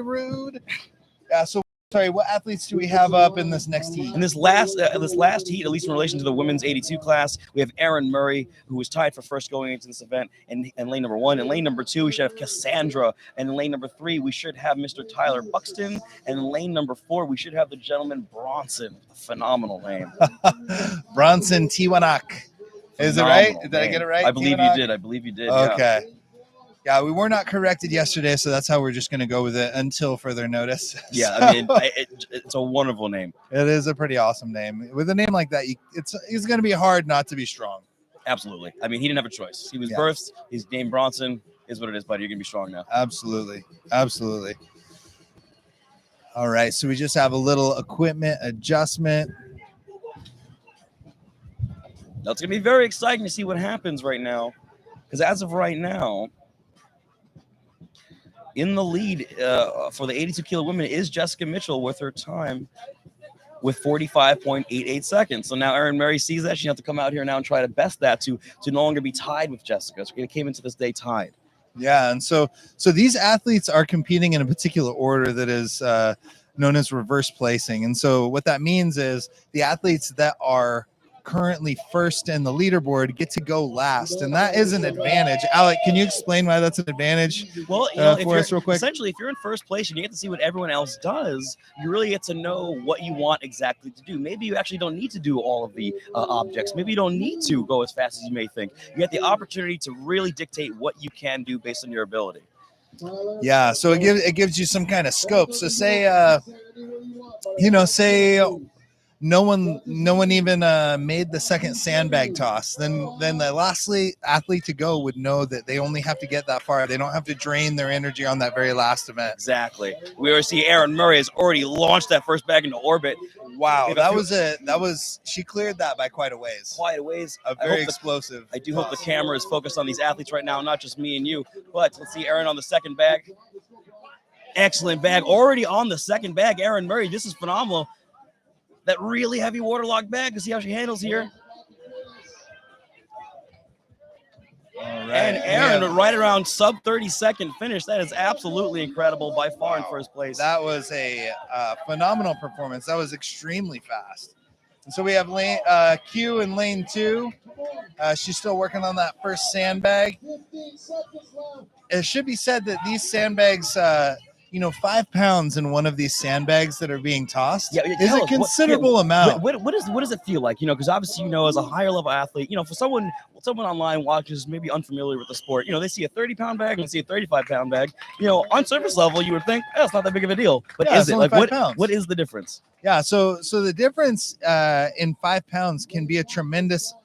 very rude. Yeah, so sorry, what athletes do we have up in this next heat? In this last heat, at least in relation to the women's 82 class, we have Erin Murray, who was tied for first going into this event in lane number 1. In lane number 2, we should have Cassandra. And in lane number 3, we should have Mr. Tyler Buxton. And in lane number 4, we should have the gentleman Bronson. A phenomenal name. Bronson Tiwanak. Is it right? Did I get it right? I believe you did. I believe you did. Okay. Yeah, we were not corrected yesterday, so that's how we're just going to go with it until further notice. Yeah, So, I mean, it's a wonderful name. It is a pretty awesome name. With a name like that, it's going to be hard not to be strong. Absolutely. I mean, he didn't have a choice. He was birthed. He's named Bronson. Is what it is, buddy. You're going to be strong now. Absolutely. Absolutely. All right, so we just have a little equipment adjustment. Now, it's going to be very exciting to see what happens right now, because as of right now, in the lead for the 82 kilo women is Jessica Mitchell with her time with 45.88 seconds. So now Erin Murray sees that. She has to come out here now and try to best that to no longer be tied with Jessica. So she came into this day tied. Yeah, and so these athletes are competing in a particular order that is known as reverse placing. And so what that means is the athletes that are currently first in the leaderboard get to go last, and that is an advantage. Alec, can you explain why that's an advantage? Well, you know, for us real quick. Essentially, if you're in first place and you get to see what everyone else does, you really get to know what you want exactly to do. Maybe you actually don't need to do all of the objects. Maybe you don't need to go as fast as you may think. You get the opportunity to really dictate what you can do based on your ability. Yeah, so it gives you some kind of scope. So say no one even made the second sandbag toss. Then the last athlete to go would know that they only have to get that far. They don't have to drain their energy on that very last event. Exactly. We already see Erin Murray has already launched that first bag into orbit. Wow, she cleared that by quite a ways. Very explosive. I do hope the camera is focused on these athletes right now, not just me and you. But let's see Erin on the second bag. Excellent bag. Already on the second bag, Erin Murray. This is phenomenal. That really heavy waterlogged bag to see how she handles here. All right. And Erin right around sub 30-second finish. That is absolutely incredible, by far in first place. That was a phenomenal performance. That was extremely fast. And so we have Q in lane 2. She's still working on that first sandbag. It should be said that these sandbags 5 pounds in one of these sandbags that are being tossed is a considerable amount. What does it feel like? Because obviously, as a higher level athlete, for someone online watches maybe unfamiliar with the sport, they see a 30-pound bag and they see a 35-pound bag. On surface level, you would think, it's not that big of a deal. But is it? Like, what is the difference? Yeah, so the difference in 5 pounds can be a tremendous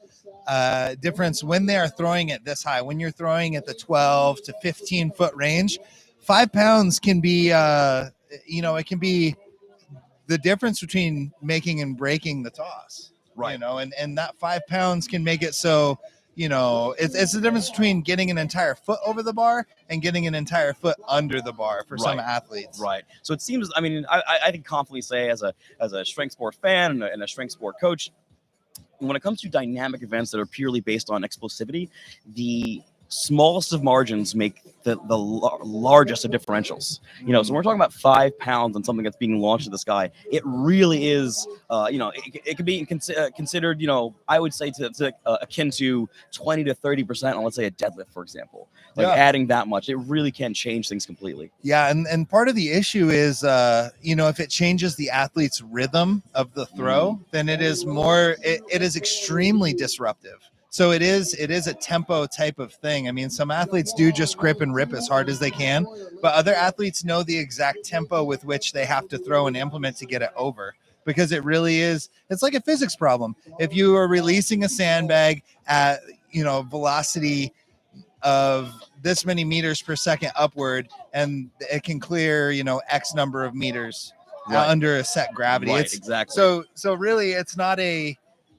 difference when they are throwing it this high. When you're throwing at the 12 to 15 foot range, 5 pounds can be, it can be the difference between making and breaking the toss, right? And that 5 pounds can make it so, it's the difference between getting an entire foot over the bar and getting an entire foot under the bar for some athletes. Right. So it seems, I can confidently say as a strength sport fan and a strength sport coach, when it comes to dynamic events that are purely based on explosivity, the smallest of margins make the largest of differentials. So when we're talking about 5 pounds on something that's being launched to the sky, it really is, it could be considered, I would say akin to 20 to 30% on, let's say, a deadlift, for example. Adding that much, it really can change things completely. Yeah, and part of the issue is, if it changes the athlete's rhythm of the throw, then it is it is extremely disruptive. So it is a tempo type of thing. I mean, some athletes do just grip and rip as hard as they can, but other athletes know the exact tempo with which they have to throw and implement to get it over, because it really is, it's like a physics problem. If you are releasing a sandbag at, velocity of this many meters per second upward, and it can clear, X number of meters under a set gravity. Right, exactly. So really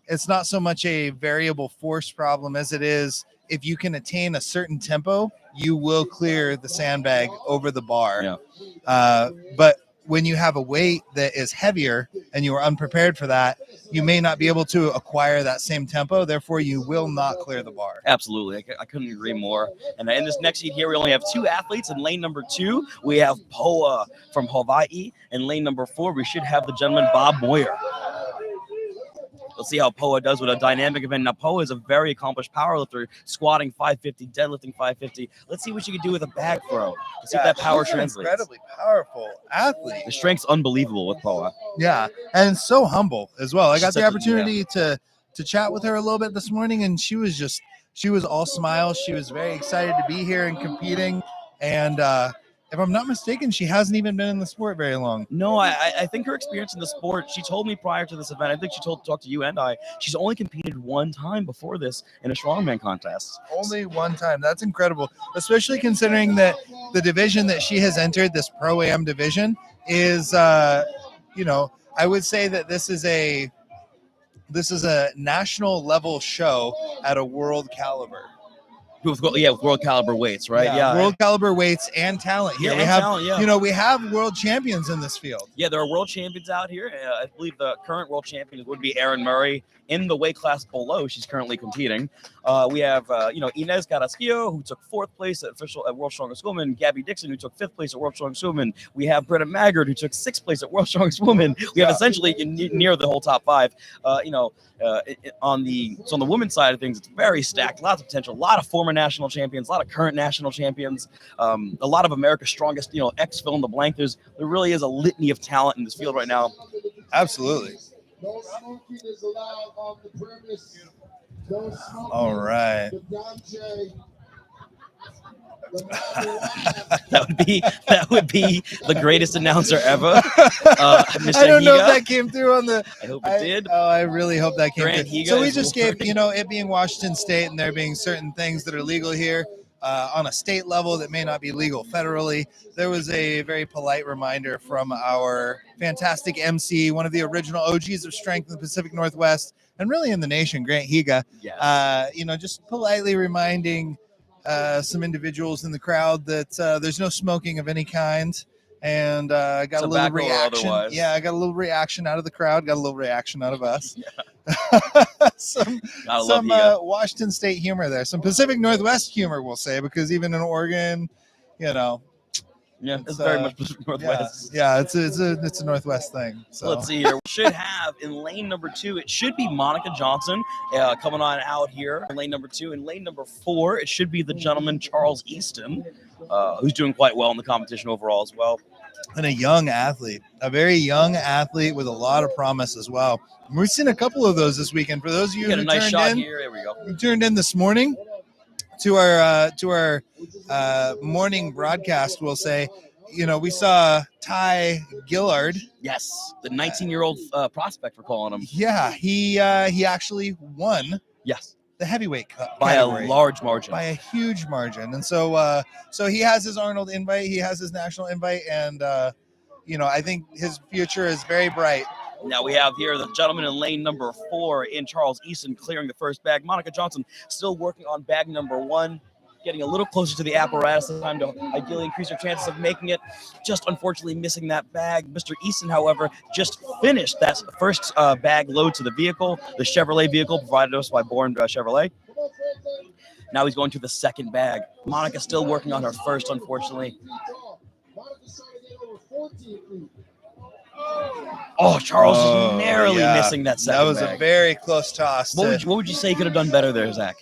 it's not so much a variable force problem as it is, if you can attain a certain tempo, you will clear the sandbag over the bar. Yeah. But when you have a weight that is heavier and you are unprepared for that, you may not be able to acquire that same tempo. Therefore, you will not clear the bar. Absolutely. I couldn't agree more. And in this next heat here, we only have 2 athletes. In lane number 2, we have Poa from Hawaii. In lane number 4, we should have the gentleman Bob Moyer. Let's see how Poa does with a dynamic event. Now, Poa is a very accomplished powerlifter, squatting 550, deadlifting 550. Let's see what she can do with a bag throw. Let's see if that power she's an translates. Incredibly powerful athlete. The strength's unbelievable with Poa. Yeah, and so humble as well. I got the Such a- opportunity to chat with her a little bit this morning, and she was all smiles. She was very excited to be here and competing. And if I'm not mistaken, she hasn't even been in the sport very long. No, I think her experience in the sport, she told me prior to this event, I think she talked to you and I, she's only competed one time before this in a strongman contest. Only one time. That's incredible, especially considering that the division that she has entered, this PROAM division, is, I would say that this is a national level show at a world caliber. With world caliber weights, right? Yeah, world caliber weights and talent here. Yeah, we and have, talent, we have world champions in this field. Yeah, there are world champions out here. I believe the current world champion would be Erin Murray. In the weight class below, she's currently competing. We have, Inez Carrasquillo, who took 4th place at World Strongest Woman. Gabby Dixon, who took 5th place at World Strongest Woman. We have Britta Maggard, who took 6th place at World Strongest Woman. We have essentially near the whole top 5. On the women's side of things, it's very stacked. Lots of potential. A lot of former national champions. A lot of current national champions. A lot of America's strongest, ex fill in the blank. There really is a litany of talent in this field right now. Absolutely. No smoking is allowed on the premise. No smoking. All right. That would be the greatest announcer ever. Mr. I don't know if Higa. that came through on the. I hope it did. Oh, I really hope that came Grant through. Higa So we is just gave, it being Washington State and there being certain things that are legal here on a state level that may not be legal federally. There was a very polite reminder from our fantastic MC, one of the original OGs of strength in the Pacific Northwest and really in the nation, Grant Higa. Yes. Just politely reminding some individuals in the crowd that there's no smoking of any kind. And I got a little reaction. Yeah, I got a little reaction out of the crowd. Got a little reaction out of us. some Washington State humor there. Some Pacific Northwest humor, we'll say, because even in Oregon, Yeah, it's very much Pacific Northwest. Yeah, it's a Northwest thing. So let's see here. We should have in lane number 2, it should be Monica Johnson coming on out here in lane number 2. In lane number 4, it should be the gentleman Charles Easton, who's doing quite well in the competition overall as well. And a young athlete, a very young athlete with a lot of promise as well. And we've seen a couple of those this weekend. For those of you who turned in this morning to our morning broadcast, we'll say, we saw Ty Gillard. Yes, the 19-year-old prospect, we're calling him. Yeah, he actually won. Yes. The heavyweight by a large margin, by a huge margin. And so he has his Arnold invite, he has his national invite, and I think his future is very bright. Now we have here the gentleman in lane number 4 in Charles Easton clearing the first bag. Monica Johnson still working on bag number 1, getting a little closer to the apparatus this time to ideally increase her chances of making it. Just unfortunately missing that bag. Mr. Easton, however, just finished that first bag load to the vehicle, the Chevrolet vehicle provided to us by Bourne Chevrolet. Now he's going to the second bag. Monica still working on her first, unfortunately. Oh, Charles is narrowly missing that second That was bag. a very close toss. What would you say he could have done better there, Zach?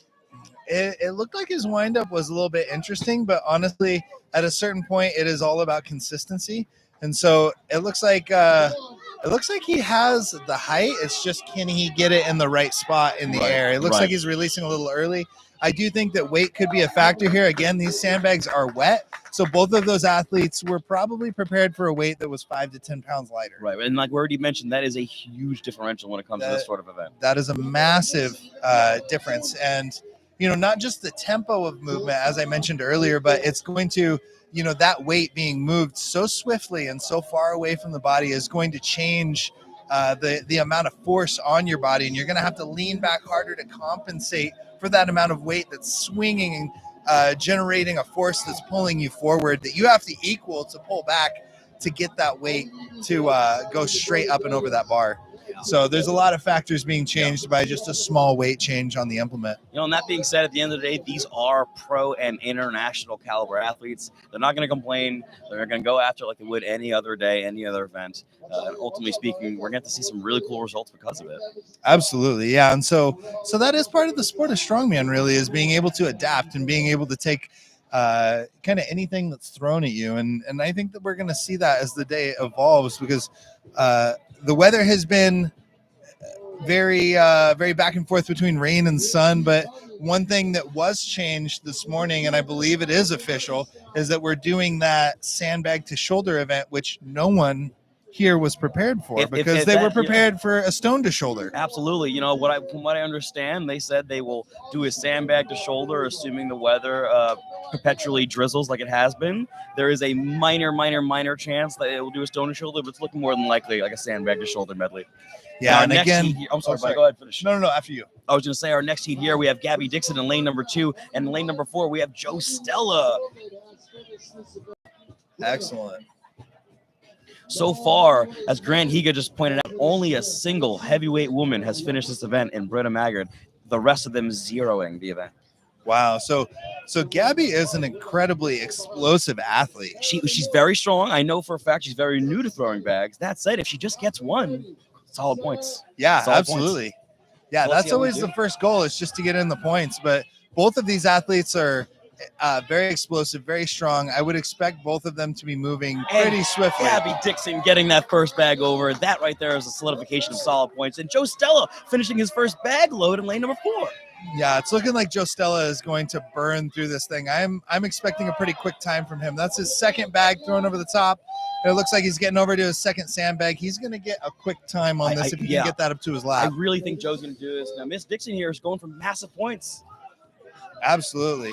It looked like his windup was a little bit interesting, but honestly, at a certain point, it is all about consistency. And so it looks like he has the height. It's just, can he get it in the right spot in the air? It looks like he's releasing a little early. I do think that weight could be a factor here. Again, these sandbags are wet, so both of those athletes were probably prepared for a weight that was 5 to 10 pounds lighter. Right, and like we already mentioned, that is a huge differential when it comes to this sort of event. That is a massive difference, and not just the tempo of movement, as I mentioned earlier, but it's going to, that weight being moved so swiftly and so far away from the body is going to change the amount of force on your body, and you're going to have to lean back harder to compensate for that amount of weight that's swinging and generating a force that's pulling you forward that you have to equal to pull back to get that weight to go straight up and over that bar. So there's a lot of factors being changed by just a small weight change on the implement. And that being said, at the end of the day, these are pro and international caliber athletes. They're not going to complain. They're going to go after it like they would any other day, any other event. And ultimately speaking, we're going to see some really cool results because of it. Absolutely, yeah. And so that is part of the sport of strongman, really, is being able to adapt and being able to take kind of anything that's thrown at you. And I think that we're going to see that as the day evolves, because the weather has been very back and forth between rain and sun. But one thing that was changed this morning, and I believe it is official, is that we're doing that sandbag to shoulder event, which no one here was prepared for, because they were prepared for a stone to shoulder. Absolutely. From what I understand, they said they will do a sandbag to shoulder, assuming the weather perpetually drizzles like it has been. There is a minor chance that it will do a stone to shoulder, but it's looking more than likely like a sandbag to shoulder medley. Yeah, and again, here, I'm sorry, go ahead, finish. No, after you. I was going to say, our next heat here, we have Gabby Dixon in lane number 2, and in lane number 4, we have Joe Stella. Excellent. So far, as Grant Higa just pointed out, only a single heavyweight woman has finished this event in Brita Maggard. The rest of them zeroing the event. Wow. So Gabby is an incredibly explosive athlete. She's very strong. I know for a fact she's very new to throwing bags. That said, if she just gets one, solid points. Yeah, solid absolutely. Points. Yeah, that's always the first goal, is just to get in the points. But both of these athletes are very explosive, very strong. I would expect both of them to be moving pretty swiftly. Gabby Dixon getting that first bag over. That right there is a solidification of solid points. And Joe Stella finishing his first bag load in lane number 4. Yeah, it's looking like Joe Stella is going to burn through this thing. I'm expecting a pretty quick time from him. That's his second bag thrown over the top. It looks like he's getting over to his second sandbag. He's going to get a quick time on this if he can get that up to his lap. I really think Joe's going to do this. Now, Miss Dixon here is going for massive points. Absolutely.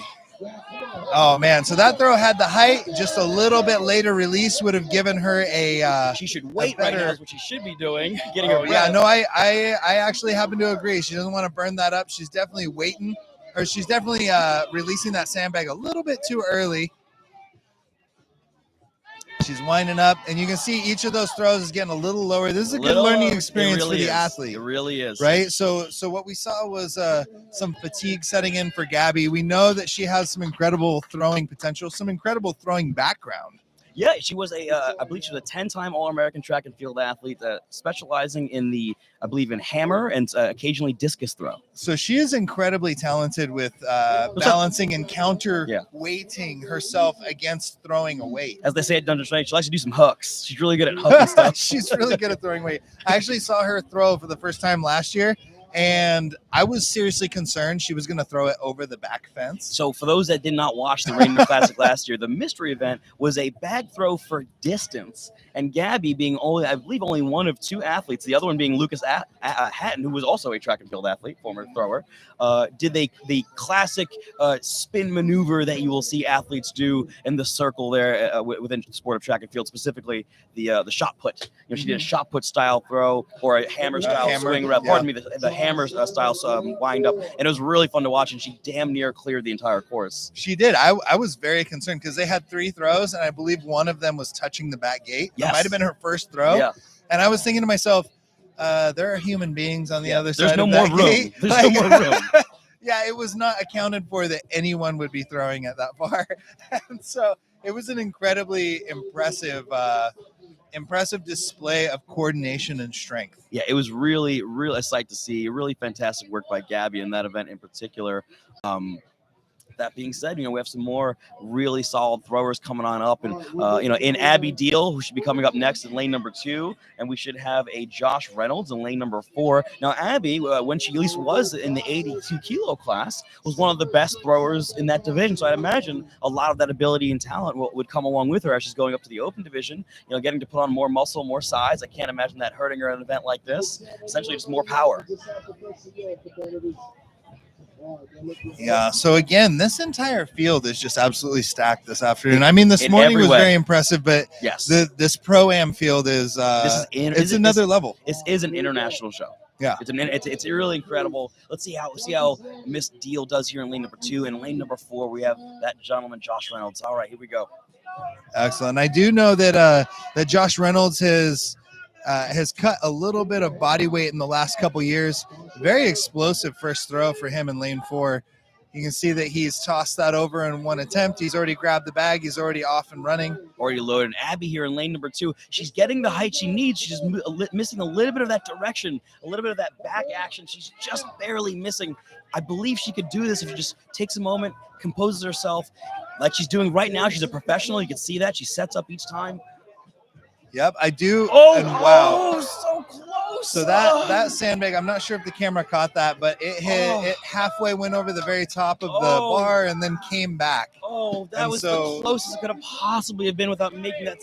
Oh, man. So that throw had the height. Just a little bit later release would have given her a she should wait right now is what she should be doing. Getting her breath. Yeah, no, I actually happen to agree. She doesn't want to burn that up. She's definitely waiting, or she's definitely releasing that sandbag a little bit too early. She's winding up, and you can see each of those throws is getting a little lower. This is a good learning experience for the athlete. It really is. Right? So what we saw was some fatigue setting in for Gabby. We know that she has some incredible throwing potential, some incredible throwing background. Yeah, she was I believe she was a 10-time All-American track and field athlete, specializing in in hammer and occasionally discus throw. So she is incredibly talented with balancing and counter-weighting herself against throwing a weight. As they say at Dungeon Strength, she likes to do some hooks. She's really good at hooking stuff. She's really good at throwing weight. I actually saw her throw for the first time last year, and I was seriously concerned she was going to throw it over the back fence. So for those that did not watch the Rainier Classic last year, the mystery event was a bag throw for distance. And Gabby being only one of 2 athletes, the other one being Lucas Hatton, who was also a track and field athlete, former thrower, did the classic spin maneuver that you will see athletes do in the circle there within the sport of track and field, specifically the shot put. She did a shot put style throw or a hammer style swing rep. Pardon me, the hammer style wind up, and it was really fun to watch, and she damn near cleared the entire course. She did. I was very concerned because they had 3 throws, and I believe one of them was touching the back gate. Yes. It might have been her first throw. Yeah. And I was thinking to myself, there are human beings on the other side of that gate. There's no more room. Yeah, it was not accounted for that anyone would be throwing it that far. And so it was an incredibly impressive display of coordination and strength. Yeah, it was really a sight to see. Really fantastic work by Gabby in that event in particular. That being said, we have some more really solid throwers coming on up, and in Abby Deal, who should be coming up next in lane number 2, and we should have a Josh Reynolds in lane number 4. Now, Abby, when she at least was in the 82 kilo class, was one of the best throwers in that division. So I'd imagine a lot of that ability and talent would come along with her as she's going up to the open division. Getting to put on more muscle, more size. I can't imagine that hurting her in an event like this. Essentially, just more power. Yeah, so again, this entire field is just absolutely stacked this afternoon. I mean, this morning was very impressive, but yes, this PROAM field is it's another level. This is an international show. Yeah, it's really incredible. Let's see how Miss Deal does here in lane number 2. In lane number 4, we have that gentleman, Josh Reynolds. All right, here we go. Excellent. I do know that that Josh Reynolds has cut a little bit of body weight in the last couple years. Very explosive first throw for him in lane 4. You can see that he's tossed that over in one attempt. He's already grabbed the bag. He's already off and running. Already loaded. And Abby here in lane number 2. She's getting the height she needs. She's just missing a little bit of that direction, a little bit of that back action. She's just barely missing. I believe she could do this if she just takes a moment, composes herself, like she's doing right now. She's a professional. You can see that. She sets up each time. Yep, I do. Oh, and wow. Oh, so close. So that sandbag, I'm not sure if the camera caught that, but it hit it halfway, went over the very top of the bar and then came back. Oh, that was the closest it could have possibly have been without making that.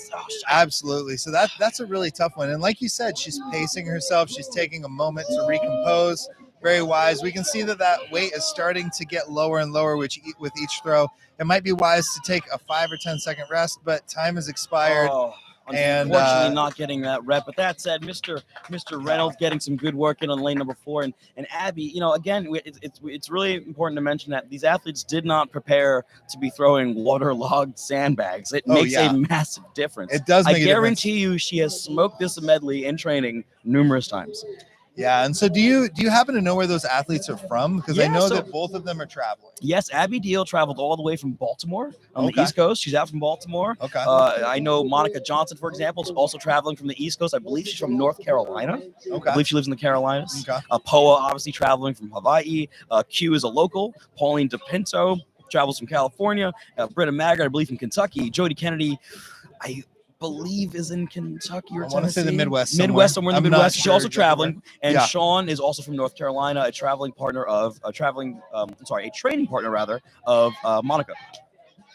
Absolutely. So that's a really tough one. And like you said, she's pacing herself. She's taking a moment to recompose. Very wise. We can see that weight is starting to get lower and lower with each throw. It might be wise to take a 5 or 10 second rest, but time has expired. Unfortunately, not getting that rep. But that said, Mr. Reynolds getting some good work in on lane number 4, and Abby. You know, again, it's really important to mention that these athletes did not prepare to be throwing waterlogged sandbags. It makes a massive difference. It does. I guarantee you, she has smoked this medley in training numerous times. Yeah, and so do you happen to know where those athletes are from? Because I know that both of them are traveling. Yes, Abby Deal traveled all the way from Baltimore on the East Coast. She's out from Baltimore. Okay. I know Monica Johnson, for example, is also traveling from the East Coast. I believe she's from North Carolina. Okay. I believe she lives in the Carolinas. Okay. Poa, obviously traveling from Hawaii. Q is a local. Pauline DePinto travels from California. Britta Maggard, I believe, from Kentucky. Jody Kennedy, I believe is in Kentucky or Tennessee. I want to say the Midwest. Somewhere in the Midwest. She's also traveling. And yeah. Sean is also from North Carolina, a training partner of Monica.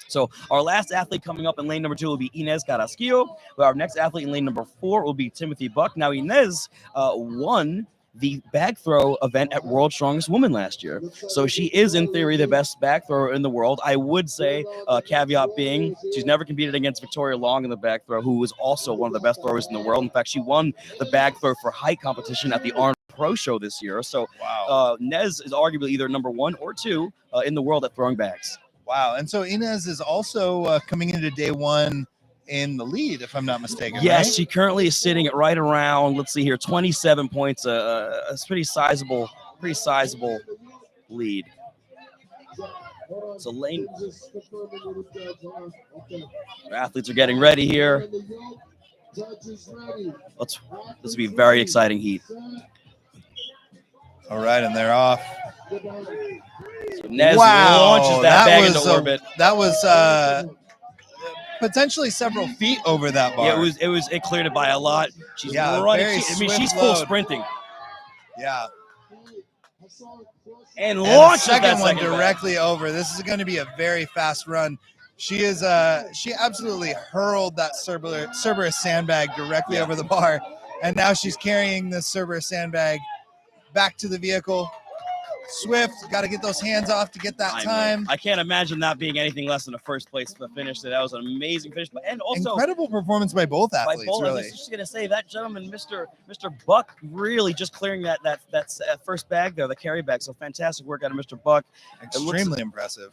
So our last athlete coming up in lane number 2 will be Inez Carrasquillo. Our next athlete in lane number 4 will be Timothy Buck. Now, Inez won the bag throw event at World Strongest Woman last year. So she is, in theory, the best bag thrower in the world. I would say, caveat being, she's never competed against Victoria Long in the bag throw, who is also one of the best throwers in the world. In fact, she won the bag throw for height competition at the Arnold Pro Show this year. So Nez is arguably either number 1 or 2 in the world at throwing bags. Wow. And so Inez is also coming into day 1 in the lead, if I'm not mistaken. Yes, right? She currently is sitting at right around, let's see here, 27 points, a pretty sizable lead. So lane athletes are getting ready here. This will be a very exciting heat. All right, and they're off. So Nez launches that bag into orbit. That was potentially several feet over that bar. Yeah, it cleared it by a lot. She's running. She's full sprinting. Yeah. And launches the second one second directly over. This is going to be a very fast run. She is she absolutely hurled that Cerberus sandbag directly over the bar, and now she's carrying this Cerberus sandbag back to the vehicle. Swift, got to get those hands off to get that time. I can't imagine that being anything less than a first place finish. That was an amazing finish, and also incredible performance by both athletes. Really, I was just gonna say that gentleman, Mr. Buck, really just clearing that first bag there, the carry bag. So fantastic work out of Mr. Buck. Extremely impressive.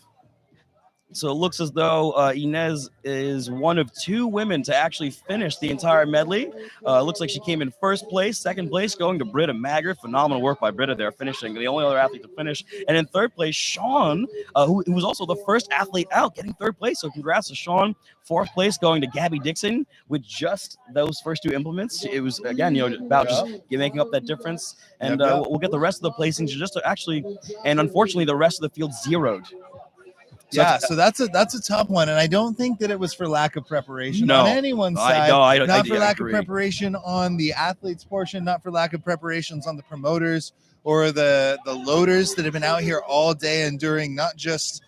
So it looks as though Inez is one of 2 women to actually finish the entire medley. Looks like she came in first place. Second place going to Britta Maggard. Phenomenal work by Britta there, finishing. The only other athlete to finish. And in third place, Sean, who was also the first athlete out, getting third place. So congrats to Sean. Fourth place going to Gabby Dixon with just those first 2 implements. It was, again, about just making up that difference. And we'll get the rest of the placings just to actually, and unfortunately, the rest of the field zeroed. So that's a tough one, and I don't think that it was for lack of preparation on anyone's side. Not for lack of preparation on the athletes' portion, not for lack of preparations on the promoters or the loaders that have been out here all day enduring not just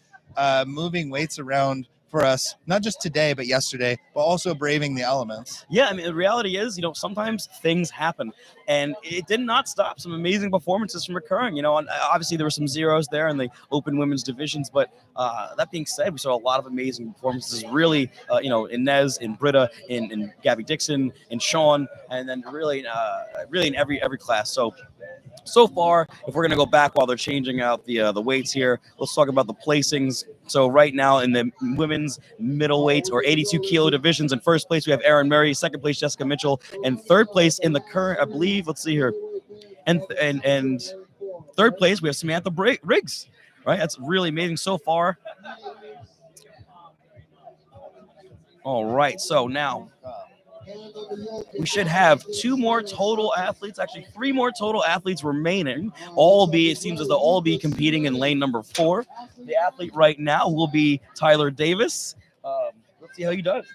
moving weights around for us, not just today, but yesterday, but also braving the elements. Yeah, I mean, the reality is, sometimes things happen, and it did not stop some amazing performances from occurring. And obviously there were some zeros there in the open women's divisions, but that being said, we saw a lot of amazing performances, really, Inez, in Britta, in Gabby Dixon, in Sean, and then really in every class. So So far, if we're going to go back while they're changing out the weights here, let's talk about the placings. So right now in the women's middleweight or 82 kilo divisions, in first place we have Erin Murray, second place Jessica Mitchell, and third place in the current, I believe, let's see here, and third place we have Samantha Riggs. Right, that's really amazing so far. All right, so now we should have 2 more total athletes, actually 3 more total athletes remaining. It seems as though all be competing in lane number 4. The athlete right now will be Tyler Davis. Let's see how he does.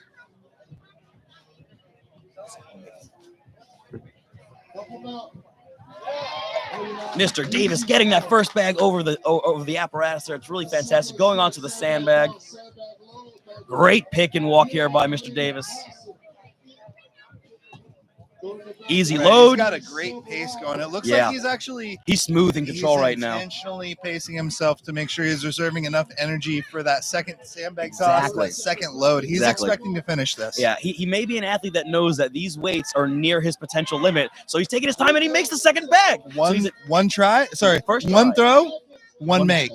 Mr. Davis getting that first bag over the apparatus there. It's really fantastic. Going on to the sandbag. Great pick and walk here by Mr. Davis. Easy load. He's got a great pace going. It looks like he's smooth in control right now. Intentionally pacing himself to make sure he's reserving enough energy for that second sandbag toss, that second load. He's expecting to finish this. Yeah, he may be an athlete that knows that these weights are near his potential limit, so he's taking his time and he makes the second bag. One try. Sorry, first one try. throw. One make.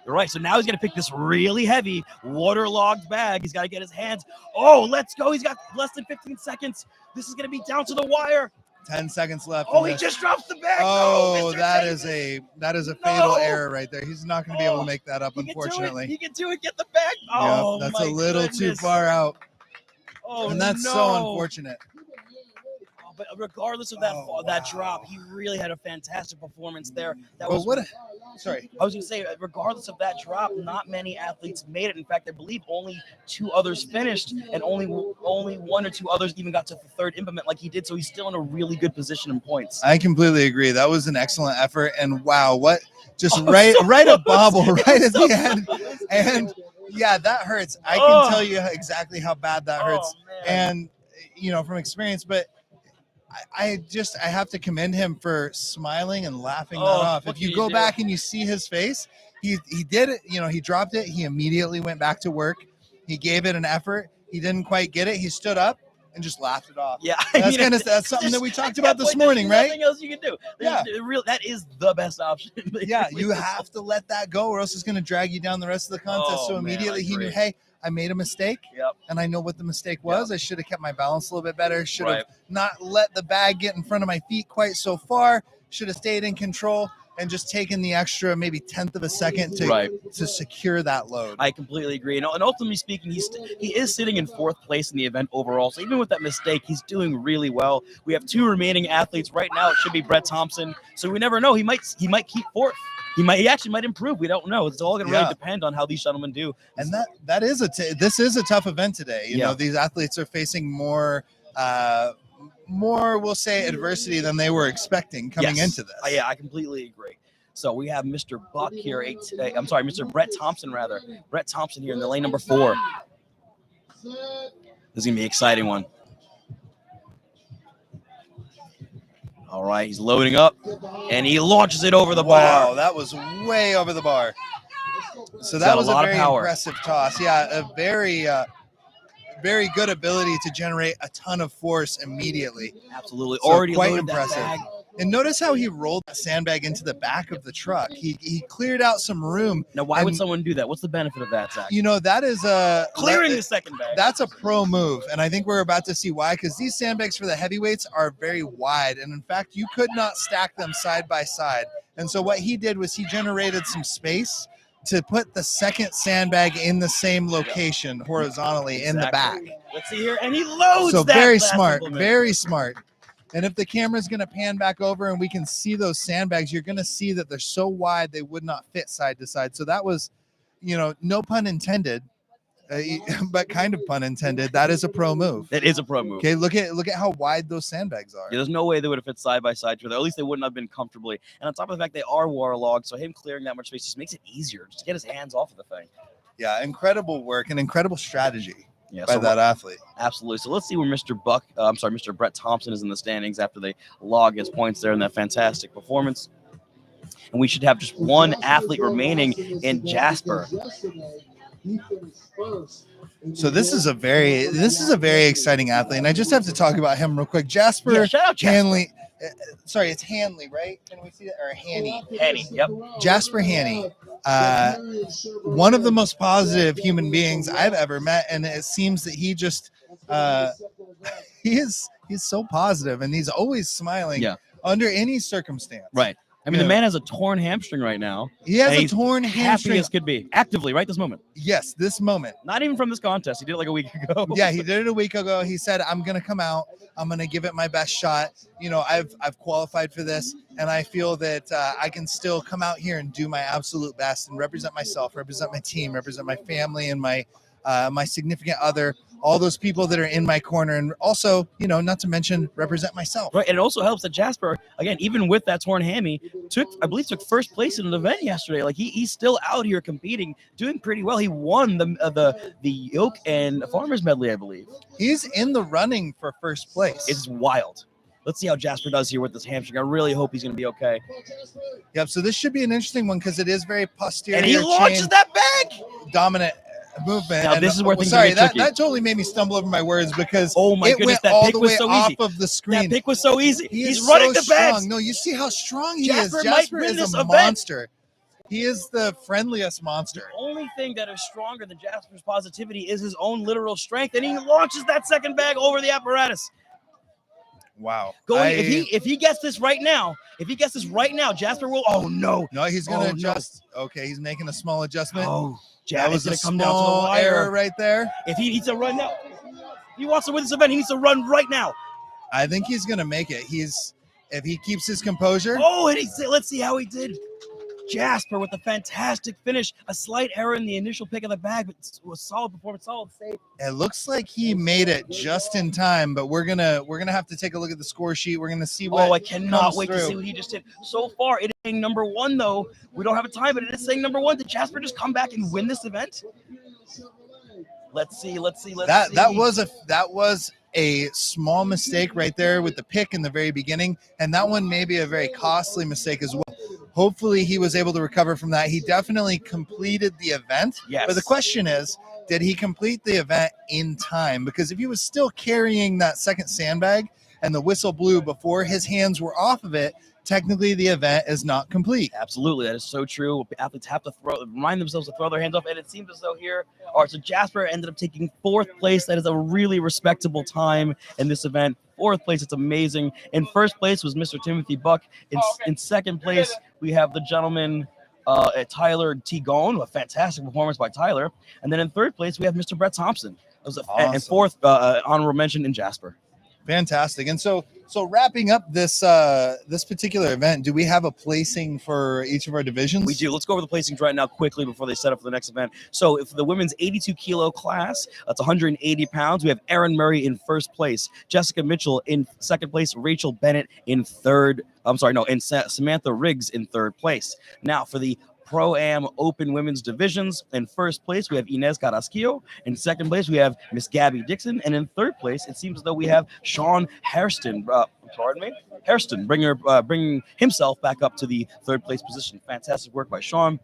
Right, so now he's going to pick this really heavy, waterlogged bag. He's got to get his hands. Oh, let's go. He's got less than 15 seconds. This is going to be down to the wire. 10 seconds left. Oh, he just drops the bag. Oh, that is a fatal error right there. He's not going to be able to make that up, unfortunately. He can do it. Get the bag. Oh, that's a little too far out. Oh, and that's so unfortunate. But regardless of that drop, he really had a fantastic performance there. I was going to say, regardless of that drop, not many athletes made it. In fact, I believe only 2 others finished, and only 1 or 2 others even got to the third implement like he did. So he's still in a really good position in points. I completely agree. That was an excellent effort, and wow, what just right a bobble right at the end, and yeah, that hurts. I can tell you exactly how bad that hurts, and from experience, but. I have to commend him for smiling and laughing that off. If you go back and you see his face, he did it. He dropped it. He immediately went back to work. He gave it an effort. He didn't quite get it. He stood up and just laughed it off. Yeah, that's something that we talked about this morning, right? Nothing else you can do. That is the best option. Yeah, you have to let that go, or else it's going to drag you down the rest of the contest. So immediately he knew, hey, I made a mistake, and I know what the mistake was. I should have kept my balance a little bit better. Should have not let the bag get in front of my feet quite so far. Should have stayed in control and just taken the extra maybe 1/10 of a second to secure that load. I completely agree. And ultimately speaking, he is sitting in 4th place in the event overall. So even with that mistake, he's doing really well. We have 2 remaining athletes right now. It should be Brett Thompson. So we never know. He might keep 4th. He actually might improve. We don't know. It's all going to really depend on how these gentlemen do. And this is a tough event today. You know, these athletes are facing more, we'll say, adversity than they were expecting coming into this. Yeah, I completely agree. So we have Mr. Buck here. Mr. Brett Thompson, rather. Brett Thompson here in the lane number 4. This is going to be an exciting one. All right, he's loading up, and he launches it over the bar. Wow, that was way over the bar. So that was a very impressive toss. Yeah, a very, very good ability to generate a ton of force immediately. Absolutely, so already quite loaded impressive. That bag. And notice how he rolled that sandbag into the back of the truck. He cleared out some room. Now, why would someone do that? What's the benefit of that, Zach? That is clearing the second bag. That's a pro move, and I think we're about to see why. Because these sandbags for the heavyweights are very wide, and in fact, you could not stack them side by side. And so what he did was he generated some space to put the second sandbag in the same location horizontally in the back. Let's see here, and he loads. So very smart, very smart. And if the camera's going to pan back over and we can see those sandbags, you're going to see that they're so wide they would not fit side to side. So that was, no pun intended, but kind of pun intended. That is a pro move. That is a pro move. Okay, look at how wide those sandbags are. Yeah, there's no way they would have fit side by side to it. At least they wouldn't have been comfortably. And on top of the fact they are waterlogged, so him clearing that much space just makes it easier. Just get his hands off of the thing. Yeah, incredible work and incredible strategy. By that athlete. Absolutely. So let's see where Mr. Brett Thompson is in the standings after they log his points there in that fantastic performance. And we should have just one athlete remaining in Jasper. So this is a very exciting athlete, and I just have to talk about him real quick. Jasper Hanley. sorry, it's Hanley, right? Can we see that? Or Hanny? Hanny, yep. Jasper Hanny. One of the most positive human beings I've ever met, and it seems that he just he's so positive, and he's always smiling under any circumstance. Right. I mean, the man has a torn hamstring right now. He has a torn happy hamstring. as could be, actively, right this moment. Yes, this moment. Not even from this contest. He did it like a week ago. Yeah, he did it a week ago. He said, "I'm gonna come out. I'm gonna give it my best shot. You know, I've qualified for this, and I feel that I can still come out here and do my absolute best and represent myself, represent my team, represent my family, and my significant other." All those people that are in my corner, and also, you know, not to mention represent myself. Right, and it also helps that Jasper, again, even with that torn hammy, took first place in an event yesterday. Like he's still out here competing, doing pretty well. He won the yoke and farmers medley, I believe. He's in the running for first place. It's wild. Let's see how Jasper does here with this hamstring. I really hope he's going to be okay. Yep. So this should be an interesting one because it is very posterior. And he launches that bag. Dominant movement. Now, this is where things sorry, get that tricky. totally made me stumble over my words because oh my it goodness, went that all pick the was way so off easy. of the screen. That pick was so easy. He's so running the strong. bags. No, you see how strong he Jasper is. might Jasper win is this a event. monster. He is the friendliest monster. The only thing that is stronger than Jasper's positivity is his own literal strength, and he launches that second bag over the apparatus. Wow. If he gets this right now, Jasper will. Oh no! No, he's gonna adjust. No. Okay, he's making a small adjustment. Oh, that was a small error right there. If he needs to run now, he wants to win this event. He needs to run right now. I think he's gonna make it. If he keeps his composure. Oh, and let's see how he did. Jasper with a fantastic finish. A slight error in the initial pick of the bag, but it was solid performance, solid save. It looks like he made it just in time, but we're gonna have to take a look at the score sheet. We're gonna see what. Oh, I cannot wait to see what he just did. So far, it is saying number one, though. We don't have a time, but it is saying number one. Did Jasper just come back and win this event? Let's see. That was a small mistake right there with the pick in the very beginning, and that one may be a very costly mistake as well. Hopefully he was able to recover from that. He definitely completed the event. Yes. But the question is, did he complete the event in time? Because if he was still carrying that second sandbag and the whistle blew before his hands were off of it, technically the event is not complete. Absolutely. That is so true. Athletes have to remind themselves to throw their hands off. And it seems as though so Jasper ended up taking fourth place. That is a really respectable time in this event. Fourth place, it's amazing. In first place was Mr. Timothy Buck. In second place, we have the gentleman Tyler T. Gone, a fantastic performance by Tyler. And then in third place, we have Mr. Brett Thompson. That was awesome. And fourth, honorable mention in Jasper. Fantastic. And so wrapping up this particular event, do we have a placing for each of our divisions? We do. Let's go over the placings right now quickly before they set up for the next event. So if the women's 82 kilo class, that's 180 pounds. We have Erin Murray in first place, Jessica Mitchell in second place, Rachel Bennett in third. Samantha Riggs in third place. Now for the PROAM Open Women's Divisions. In first place, we have Inez Carrasquillo. In second place, we have Miss Gabby Dixon. And in third place, it seems as though we have Sean Hairston. Hairston, bringing himself back up to the third place position. Fantastic work by Sean.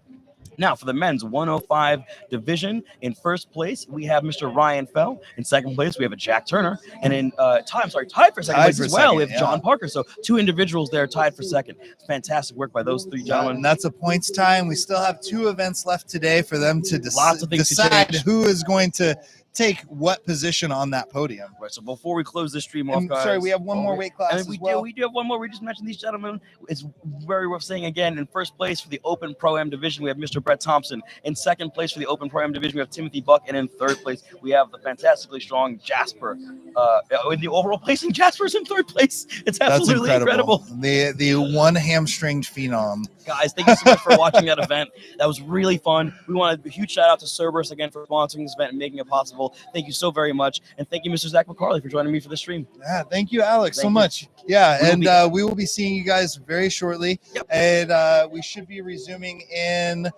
Now, for the men's 105 division, in first place, we have Mr. Ryan Fell. In second place, we have a Jack Turner. And in tied for second place as well, we have John Parker. So two individuals there tied for second. Fantastic work by those three gentlemen. And that's a points time. We still have two events left today for them to decide who is going to take what position on that podium. Right. So before we close this stream off, guys. Sorry, we have one more weight class as well. We do have one more. We just mentioned these gentlemen. It's very worth saying again. In first place for the Open Pro-Am division, we have Mr. Brett Thompson. In second place for the Open Pro-Am division, we have Timothy Buck. And in third place, we have the fantastically strong Jasper. In the overall placing, Jasper's in third place. It's absolutely incredible. The one hamstringed phenom. Guys, thank you so much for watching that event. That was really fun. We want a huge shout out to Cerberus again for sponsoring this event and making it possible. Thank you so very much. And thank you, Mr. Zach McCarley, for joining me for the stream. Yeah, thank you, Alex, so much. Yeah, we will be seeing you guys very shortly. Yep. And we should be resuming in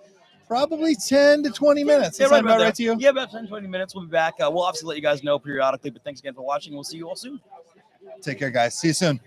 probably 10 to 20 minutes. Yeah, Is that about right to you? Yeah, about 10, 20 minutes. We'll be back. We'll obviously let you guys know periodically, but thanks again for watching. We'll see you all soon. Take care, guys. See you soon.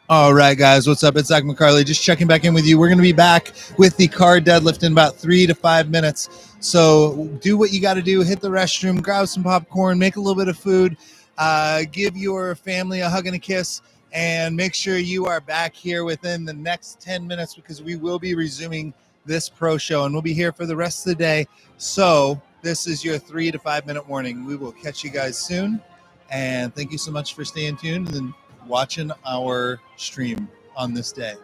All right, guys, what's up? It's Zach McCarley. Just checking back in with you. We're going to be back with the car deadlift in about 3 to 5 minutes. So do what you got to do. Hit the restroom, grab some popcorn, make a little bit of food, give your family a hug and a kiss, and make sure you are back here within the next 10 minutes because we will be resuming this pro show, and we'll be here for the rest of the day. So this is your 3 to 5 minute warning. We will catch you guys soon, and thank you so much for staying tuned and watching our stream on this day.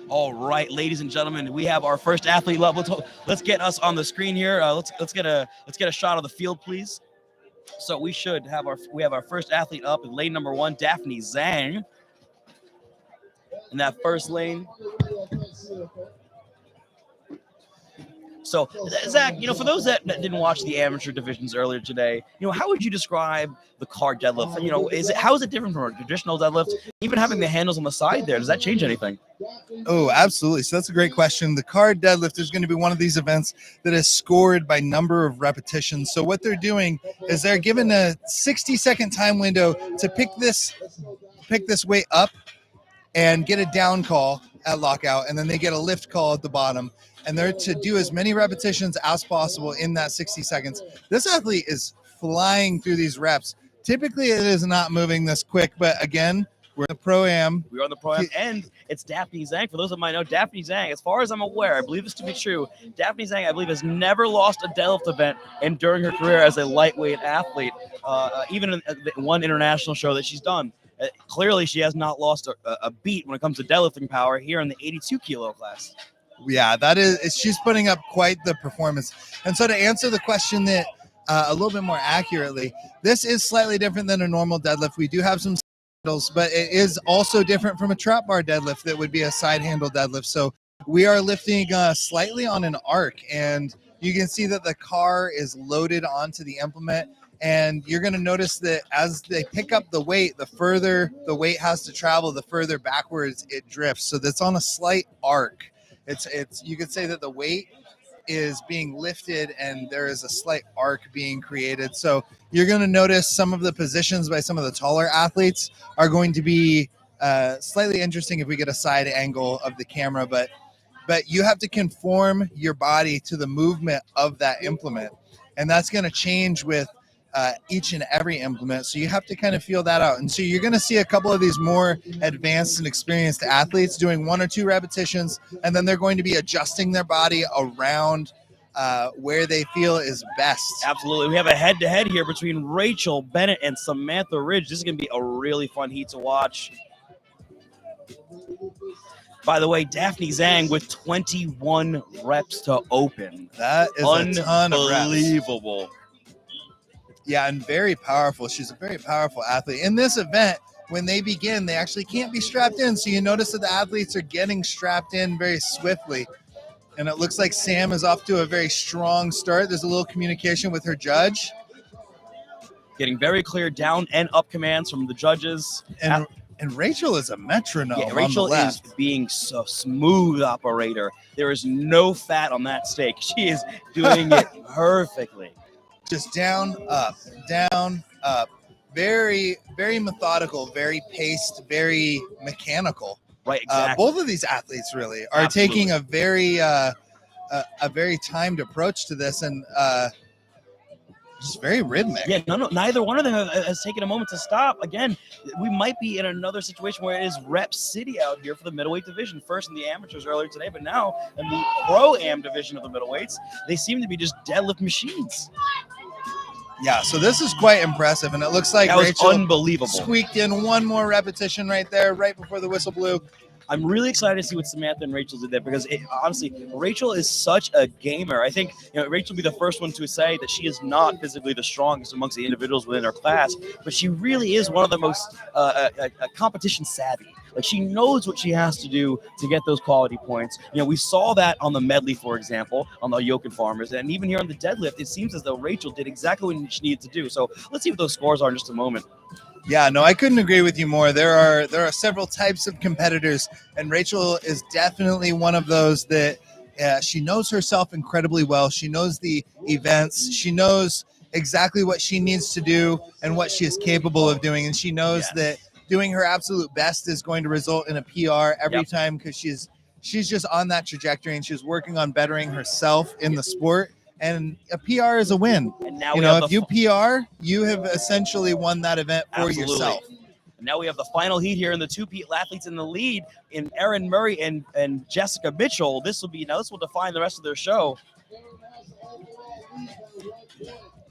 All right, ladies and gentlemen, we have our first athlete level. Let's get us on the screen here. Let's get a shot of the field, please. So we have our first athlete up in lane number 1, Daphne Zhang. In that first lane. So, Zach, for those that didn't watch the amateur divisions earlier today, how would you describe the car deadlift? How is it different from a traditional deadlift? Even having the handles on the side there, does that change anything? Oh, absolutely. So that's a great question. The car deadlift is going to be one of these events that is scored by number of repetitions. So what they're doing is they're given a 60-second time window to pick this weight up and get a down call at lockout, and then they get a lift call at the bottom, and they're to do as many repetitions as possible in that 60 seconds. This athlete is flying through these reps. Typically, it is not moving this quick, but again, we're in the PROAM. We're on the PROAM, and it's Daphne Zhang. For those that might know, Daphne Zhang, as far as I'm aware, I believe this to be true, Daphne Zhang, I believe, has never lost a deadlift event and during her career as a lightweight athlete, even in one international show that she's done. Clearly, she has not lost a beat when it comes to deadlifting power here in the 82 kilo class. Yeah, she's putting up quite the performance. And so to answer the question that a little bit more accurately, this is slightly different than a normal deadlift. We do have some handles, but it is also different from a trap bar deadlift that would be a side handle deadlift. So we are lifting slightly on an arc, and you can see that the car is loaded onto the implement. And you're going to notice that as they pick up the weight, the further the weight has to travel, the further backwards it drifts. So that's on a slight arc. It's you could say that the weight is being lifted and there is a slight arc being created. So you're going to notice some of the positions by some of the taller athletes are going to be slightly interesting if we get a side angle of the camera, but you have to conform your body to the movement of that implement. And that's going to change with each and every implement. So you have to kind of feel that out. And so you're going to see a couple of these more advanced and experienced athletes doing 1 or 2 repetitions, and then they're going to be adjusting their body around where they feel is best. Absolutely. We have a head-to-head here between Rachel Bennett and Samantha Ridge. This is going to be a really fun heat to watch. By the way, Daphne Zhang with 21 reps to open. That is a ton of reps. Unbelievable. Yeah, and very powerful. She's a very powerful athlete. In this event, when they begin, they actually can't be strapped in. So you notice that the athletes are getting strapped in very swiftly. And it looks like Sam is off to a very strong start. There's a little communication with her judge. Getting very clear down and up commands from the judges. And Rachel is a metronome. Yeah, Rachel is being so smooth operator. There is no fat on that steak. She is doing it perfectly. Just down, up, very, very methodical, very paced, very mechanical. Right, exactly. Both of these athletes really are taking a very timed approach to this, and just very rhythmic. Yeah, neither one of them has taken a moment to stop. Again, we might be in another situation where it is Rep City out here for the middleweight division. First in the amateurs earlier today, but now in the Pro-Am division of the middleweights, they seem to be just deadlift machines. Yeah, so this is quite impressive, and it looks like that was Rachel unbelievable. Squeaked in one more repetition right there, right before the whistle blew. I'm really excited to see what Samantha and Rachel did there because honestly, Rachel is such a gamer. I think Rachel will be the first one to say that she is not physically the strongest amongst the individuals within her class, but she really is one of the most competition savvy. Like, she knows what she has to do to get those quality points. We saw that on the medley, for example, on the yoke and farmers, and even here on the deadlift, it seems as though Rachel did exactly what she needed to do. So let's see what those scores are in just a moment. Yeah, no, I couldn't agree with you more. There are several types of competitors, and Rachel is definitely one of those that she knows herself incredibly well. She knows the events. She knows exactly what she needs to do and what she is capable of doing, and she knows that doing her absolute best is going to result in a PR every time because she's just on that trajectory, and she's working on bettering herself in the sport. And a PR is a win. And now if you PR, you have essentially won that event for yourself. And now we have the final heat here in the 2 athletes in the lead in Erin Murray and Jessica Mitchell. This will define the rest of their show.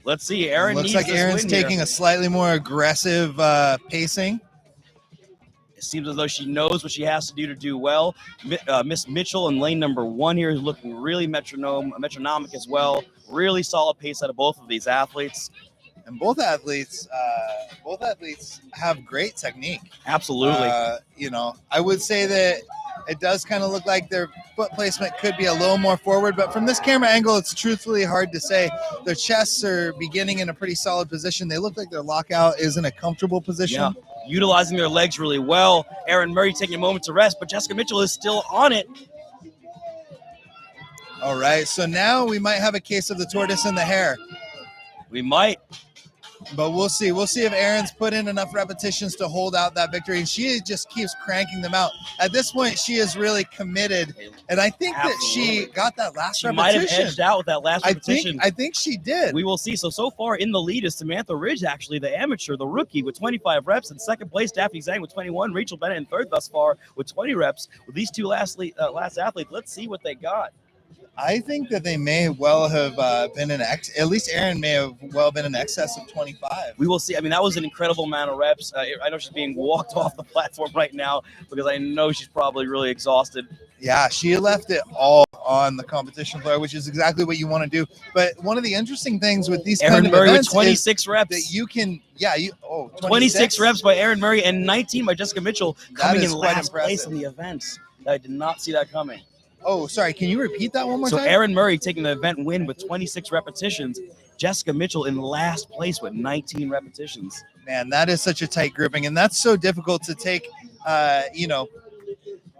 Let's see. Erin looks like Erin's taking a slightly more aggressive pacing. It seems as though she knows what she has to do well. Miss Mitchell in lane number 1 here is looking really metronomic as well. Really solid pace out of both of these athletes. And both athletes have great technique. Absolutely. I would say that It does kind of look like their foot placement could be a little more forward, but from this camera angle, it's truthfully hard to say. Their chests are beginning in a pretty solid position. They look like their lockout is in a comfortable position. Yeah, utilizing their legs really well. Erin Murray taking a moment to rest, but Jessica Mitchell is still on it. All right, so now we might have a case of the tortoise and the hare. We might. But we'll see. We'll see if Erin's put in enough repetitions to hold out that victory. And she just keeps cranking them out. At this point, she is really committed. And I think that she got that last repetition. She might have edged out with that last repetition. I think she did. We will see. So far in the lead is Samantha Ridge, actually, the amateur, the rookie, with 25 reps. In second place, Daphne Zhang with 21. Rachel Bennett in third thus far with 20 reps. With these two last athletes, let's see what they got. I think that they may well have been at least Erin may have well been in excess of 25. We will see. I mean, that was an incredible amount of reps. I know she's being walked off the platform right now because I know she's probably really exhausted. Yeah, she left it all on the competition floor, which is exactly what you want to do. But one of the interesting things with these Erin kind of Murray events with 26 reps. That you can, 26 reps by Erin Murray and 19 by Jessica Mitchell coming in last impressive. place in the event. I did not see that coming. Oh, sorry. Can you repeat that one more time? So Erin Murray taking the event win with 26 repetitions. Jessica Mitchell in last place with 19 repetitions. Man, that is such a tight grouping, and that's so difficult to take.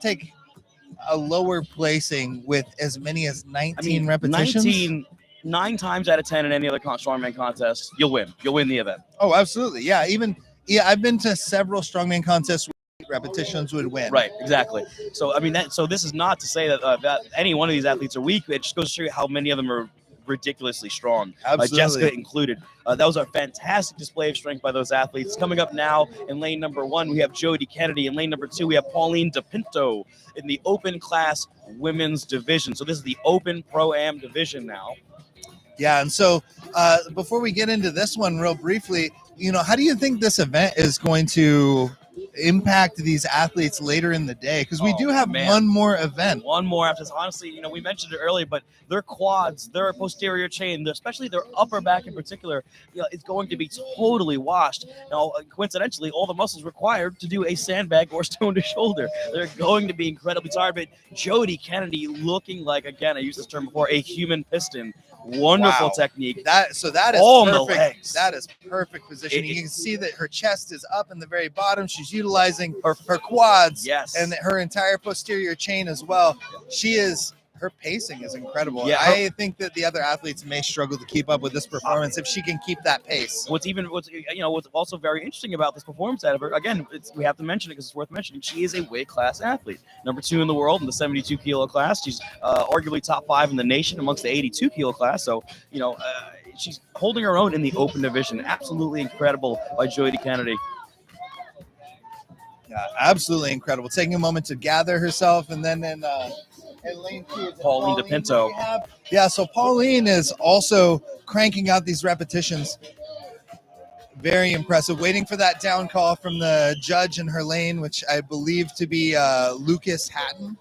Take a lower placing with as many as 19 repetitions. 19, 9 times out of 10 in any other strongman contest, you'll win. You'll win the event. Oh, absolutely. Yeah. I've been to several strongman contests. Repetitions would win. Right, exactly. So I mean, this is not to say that that any one of these athletes are weak. It just goes to show you how many of them are ridiculously strong. Absolutely. Jessica included. That was a fantastic display of strength by those athletes. Coming up now in lane number 1, we have Jody Kennedy. In lane number 2, we have Pauline DePinto in the open class women's division. So this is the open pro-am division now. Yeah, and so before we get into this one real briefly, how do you think this event is going to impact these athletes later in the day? Because we do have one more event. One more after this. Honestly, we mentioned it earlier, but their quads, their posterior chain, especially their upper back in particular, it's going to be totally washed. Now, coincidentally, all the muscles required to do a sandbag or stone to shoulder. They're going to be incredibly tired. But Jody Kennedy looking like, again, I used this term before, a human piston. Wonderful technique. That is all perfect. The legs. That is perfect positioning. You can see that her chest is up in the very bottom. She's utilizing her quads, and her entire posterior chain as well. Her pacing is incredible. Yeah, I think that the other athletes may struggle to keep up with this performance if she can keep that pace. What's also very interesting about this performance out of her, again, we have to mention it because it's worth mentioning. She is a weight class athlete, number 2 in the world in the 72 kilo class. She's arguably top 5 in the nation amongst the 82 kilo class. So she's holding her own in the open division. Absolutely incredible by Jody Kennedy. Yeah, absolutely incredible. Taking a moment to gather herself, and then in lane 2, Pauline DePinto. Yeah, so Pauline is also cranking out these repetitions. Very impressive. Waiting for that down call from the judge in her lane, which I believe to be Lucas Hatton.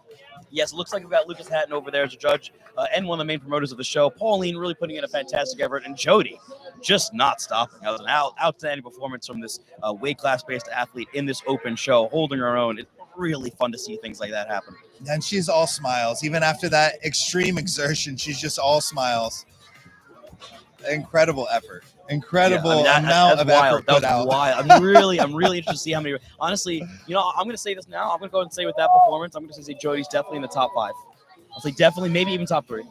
Yes, it looks like we've got Lucas Hatton over there as a judge and one of the main promoters of the show. Pauline really putting in a fantastic effort, and Jody just not stopping. That was an outstanding performance from this weight class-based athlete in this open show, holding her own. It's really fun to see things like that happen. And she's all smiles. Even after that extreme exertion, she's just all smiles. Incredible effort. Incredible amount of effort put out. Wild. I'm really interested to see how many. Honestly, I'm going to say this now. I'm going to go ahead and say with that performance, I'm going to say Jody's definitely in the top 5. I'll say definitely, maybe even top 3.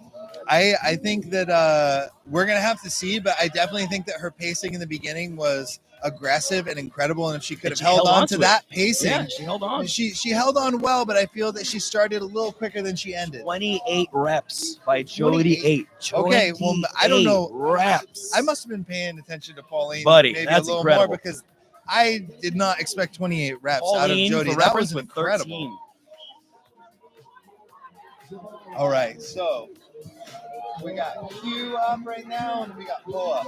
I think that we're going to have to see, but I definitely think that her pacing in the beginning was aggressive and incredible, and if she could have held on to that pacing, she held on. She held on well, but I feel that she started a little quicker than she ended. 28 reps by Jody. Okay, well, I don't know. Reps. I must have been paying attention to Pauline, buddy. Maybe That's a little incredible. More because I did not expect 28 reps Pauline out of Jody. That was incredible. 13. All right, so we got Q up right now, and we got Poa.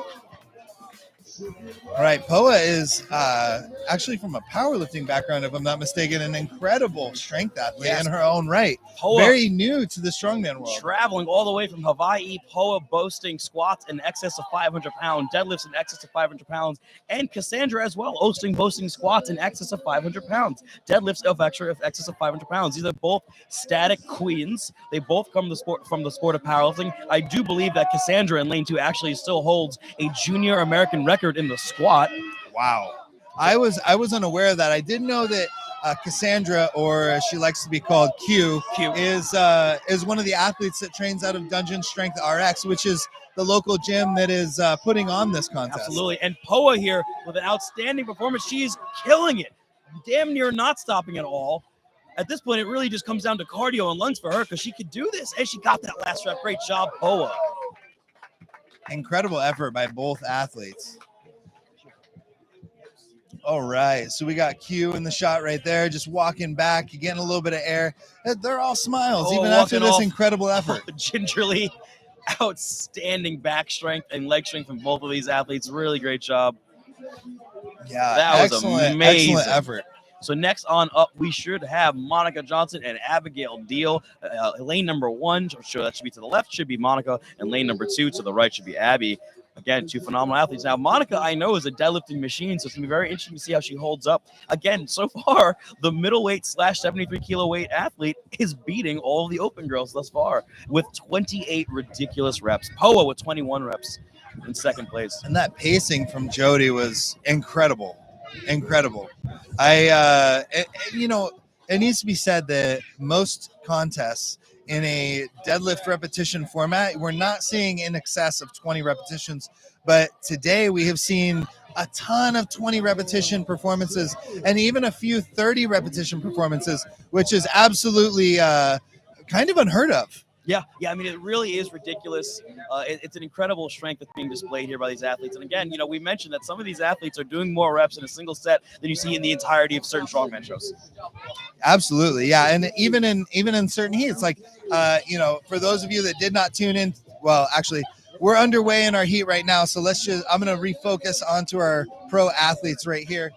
All right, Poa is actually from a powerlifting background, if I'm not mistaken, an incredible strength athlete in her own right. Poa, very new to the strongman world. Traveling all the way from Hawaii, Poa boasting squats in excess of 500 pounds, deadlifts in excess of 500 pounds, and Cassandra as well, boasting squats in excess of 500 pounds, deadlifts of excess of 500 pounds. These are both static queens. They both come from the sport of powerlifting. I do believe that Cassandra in lane 2 actually still holds a junior American record in the squat. Wow. I was unaware of that. I did know that Cassandra, or as she likes to be called, Q, is one of the athletes that trains out of Dungeon Strength RX, which is the local gym that is putting on this contest. Absolutely. And Poa here with an outstanding performance. She's killing it. Damn near not stopping at all. At this point, it really just comes down to cardio and lungs for her because she could do this. And she got that last rep. Great job, Poa. Incredible effort by both athletes. All right, so we got Q in the shot right there, just walking back, getting a little bit of air. They're all smiles, even after this incredible effort. Gingerly, outstanding back strength and leg strength from both of these athletes. Really great job. Yeah, that was amazing. Excellent effort. So next on up, we should have Monica Johnson and Abigail Deal. Lane number 1, sure that should be to the left, should be Monica, and lane number 2 to the right should be Abby. Again, 2 phenomenal athletes. Now, Monica, I know, is a deadlifting machine, so it's going to be very interesting to see how she holds up. Again, so far, the middleweight / 73 kilo weight athlete is beating all of the open girls thus far with 28 ridiculous reps. Poa with 21 reps in second place. And that pacing from Jody was incredible. Incredible. It needs to be said that most contests in a deadlift repetition format, we're not seeing in excess of 20 repetitions, but today we have seen a ton of 20 repetition performances and even a few 30 repetition performances, which is absolutely kind of unheard of. Yeah. I mean, it really is ridiculous. It's an incredible strength that's being displayed here by these athletes. And again, we mentioned that some of these athletes are doing more reps in a single set than you see in the entirety of certain strongman shows. Absolutely, yeah. And even in certain heats, like for those of you that did not tune in, well, actually, we're underway in our heat right now. So I'm going to refocus onto our pro athletes right here.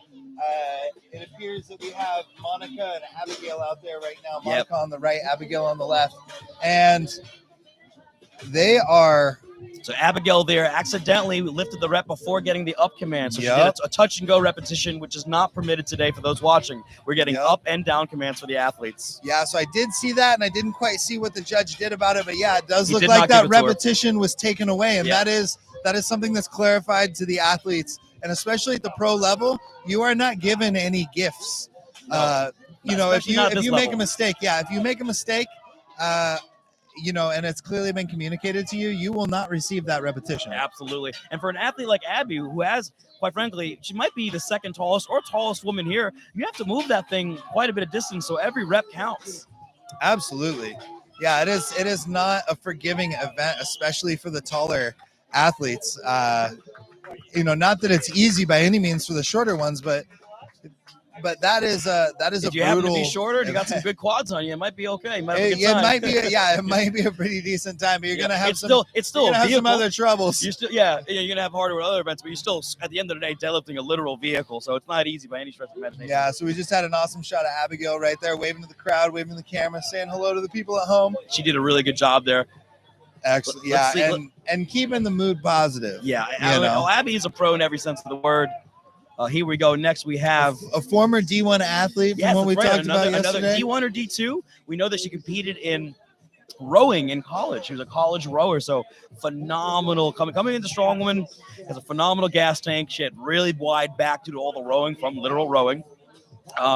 It appears that we have Monica and Abigail out there right now. Monica on the right, Abigail on the left. And they are... So Abigail there accidentally lifted the rep before getting the up command. So she did a touch and go repetition, which is not permitted today for those watching. We're getting up and down commands for the athletes. Yeah, so I did see that, and I didn't quite see what the judge did about it. But yeah, it does look like that repetition was taken away. And that is something that's clarified to the athletes. And especially at the pro level, you are not given any gifts. If you make a mistake, and it's clearly been communicated to you, you will not receive that repetition. Absolutely. And for an athlete like Abby, who has, quite frankly, she might be the second tallest or tallest woman here, you have to move that thing quite a bit of distance, so every rep counts. Absolutely. Yeah, it is not a forgiving event, especially for the taller athletes. Not that it's easy by any means for the shorter ones, but that is a brutal. If you happen to be shorter and you got some good quads on you, it might be okay. It might be a pretty decent time, but you're gonna have some other troubles. You're gonna have harder with other events, but you're still at the end of the day deadlifting a literal vehicle, so it's not easy by any stretch of imagination. Yeah, so we just had an awesome shot of Abigail right there, waving to the crowd, waving to the camera, saying hello to the people at home. She did a really good job there. Actually, and keeping the mood positive. Yeah, Abby is a pro in every sense of the word. Here we go. Next, we have a former D1 athlete from what we talked about yesterday. Another D1 or D2. We know that she competed in rowing in college. She was a college rower, so phenomenal. Coming into strongwoman, has a phenomenal gas tank. She had really wide back due to all the rowing from literal rowing.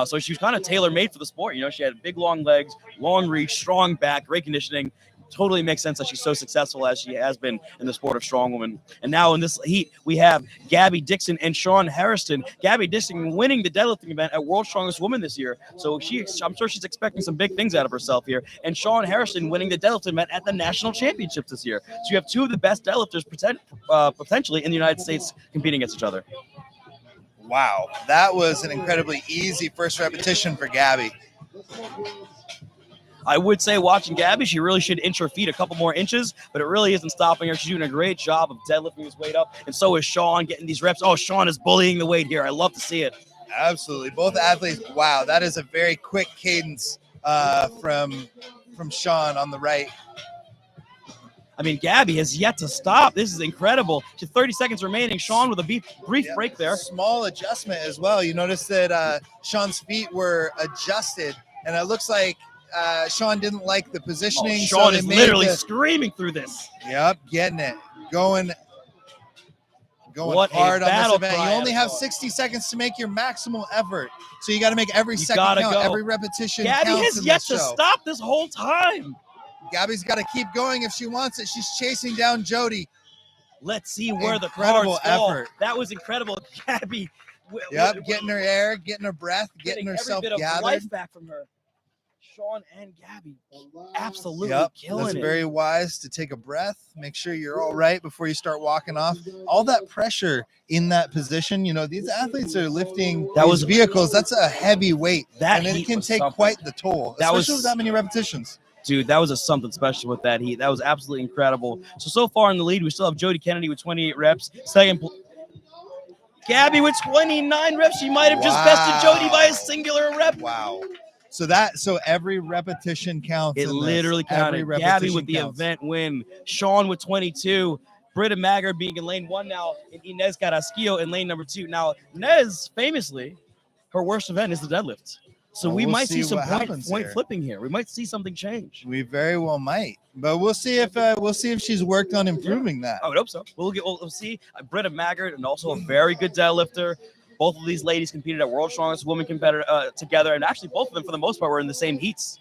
So she was kind of tailor-made for the sport. She had big, long legs, long reach, strong back, great conditioning. Totally makes sense that she's so successful as she has been in the sport of strongwoman. And now in this heat, we have Gabby Dixon and Sean Harrison. Gabby Dixon winning the deadlifting event at World's Strongest Woman this year. So I'm sure she's expecting some big things out of herself here. And Sean Harrison winning the deadlifting event at the National Championships this year. So you have two of the best deadlifters potentially in the United States competing against each other. Wow, that was an incredibly easy first repetition for Gabby. I would say watching Gabby, she really should inch her feet a couple more inches, but it really isn't stopping her. She's doing a great job of deadlifting his weight up, and so is Sean getting these reps. Oh, Sean is bullying the weight here. I love to see it. Absolutely. Both athletes. Wow, that is a very quick cadence from Sean on the right. I mean, Gabby has yet to stop. This is incredible. She's 30 seconds remaining. Sean with a brief break there. Small adjustment as well. You notice that Sean's feet were adjusted, and it looks like Sean didn't like the positioning. Oh, Sean so is literally screaming through this. Yep, getting it. Going what hard on this event. cry You only have 60 seconds to make your maximal effort. So you got to make every second count, every repetition Gabby counts has yet to stop this whole time. Gabby's got to keep going if she wants it. She's chasing down Jody. Let's see where the Incredible cards fall. effort. That was incredible. Gabby. Yep, getting her air, getting her breath, getting herself every bit gathered. of life back from her. Sean and Gabby absolutely killing That's it. very wise to take a breath, make sure you're all right before you start walking off. All that pressure in that position, you know, these athletes are lifting these vehicles. That's a heavy weight, and it can take quite the toll, especially with that many repetitions. Dude, that was something special with that heat. That was absolutely incredible. So far in the lead, we still have Jody Kennedy with 28 reps. Gabby with 29 reps. She might have just bested Jody by a singular rep. Wow. So every repetition counts. It literally counted. Gabby with the event win. Sean with 22. Brita Maggard being in lane 1 now. And Inez Carrasquillo in lane number 2. Now, Inez, famously, her worst event is the deadlift. So we might see some point flipping here. We might see something change. We very well might, but we'll see if she's worked on improving that. I would hope so. We'll see. Brita Maggard, and also a very good deadlifter. Both of these ladies competed at World's Strongest Woman competitor together, and actually both of them, for the most part, were in the same heats.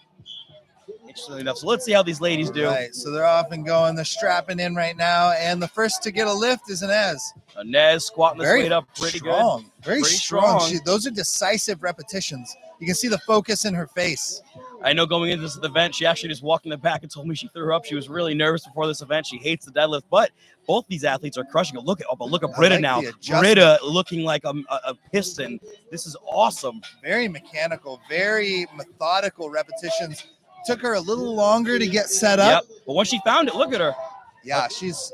Interestingly enough. So let's see how these ladies do. Right. So they're off and going. They're strapping in right now, and the first to get a lift is Inez. Inez squatting this weight up pretty good. Very strong. Those are decisive repetitions. You can see the focus in her face. I know going into this event, she actually just walked in the back and told me she threw up. She was really nervous before this event. She hates the deadlift, but both these athletes are crushing it. Look at Brita now. Brita looking like a piston. This is awesome. Very mechanical, very methodical repetitions. Took her a little longer to get set up. Yep. But once she found it, look at her. Yeah, she's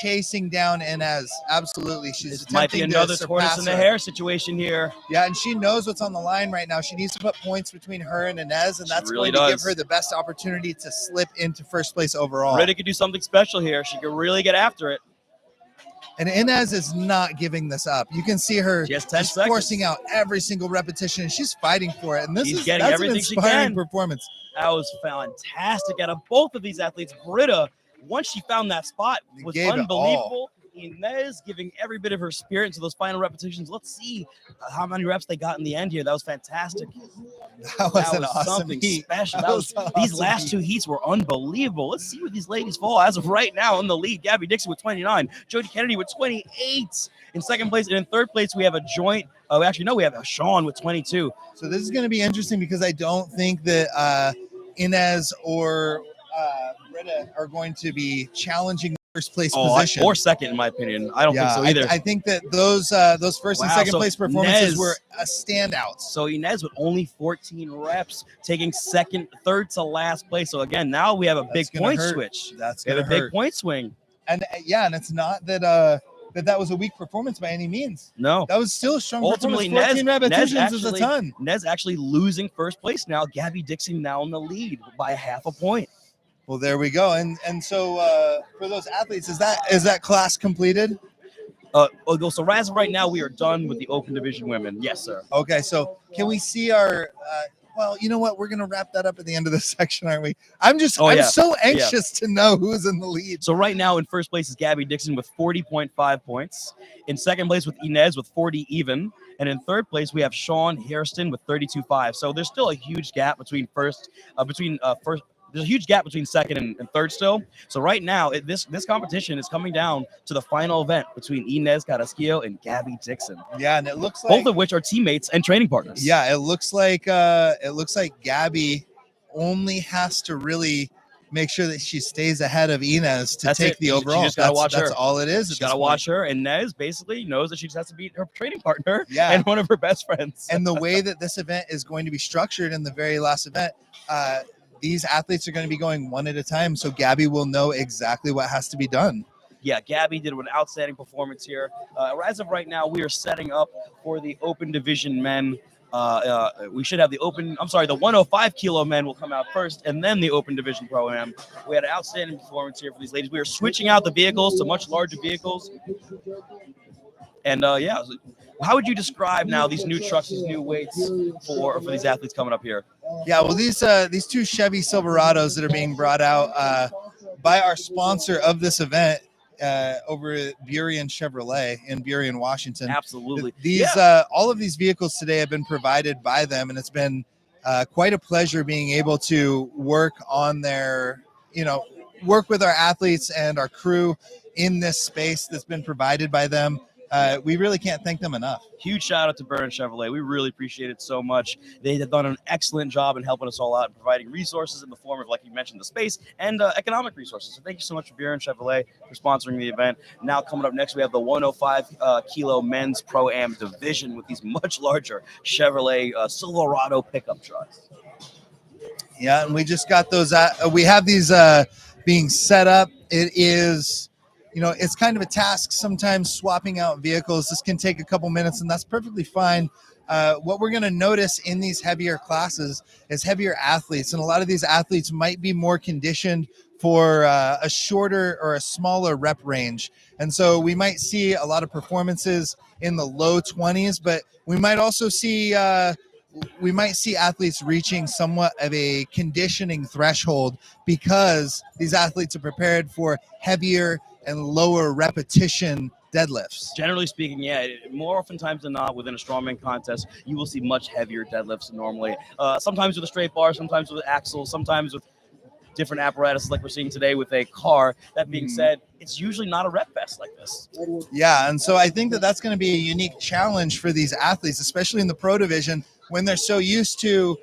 chasing down Inez. Absolutely. This might be another tortoise in the hare situation here. Yeah, and she knows what's on the line right now. She needs to put points between her and Inez, and that's going to give her the best opportunity to slip into first place overall. Brita could do something special here. She could really get after it. And Inez is not giving this up. You can see her just forcing out every single repetition, and she's fighting for it. And that's an inspiring performance. That was fantastic out of both of these athletes. Brita, once she found that spot, was unbelievable. Inez giving every bit of her spirit into those final repetitions. Let's see how many reps they got in the end here. That was fantastic. That was an awesome heat. Special. These last 2 heats were unbelievable. Let's see where these ladies fall. As of right now, in the lead, Gabby Dixon with 29, Jody Kennedy with 28 in second place, and in third place we have a joint. Oh, actually, no, we have a Sean with 22. So this is going to be interesting because I don't think that Inez or Brita are going to be challenging first place position or second, in my opinion. I don't think so either. I think that those first and second place performances were a standout. So Inez with only 14 reps, taking third to last place. So again, now we have a big point switch. We have a big point swing. And and it's not that that was a weak performance by any means. No, that was still a strong ultimately performance. 14 repetitions is a ton. Nez actually losing first place now. Gabby Dixon now in the lead by half a point. Well, there we go. And so for those athletes, is that class completed? So as of right now, we are done with the open division women. Yes, sir. Okay, so can we see our? Well, you know what? We're gonna wrap that up at the end of this section, aren't we? I'm so anxious to know who's in the lead. So right now in first place is Gabby Dixon with 40.5 points. In second place with Inez with 40 even. And in third place, we have Sean Hairston with 32.5. So there's still a huge gap between there's a huge gap between second and third still. So right now, this competition is coming down to the final event between Inez Carrasquillo and Gabby Dixon. Yeah, and it looks like both of which are teammates and training partners. Yeah, it looks like Gabby only has to really make sure that she stays ahead of Inez to take the overall. She just gotta watch her. That's all it is. She gotta watch her, and Inez basically knows that she just has to beat her training partner and one of her best friends. And the way that this event is going to be structured in the very last event, these athletes are going to be going one at a time, so Gabby will know exactly what has to be done. Yeah, Gabby did an outstanding performance here. As of right now, we are setting up for the open division men. We should have the 105 kilo men will come out first, and then the open division pro-am. We had an outstanding performance here for these ladies. We are switching out the vehicles to much larger vehicles. And how would you describe now these new trucks, these new weights for these athletes coming up here? Yeah, well, these two Chevy Silverados that are being brought out by our sponsor of this event, over at Burien Chevrolet in Burien, Washington. Absolutely. All of these vehicles today have been provided by them, and it's been quite a pleasure being able to work on work with our athletes and our crew in this space that's been provided by them. We really can't thank them enough. Huge shout out to Burien Chevrolet. We really appreciate it so much. They have done an excellent job in helping us all out and providing resources in the form of, like you mentioned, the space and economic resources. So thank you so much for Burien Chevrolet for sponsoring the event. Now coming up next, we have the 105 kilo men's pro-am division with these much larger Chevrolet Silverado pickup trucks. Yeah, and we just got those. We have these being set up. It is. It's kind of a task sometimes swapping out vehicles. This can take a couple minutes, and that's perfectly fine. What we're going to notice in these heavier classes is heavier athletes, and a lot of these athletes might be more conditioned for a shorter or a smaller rep range. And so we might see a lot of performances in the low 20s, but we might also see athletes reaching somewhat of a conditioning threshold because these athletes are prepared for heavier and lower repetition deadlifts. Generally speaking, yeah, more oftentimes than not, within a strongman contest, you will see much heavier deadlifts than normally. Sometimes with a straight bar, sometimes with axles, sometimes with different apparatuses like we're seeing today with a car. That being said, it's usually not a rep fest like this. Yeah, and so I think that that's going to be a unique challenge for these athletes, especially in the pro division, when they're so used to,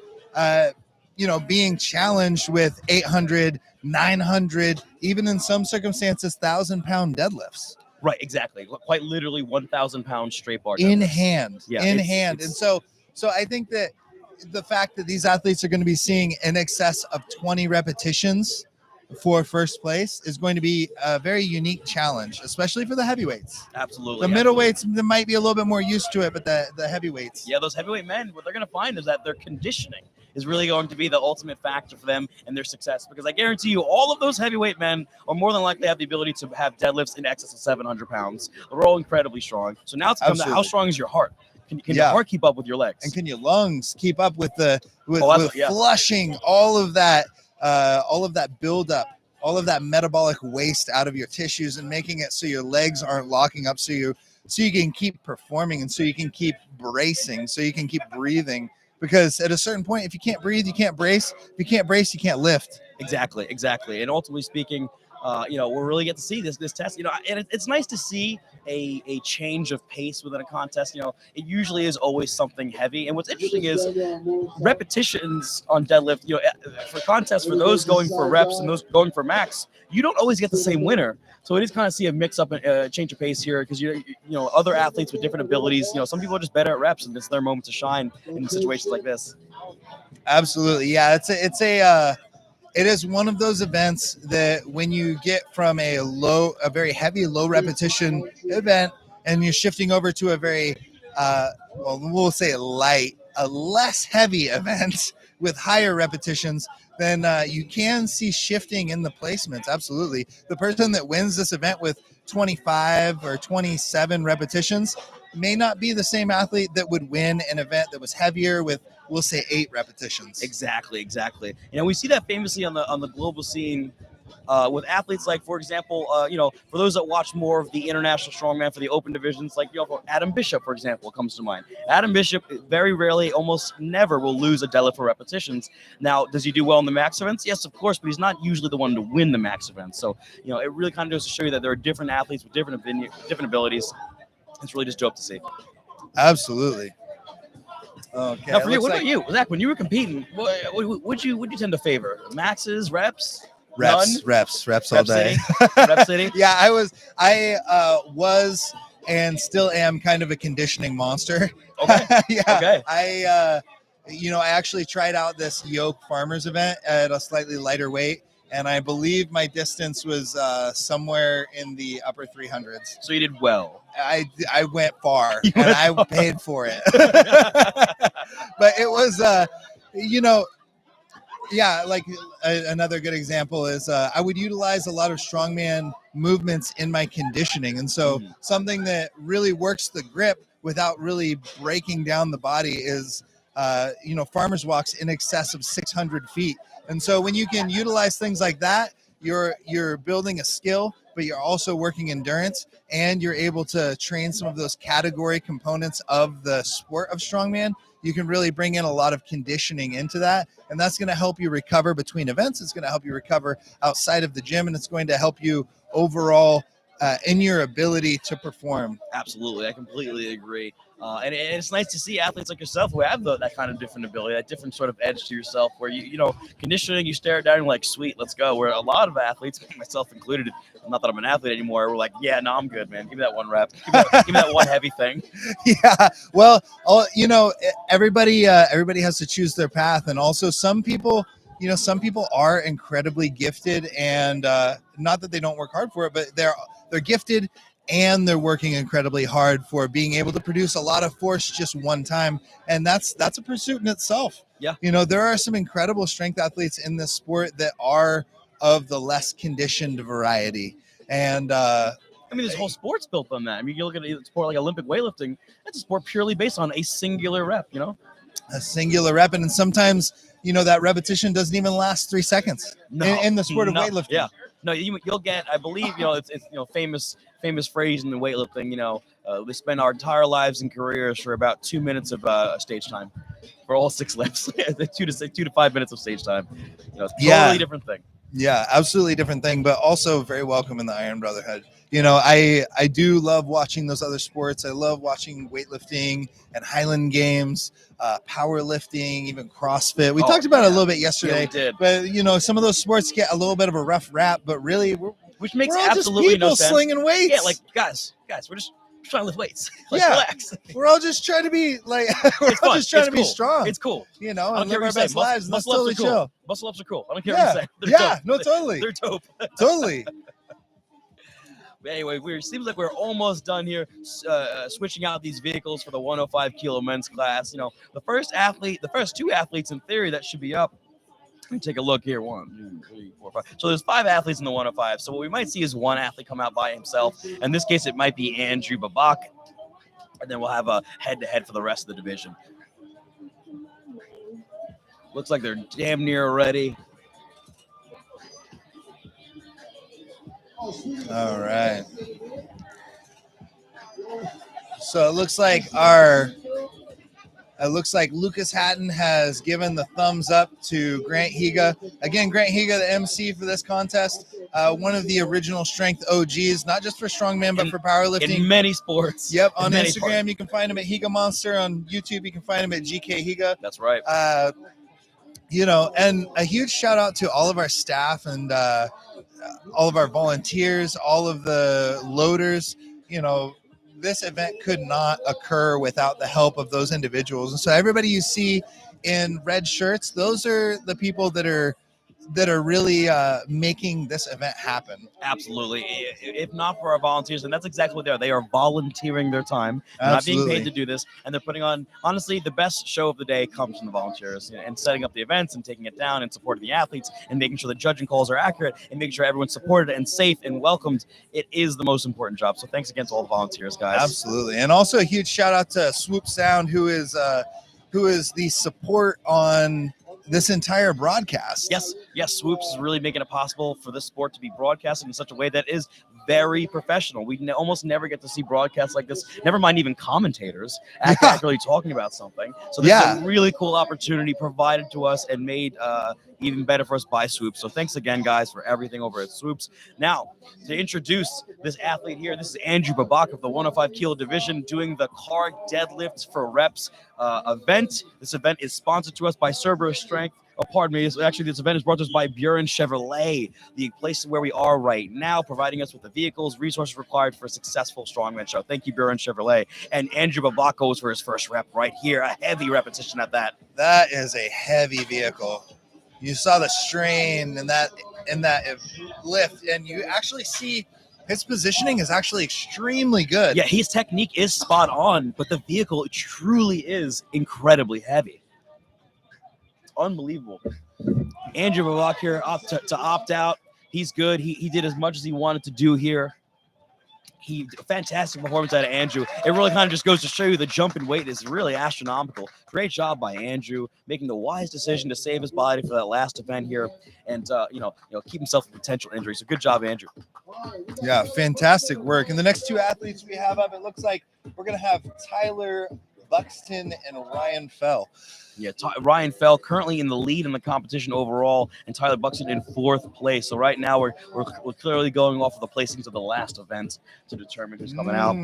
being challenged with 800, 900, even in some circumstances, 1,000-pound deadlifts. Right, exactly. Quite literally 1,000-pound straight bar in deadlifts. hand. Yeah, in hand. And so I think that the fact that these athletes are going to be seeing in excess of 20 repetitions for first place is going to be a very unique challenge, especially for the heavyweights. Absolutely. The middleweights, they might be a little bit more used to it, but the heavyweights. Yeah, those heavyweight men, what they're going to find is that their conditioning is really going to be the ultimate factor for them and their success. Because I guarantee you, all of those heavyweight men are more than likely have the ability to have deadlifts in excess of 700 pounds. They're all incredibly strong. So now it's come to how strong is your heart? Can your heart keep up with your legs? And can your lungs keep up with flushing all of that buildup, all of that metabolic waste out of your tissues and making it so your legs aren't locking up, so you can keep performing and so you can keep bracing, so you can keep breathing. Because at a certain point, if you can't breathe, you can't brace. If you can't brace, you can't lift. Exactly. And ultimately speaking, we'll really get to see this test. And it's nice to see a change of pace within a contest. It usually is always something heavy. And what's interesting is repetitions on deadlift. For contests, for those going for reps and those going for max, you don't always get the same winner. So it is kind of see a mix up and change of pace here because other athletes with different abilities. Some people are just better at reps, and it's their moment to shine in situations like this. Absolutely, yeah. It is one of those events that when you get from a very heavy low repetition event and you're shifting over to a very we'll say a less heavy event with higher repetitions, then you can see shifting in the placements. Absolutely. The person that wins this event with 25 or 27 repetitions may not be the same athlete that would win an event that was heavier with, we'll say, 8 repetitions. Exactly. We see that famously on the global scene with athletes like, for example, for those that watch more of the international strongman for the open divisions, like Adam Bishop, for example, comes to mind. Adam Bishop very rarely, almost never, will lose a deadlift for repetitions. Now, does he do well in the max events? Yes, of course, but he's not usually the one to win the max events. So, it really kind of goes to show you that there are different athletes with different abilities. It's really just dope to see. Absolutely. Okay. Now, for you, what about you, Zach? When you were competing, would you tend to favor maxes, reps? Reps all Rep day. City? Rep City? Yeah, I was and still am kind of a conditioning monster. Okay. Yeah. Okay. I actually tried out this yoke farmers event at a slightly lighter weight, and I believe my distance was somewhere in the upper 300s. So you did well. I went far, You and went I far. paid for it. But it was, yeah, like another good example is I would utilize a lot of strongman movements in my conditioning. And so something that really works the grip without really breaking down the body is, farmer's walks in excess of 600 feet. And so when you can utilize things like that, you're building a skill, but you're also working endurance, and you're able to train some of those category components of the sport of strongman. You can really bring in a lot of conditioning into that, and that's going to help you recover between events. It's going to help you recover outside of the gym, and it's going to help you overall in your ability to perform. Absolutely, I completely agree. And it's nice to see athletes like yourself who have that kind of different ability, that different sort of edge to yourself, where conditioning, you stare it down, you're like, sweet, let's go. Where a lot of athletes, myself included, not that I'm an athlete anymore, we're like, yeah, no, I'm good, man. Give me that one rep. Give me that one heavy thing. Yeah, well, everybody has to choose their path, and also some people are incredibly gifted, and not that they don't work hard for it, but they're gifted and they're working incredibly hard for being able to produce a lot of force just one time, and that's a pursuit in itself. Yeah, there are some incredible strength athletes in this sport that are of the less conditioned variety, and this whole sport's built on that. I mean, you look at a sport like Olympic weightlifting, that's a sport purely based on a singular rep, a singular rep, and sometimes that repetition doesn't even last 3 seconds in the sport of weightlifting. Yeah, no, you'll get, I believe, it's famous phrase in the weightlifting. We spend our entire lives and careers for about 2 minutes of stage time for all 6 lifts. 2 to 5 minutes of stage time. Totally different thing. Yeah, absolutely different thing, but also very welcome in the Iron Brotherhood. I do love watching those other sports. I love watching weightlifting and Highland Games, powerlifting, even CrossFit. We talked about it a little bit yesterday. Yeah, we did. But some of those sports get a little bit of a rough rap, but really, which makes we're all absolutely just people no sense. Slinging weights. Yeah, like guys, we're just trying to lift weights. Relax. We're all just trying to be like, to be strong. It's cool. And live our best lives. And that's totally chill. Muscle ups are cool. I don't care what you say. They're dope. No, totally. They're dope. Totally. But anyway, it seems like we're almost done here, switching out these vehicles for the 105 kilo men's class. The first 2 athletes in theory that should be up. Let me take a look here. 1, 2, 3, 4, 5. So there's 5 athletes in the 105. So what we might see is 1 athlete come out by himself. In this case, it might be Andrew Babak. And then we'll have a head-to-head for the rest of the division. Looks like they're damn near ready. All right. So it looks like Lucas Hatton has given the thumbs up to Grant Higa. Again, Grant Higa, the MC for this contest, one of the original strength OGs, not just for strongman, but for powerlifting. In many sports. Yep, on Instagram, you can find him at Higa Monster. On YouTube, you can find him at GK Higa. That's right. And a huge shout out to all of our staff and all of our volunteers, all of the loaders. This event could not occur without the help of those individuals. And so everybody you see in red shirts, those are the people that are really making this event happen. Absolutely. If not for our volunteers, and that's exactly what they are. They are volunteering their time. They're not being paid to do this. And they're putting on, honestly, the best show of the day comes from the volunteers and setting up the events and taking it down and supporting the athletes and making sure the judging calls are accurate and making sure everyone's supported and safe and welcomed. It is the most important job. So thanks again to all the volunteers, guys. Absolutely. And also a huge shout out to Swoop Sound, who is the support on this entire broadcast. Yes, Swoops is really making it possible for this sport to be broadcasted in such a way that is very professional. We almost never get to see broadcasts like this, never mind even commentators accurately talking about something. So this is a really cool opportunity provided to us and made even better for us by Swoops. So thanks again, guys, for everything over at Swoops. Now, to introduce this athlete here, this is Andrew Babak of the 105 kilo division doing the car deadlifts for reps event. This event is sponsored to us by Cerberus Strength. Oh, pardon me. Actually, this event is brought to us by Buren Chevrolet, the place where we are right now, providing us with the vehicles, resources required for a successful strongman show. Thank you, Buren Chevrolet. And Andrew Babakos for his first rep right here. A heavy repetition at that. That is a heavy vehicle. You saw the strain in that lift, and you actually see his positioning is actually extremely good. Yeah, his technique is spot on, but the vehicle truly is incredibly heavy. Unbelievable. Andrew Babak here to opt out. He's good. He did as much as he wanted to do here. Fantastic performance out of Andrew. It really kind of just goes to show you the jump in weight is really astronomical. Great job by Andrew, making the wise decision to save his body for that last event here, and keep himself from potential injury. So good job, Andrew. Yeah, fantastic work. And the next two athletes we have up, it looks like we're gonna have Tyler Buxton and Ryan Fell. Yeah, Ryan Fell currently in the lead in the competition overall, and Tyler Buxton in 4th place. So right now we're clearly going off of the placings of the last event to determine who's coming out.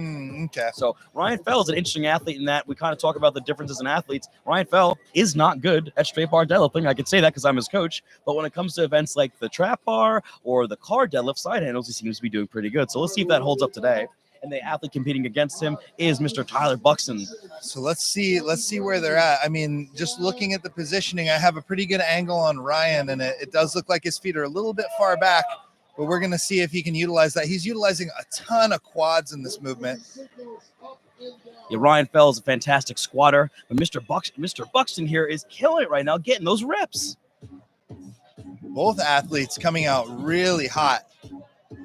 Okay. So Ryan Fell is an interesting athlete in that we kind of talk about the differences in athletes. Ryan Fell is not good at straight bar deadlifting. I can say that because I'm his coach. But when it comes to events like the trap bar or the car deadlift side handles, he seems to be doing pretty good. So let's see if that holds up today. And the athlete competing against him is Mr. Tyler Buxton. So let's see where they're at. I mean, just looking at the positioning, I have a pretty good angle on Ryan, and it does look like his feet are a little bit far back, but we're going to see if he can utilize that. He's utilizing a ton of quads in this movement. Yeah, Ryan Fell is a fantastic squatter, but Mr. Buxton here is killing it right now, getting those reps. Both athletes coming out really hot.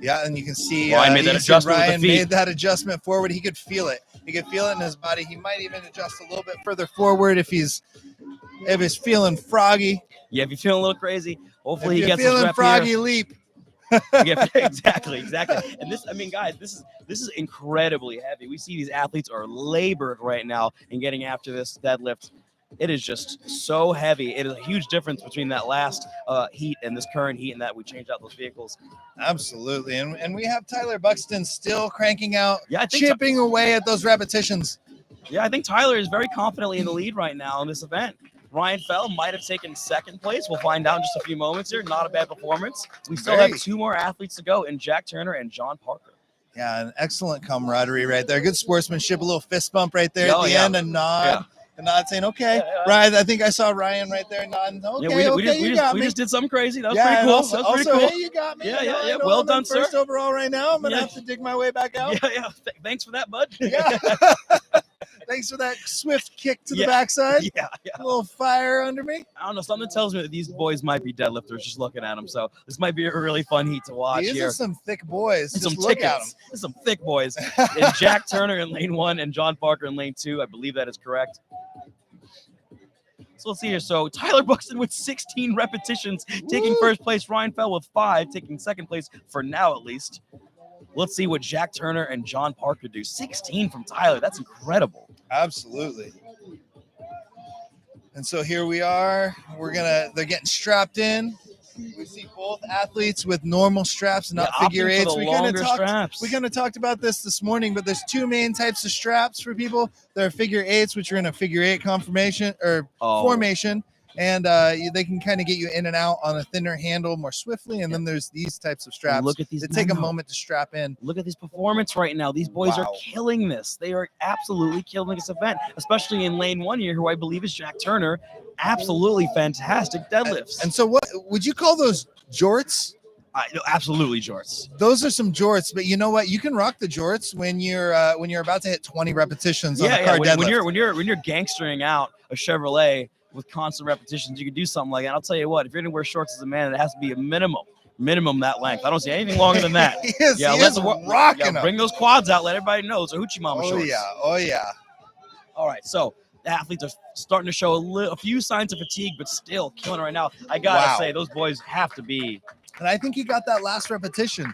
Yeah, and you can see Ryan made that adjustment with the feet. made that adjustment forward. He could feel it. He could feel it in his body. He might even adjust a little bit further forward if he's feeling froggy. Yeah, if you're feeling a little crazy, hopefully if he you're gets his feeling rep froggy, here. leap. Yeah, exactly. And this, I mean, guys, this is incredibly heavy. We see these athletes are labored right now in getting after this deadlift. It is just so heavy. It is a huge difference between that last heat and this current heat, and that we changed out those vehicles. Absolutely. And we have Tyler Buxton still cranking out, I chipping away at those repetitions. Yeah, I think Tyler is very confidently in the lead right now in this event. Ryan Fell might have taken 2nd place. We'll find out in just a few moments here. Not a bad performance. We still have 2 more athletes to go in Jack Turner and John Parker. Yeah, an excellent camaraderie right there. Good sportsmanship, a little fist bump right there at the end, a nod. Yeah. And not saying, okay, Ryan, I think I saw Ryan right there nodding. Okay, we just did something crazy. That was pretty cool. Also, that was pretty cool. Hey, you got me. Yeah. Well done, sir. First overall right now. I'm going to have to dig my way back out. Yeah. Thanks for that, bud. Yeah. Thanks for that swift kick to the backside. Yeah. A little fire under me. I don't know. Something tells me that these boys might be deadlifters just looking at them. So this might be a really fun heat to watch These here. are some thick boys. Some just look at them. Some thick boys. And Jack Turner in lane 1 and John Parker in lane 2. I believe that is correct. So let's see here. So Tyler Buxton with 16 repetitions, taking first place. Ryan Fell with 5, taking 2nd place for now at least. Let's see what Jack Turner and John Parker do. 16 from Tyler. That's incredible. Absolutely. And so here we are. They're getting strapped in. We see both athletes with normal straps, not figure eights. We kind of talked about this morning, but there's 2 main types of straps for people. There are figure eights, which are in a figure 8 formation, and they can kind of get you in and out on a thinner handle more swiftly. And then there's these types of straps. Look at these. That take a moment to strap in. Look at this performance right now. These boys are killing this. They are absolutely killing this event, especially in lane 1 here, who I believe is Jack Turner. Absolutely fantastic deadlifts. And so what would you call those, jorts? Absolutely jorts. Those are some jorts, but you know what? You can rock the jorts when you're about to hit 20 repetitions on a car deadlift. When you're gangstering out a Chevrolet with constant repetitions, you can do something like that. I'll tell you what, if you're gonna wear shorts as a man, it has to be a minimum that length. I don't see anything longer than that. He is rocking them. Bring those quads out. Let everybody know. It's a hoochie mama shorts. Oh yeah. All right, so the athletes are starting to show a few signs of fatigue, but still killing it right now. I gotta say, those boys have to be. And I think he got that last repetition.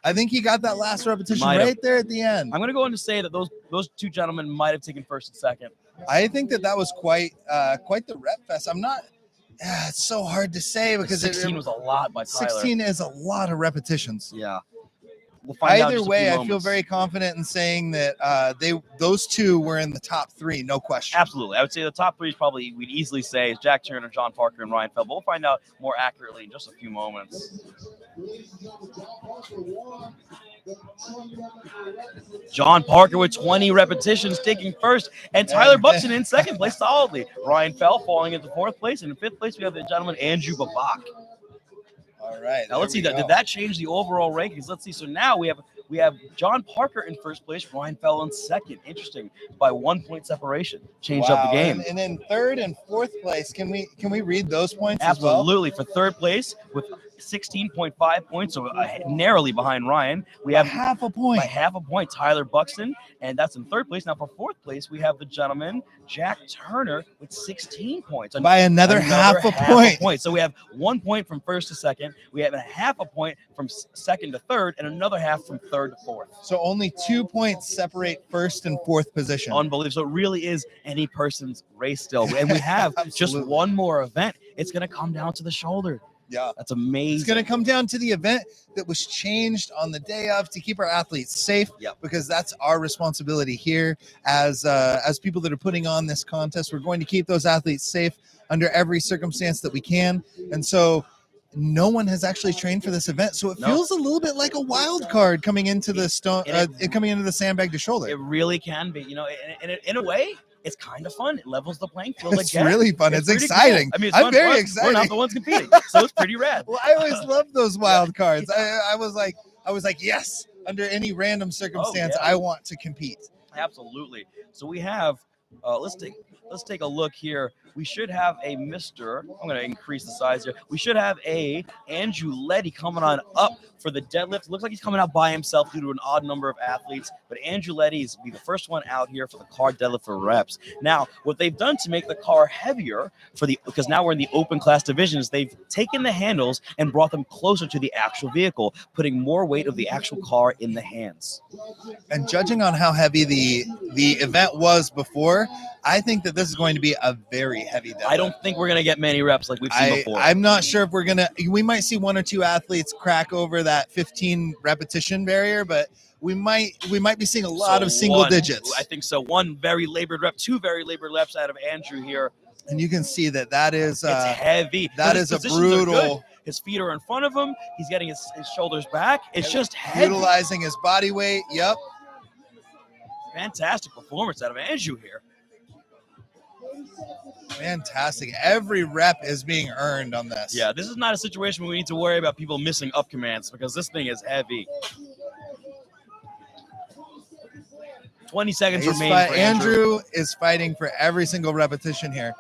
Right there at the end. I'm gonna go on to say that those 2 gentlemen might have taken 1st and 2nd. I think that was quite the rep fest. I'm not. It's so hard to say because 16 was a lot by Tyler. 16 is a lot of repetitions. Yeah. We'll find out in Either just a way, few I feel moments. very confident in saying that those two were in the top 3, no question. Absolutely. I would say the top 3 is probably, we'd easily say, is Jack Turner, John Parker, and Ryan Fell. But we'll find out more accurately in just a few moments. John Parker with 20 repetitions taking first, and Tyler Buxton in second place solidly. Ryan Fell falling into 4th place, and in 5th place we have the gentleman Andrew Babak. All right. Now let's see, did that change the overall rankings? Let's see. So now we have John Parker in 1st place, Ryan Fell in 2nd. Interesting, by 1 point separation. Changed up the game. And then 3rd and 4th place, can we read those points Absolutely. as well? For 3rd place with 16.5 points, so narrowly behind Ryan. We have half a point. By half a point, Tyler Buxton, and that's in 3rd place. Now for 4th place, we have the gentleman Jack Turner with 16 points. By another half a point. So we have 1 point from 1st to 2nd. We have a half a point from 2nd to 3rd, and another half from 3rd to 4th. So only 2 points separate 1st and 4th position. Unbelievable. So it really is any person's race still. And we have just one more event. It's going to come down to the shoulder. Yeah. That's amazing. It's going to come down to the event that was changed on the day of to keep our athletes safe, because that's our responsibility here as people that are putting on this contest. We're going to keep those athletes safe under every circumstance that we can. And so no one has actually trained for this event. So it feels a little bit like a wild card coming into the coming into the sandbag to shoulder. It really can be, in a way. It's kind of fun. It levels the playing field. It's really fun. It's exciting. Cool. I mean, I'm very excited. We're not the ones competing, so it's pretty rad. Well, I always love those wild cards. I was like, yes, under any random circumstance, I want to compete. Absolutely. So we have, let's take a look here. We should have a Mr. I'm going to increase the size here. We should have a Andrew Letty coming on up for the deadlift. Looks like he's coming out by himself due to an odd number of athletes, but Andrew Letty is be the first one out here for the car deadlift for reps. Now, what they've done to make the car heavier because now we're in the open class divisions, they've taken the handles and brought them closer to the actual vehicle, putting more weight of the actual car in the hands. And judging on how heavy the event was before, I think that this is going to be a very heavy deadlift. I don't think we're going to get many reps like we've seen before. I'm not sure if we might see 1 or 2 athletes crack over that 15 repetition barrier, but we might be seeing a lot of single digits. I think so. 1 very labored rep, 2 very labored reps out of Andrew here. And you can see that is it's heavy. That is a brutal. His feet are in front of him. He's getting his shoulders back. It's just heavy. Utilizing his body weight. Yep. Fantastic performance out of Andrew here. Fantastic. Every rep is being earned on this. Yeah, this is not a situation where we need to worry about people missing up commands because this thing is heavy. 20 seconds remain for Andrew is fighting for every single repetition here.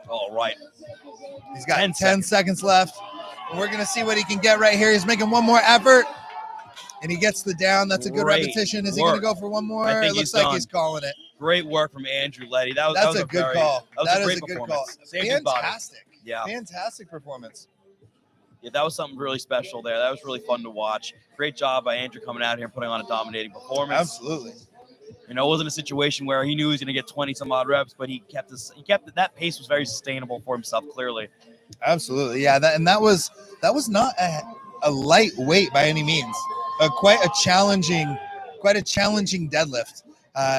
All right. He's got 10 seconds left. And we're going to see what he can get right here. He's making one more effort. And he gets the down. That's a good repetition. Is he going to go for one more? I think it looks like he's calling it. Great work from Andrew Letty. That's a good call. That was a good call. Fantastic. Yeah. Fantastic performance. Yeah, that was something really special there. That was really fun to watch. Great job by Andrew coming out here and putting on a dominating performance. Absolutely. It wasn't a situation where he knew he was going to get 20 some odd reps, but that pace was very sustainable for himself, clearly. Absolutely. Yeah, that was not a lightweight by any means. Quite a challenging deadlift.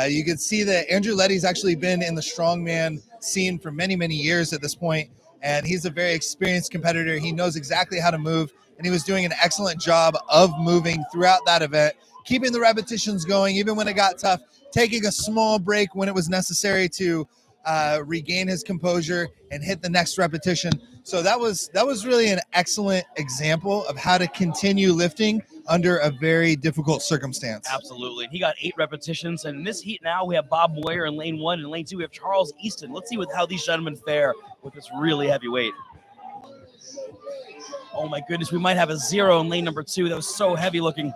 You can see that Andrew Letty's actually been in the strongman scene for many, many years at this point, and he's a very experienced competitor. He knows exactly how to move, and he was doing an excellent job of moving throughout that event, keeping the repetitions going, even when it got tough, taking a small break when it was necessary to regain his composure and hit the next repetition. So that was really an excellent example of how to continue lifting under a very difficult circumstance. Absolutely. He got 8 repetitions. And in this heat now, we have Bob Moyer in lane 1. And in lane 2, we have Charles Easton. Let's see how these gentlemen fare with this really heavy weight. Oh, my goodness. We might have a 0 in lane number 2. That was so heavy looking.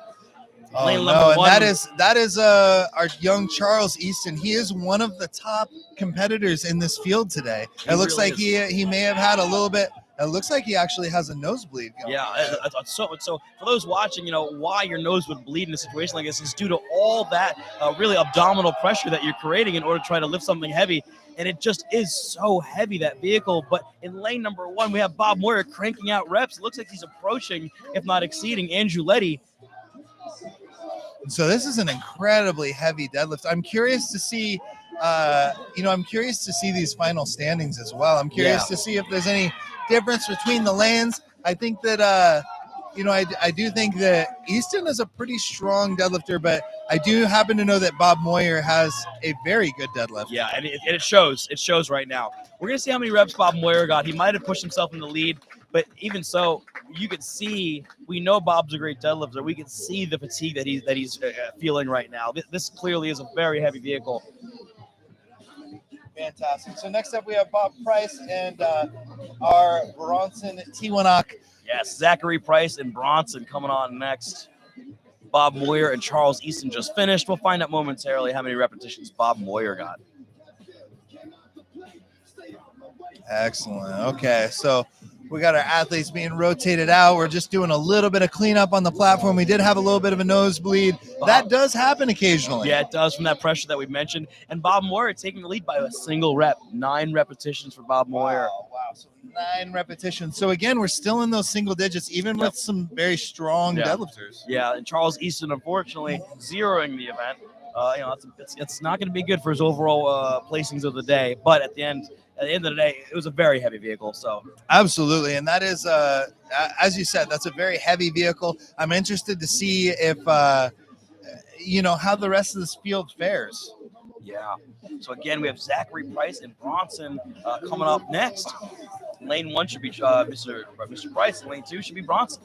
Oh, no, and that is our young Charles Easton. He is one of the top competitors in this field today. It looks like he may have had a little bit It looks like he actually has a nosebleed going. Yeah, so for those watching, why your nose would bleed in a situation like this is due to all that really abdominal pressure that you're creating in order to try to lift something heavy. And it just is so heavy, that vehicle. But in lane number 1, we have Bob Moyer cranking out reps. It looks like he's approaching, if not exceeding, Andrew Letty. So this is an incredibly heavy deadlift. I'm curious to see, I'm curious to see these final standings as well. I'm curious to see if there's any difference between the lanes. I think that, I do think that Easton is a pretty strong deadlifter, but I do happen to know that Bob Moyer has a very good deadlift. Yeah, and it shows. It shows right now. We're going to see how many reps Bob Moyer got. He might have pushed himself in the lead, but even so, you could see, we know Bob's a great deadlifter. We can see the fatigue that he's feeling right now. This clearly is a very heavy vehicle. Fantastic. So next up we have Bob Price and our Bronson Tiwanok. Yes, Zachary Price and Bronson coming on next. Bob Moyer and Charles Easton just finished. We'll find out momentarily how many repetitions Bob Moyer got. Excellent. Okay, so we got our athletes being rotated out. We're just doing a little bit of cleanup on the platform. We did have a little bit of a nosebleed. That does happen occasionally. Yeah, it does, from that pressure that we mentioned. And Bob Moyer taking the lead by a single rep. 9 repetitions for Bob Moyer. Wow. So 9 repetitions. So again, we're still in those single digits, even with some very strong deadlifters. Yeah, and Charles Easton, unfortunately, zeroing the event. It's not going to be good for his overall placings of the day. But at the end of the day, it was a very heavy vehicle. So absolutely, and that is, as you said, that's a very heavy vehicle. I'm interested to see if, how the rest of this field fares. Yeah. So again, we have Zachary Price and Bronson coming up next. Lane 1 should be Mr. Price, and lane 2 should be Bronson.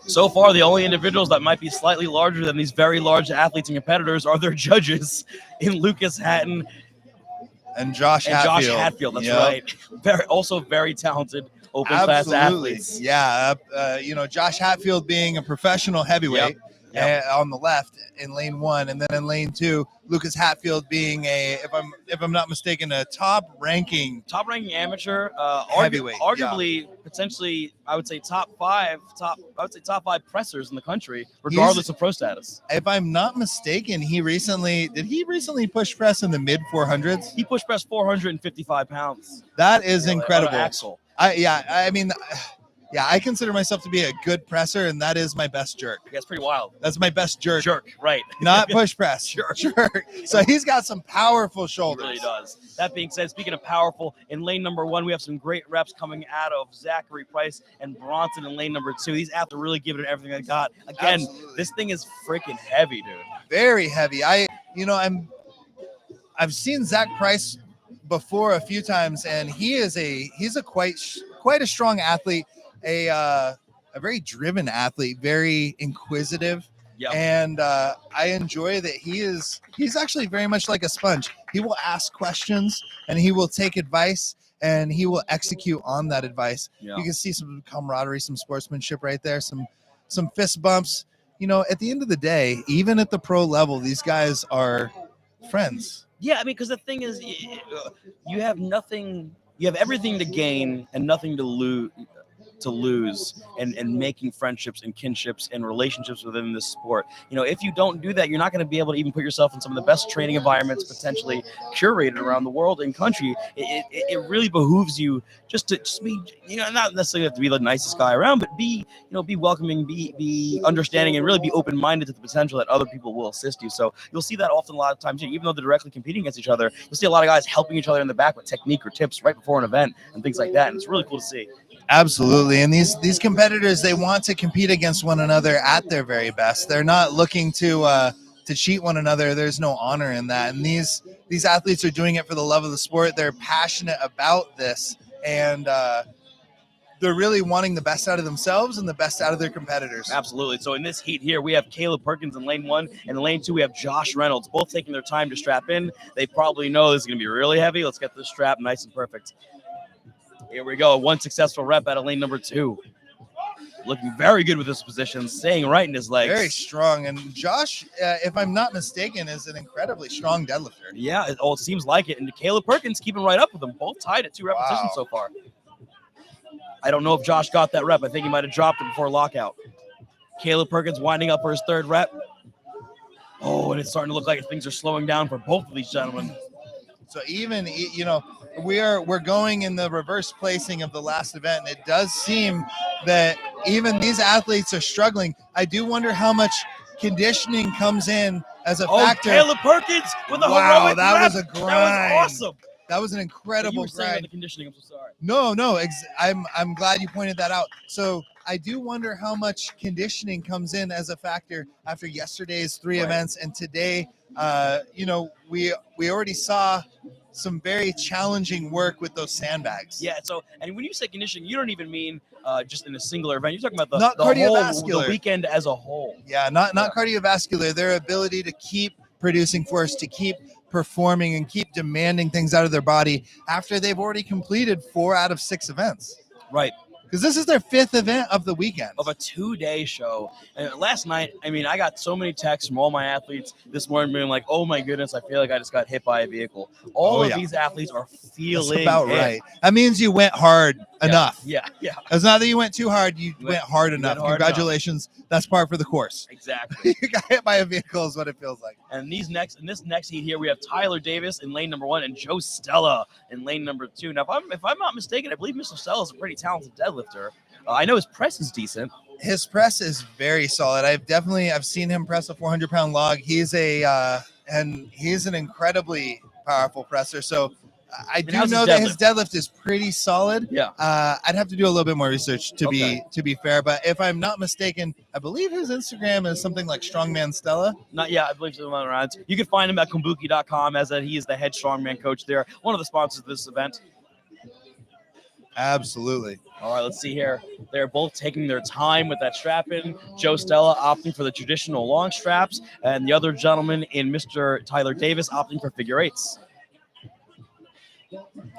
So far, the only individuals that might be slightly larger than these very large athletes and competitors are their judges in Lucas Hatton and Josh Hatfield. Josh Hatfield, that's right. Also very talented open class athletes. Yeah, Josh Hatfield being a professional heavyweight on the left in lane 1, and then in lane 2, Lucas Hatfield being if I'm not mistaken, a top ranking amateur, heavyweight, arguably potentially, I would say top five pressers in the country, regardless of pro status. If I'm not mistaken, he recently push press in the mid 400s. He push pressed 455 pounds. That is incredible. Axle. I consider myself to be a good presser, and that is my best jerk. Yeah, it's pretty wild. That's my best jerk. Jerk, right. Not push press. Jerk. So he's got some powerful shoulders. He really does. That being said, speaking of powerful, in lane number 1, we have some great reps coming out of Zachary Price and Bronson in lane number 2. These athletes are really giving it everything they got. Again, This thing is freaking heavy, dude. Very heavy. I've seen Zach Price before a few times, and he's a quite a strong athlete. A very driven athlete, very inquisitive, and I enjoy that he's actually very much like a sponge. He will ask questions and he will take advice and he will execute on that advice. You can see some camaraderie, some sportsmanship right there, some fist bumps. At the end of the day, even at the pro level, these guys are friends. Yeah, because the thing is, you have everything to gain and nothing to lose and making friendships and kinships and relationships within this sport. If you don't do that, you're not going to be able to even put yourself in some of the best training environments potentially curated around the world and country. It really behooves you just to be, not necessarily have to be the nicest guy around, but be welcoming, be understanding, and really be open-minded to the potential that other people will assist you. So you'll see that often a lot of times, even though they're directly competing against each other, you'll see a lot of guys helping each other in the back with technique or tips right before an event and things like that. And it's really cool to see. Absolutely. And these competitors, they want to compete against one another at their very best. They're not looking to cheat one another. There's no honor in that. And these athletes are doing it for the love of the sport. They're passionate about this, and they're really wanting the best out of themselves and the best out of their competitors. Absolutely. So in this heat here, we have Caleb Perkins in lane 1, and in lane 2, we have Josh Reynolds, both taking their time to strap in. They probably know this is going to be really heavy. Let's get this strap nice and perfect. Here we go. One successful rep out of lane number 2. looking very good with his position, staying right in his legs. Very strong. And Josh, if I'm not mistaken, is an incredibly strong deadlifter. Yeah, it seems like it. And Caleb Perkins keeping right up with them. Both tied at 2 repetitions so far. I don't know if Josh got that rep. I think he might have dropped it before lockout. Caleb Perkins winding up for his 3rd rep. Oh, and it's starting to look like things are slowing down for both of these gentlemen. So even, you know, we're going in the reverse placing of the last event, and it does seem that even these athletes are struggling. I do wonder how much conditioning comes in as a factor. Caleb Perkins with a that heroic rep. was a grind. That was awesome. That was an incredible you were saying grind. about the conditioning. I'm so sorry. No, I'm glad you pointed that out. So I do wonder how much conditioning comes in as a factor after yesterday's 3 events, and today, you know, we already saw some very challenging work with those sandbags. Yeah. So, and when you say conditioning, you don't even mean just in a singular event. You're talking about Not the cardiovascular. whole, the weekend as a whole. Yeah, not cardiovascular. Their ability to keep producing force, to keep performing and keep demanding things out of their body after they've already completed 4 out of 6 events. Right. Because this is their 5th event of the weekend. Of a 2-day show. And last night, I mean, I got so many texts from all my athletes this morning being like, oh my goodness, I feel like I just got hit by a vehicle. All of these athletes are feeling That's about right. That means you went hard enough. Yeah. It's not that you went too hard, you went hard enough. Congratulations. That's par for the course. Exactly. You got hit by a vehicle is what it feels like. And in this next heat here, we have Tyler Davis in lane number 1 and Joe Stella in lane number 2. Now, if I'm not mistaken, I believe Mr. Stella is a pretty talented deadlifter. I know his press is decent. His press is very solid. I've seen him press a 400-pound log. He's an incredibly powerful presser. So I do know that his deadlift is pretty solid. Yeah. I'd have to do a little bit more research to be fair. But if I'm not mistaken, I believe his Instagram is something like Strongman Stella. I believe so. Around. You can find him at kumbuki.com as he is the head strongman coach there. One of the sponsors of this event. Absolutely. All right, let's see here. They're both taking their time with that strap in. Joe Stella opting for the traditional long straps, and the other gentleman in Mr. Tyler Davis opting for figure 8s.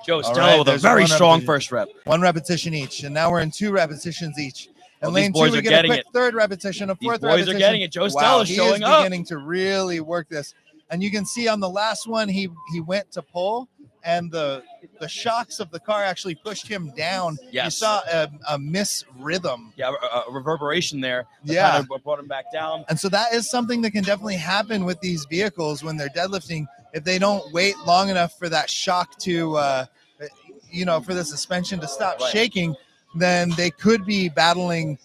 Joe Stella with a very strong first rep. 1 repetition each, and now we're in 2 repetitions each. And these lane boys 2, we are get getting a quick it. 3rd repetition, a 4th repetition. These boys are getting it. Joe Stella's showing up. He is beginning to really work this. And you can see on the last one, he went to pull, and the shocks of the car actually pushed him down. Yes. You saw a miss rhythm. Yeah, a reverberation there. Yeah. Kind of brought him back down. And so that is something that can definitely happen with these vehicles when they're deadlifting. If they don't wait long enough for that shock to, for the suspension to stop shaking, then they could be battling,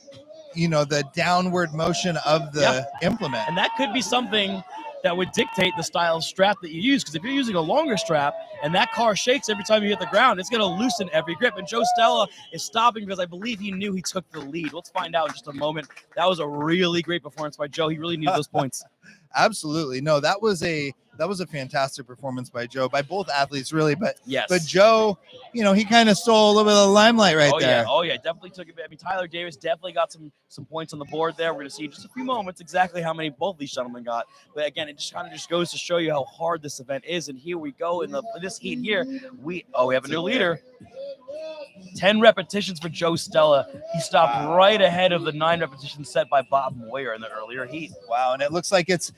the downward motion of the implement. And that could be something that would dictate the style of strap that you use. Because if you're using a longer strap and that car shakes every time you hit the ground, it's going to loosen every grip. And Joe Stella is stopping because I believe he knew he took the lead. Let's find out in just a moment. That was a really great performance by Joe. He really needed those points. Absolutely. No, that was a fantastic performance by Joe, by both athletes, really. But yes. But Joe, he kind of stole a little bit of the limelight there. Oh yeah, definitely took it. I mean, Tyler Davis definitely got some points on the board there. We're going to see in just a few moments exactly how many both these gentlemen got. But again, it just goes to show you how hard this event is. And here we go in this heat here. We have a new leader. 10 repetitions for Joe Stella. He stopped right ahead of the 9 repetitions set by Bob Moyer in the earlier heat. Wow, and it looks like it's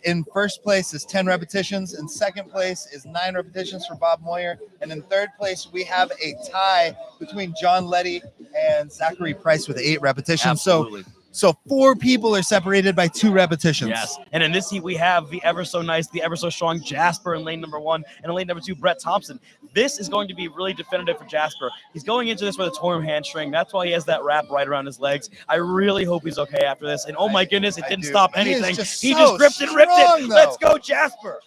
in first place is 10 repetitions. In second place is 9 repetitions for Bob Moyer. And in third place, we have a tie between John Letty and Zachary Price with 8 repetitions. Absolutely. So 4 people are separated by 2 repetitions. Yes. And in this heat, we have the ever so nice, the ever so strong Jasper in lane number 1, and in lane number 2, Brett Thompson. This is going to be really definitive for Jasper. He's going into this with a torn hamstring. That's why he has that wrap right around his legs. I really hope he's okay after this. And oh my goodness, it didn't stop anything. He just ripped and ripped it. Though. Let's go, Jasper.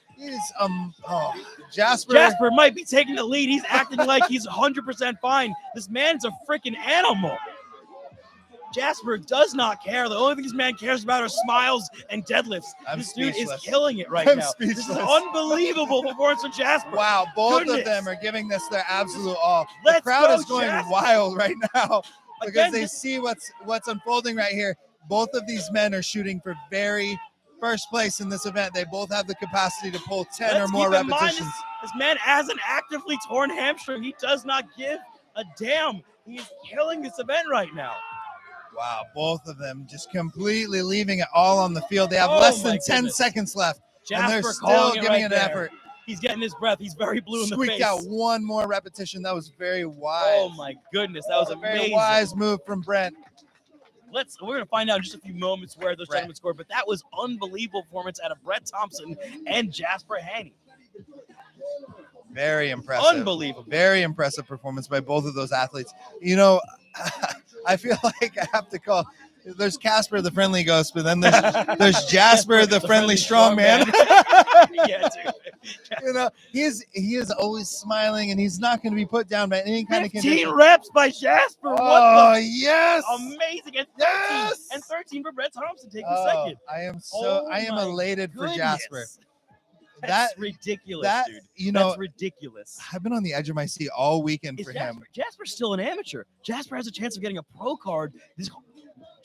Jasper might be taking the lead. He's acting like he's 100% fine. This man's a freaking animal. Jasper does not care. The only thing this man cares about are smiles and deadlifts. This dude is killing it right now. This is unbelievable performance from Jasper. Wow, both of them are giving this their absolute all. The crowd is going wild right now because they see what's unfolding right here. Both of these men are shooting for very first place in this event. They both have the capacity to pull 10 or more repetitions. This man has an actively torn hamstring. He does not give a damn. He is killing this event right now. Wow, both of them just completely leaving it all on the field. They have Oh, less than my 10 goodness. seconds left, and they're Jasper still calling giving right it an there. effort. He's getting his breath. He's very blue in the Squeaked face. out one more repetition. That was very wise. Oh my goodness, that was a very amazing. wise move from Brent. We're gonna find out in just a few moments where those Brett. gentlemen scored, but that was unbelievable performance out of Brett Thompson and Jasper Haney. Very impressive. Unbelievable. Very impressive performance by both of those athletes. You know, I feel like I have to call. There's Casper, the friendly ghost, but then there's Jasper, the friendly strongman. Yeah, dude. You know, he is always smiling, and he's not going to be put down by any kind of 15 condition. reps by Jasper. Oh, What yes. amazing. And 13, Yes. and 13 for Brett Thompson taking Oh, second. I am my elated for goodness. Jasper. That's ridiculous, dude. You know, That's ridiculous. I've been on the edge of my seat all weekend for him. Jasper's still an amateur. Jasper has a chance of getting a pro card.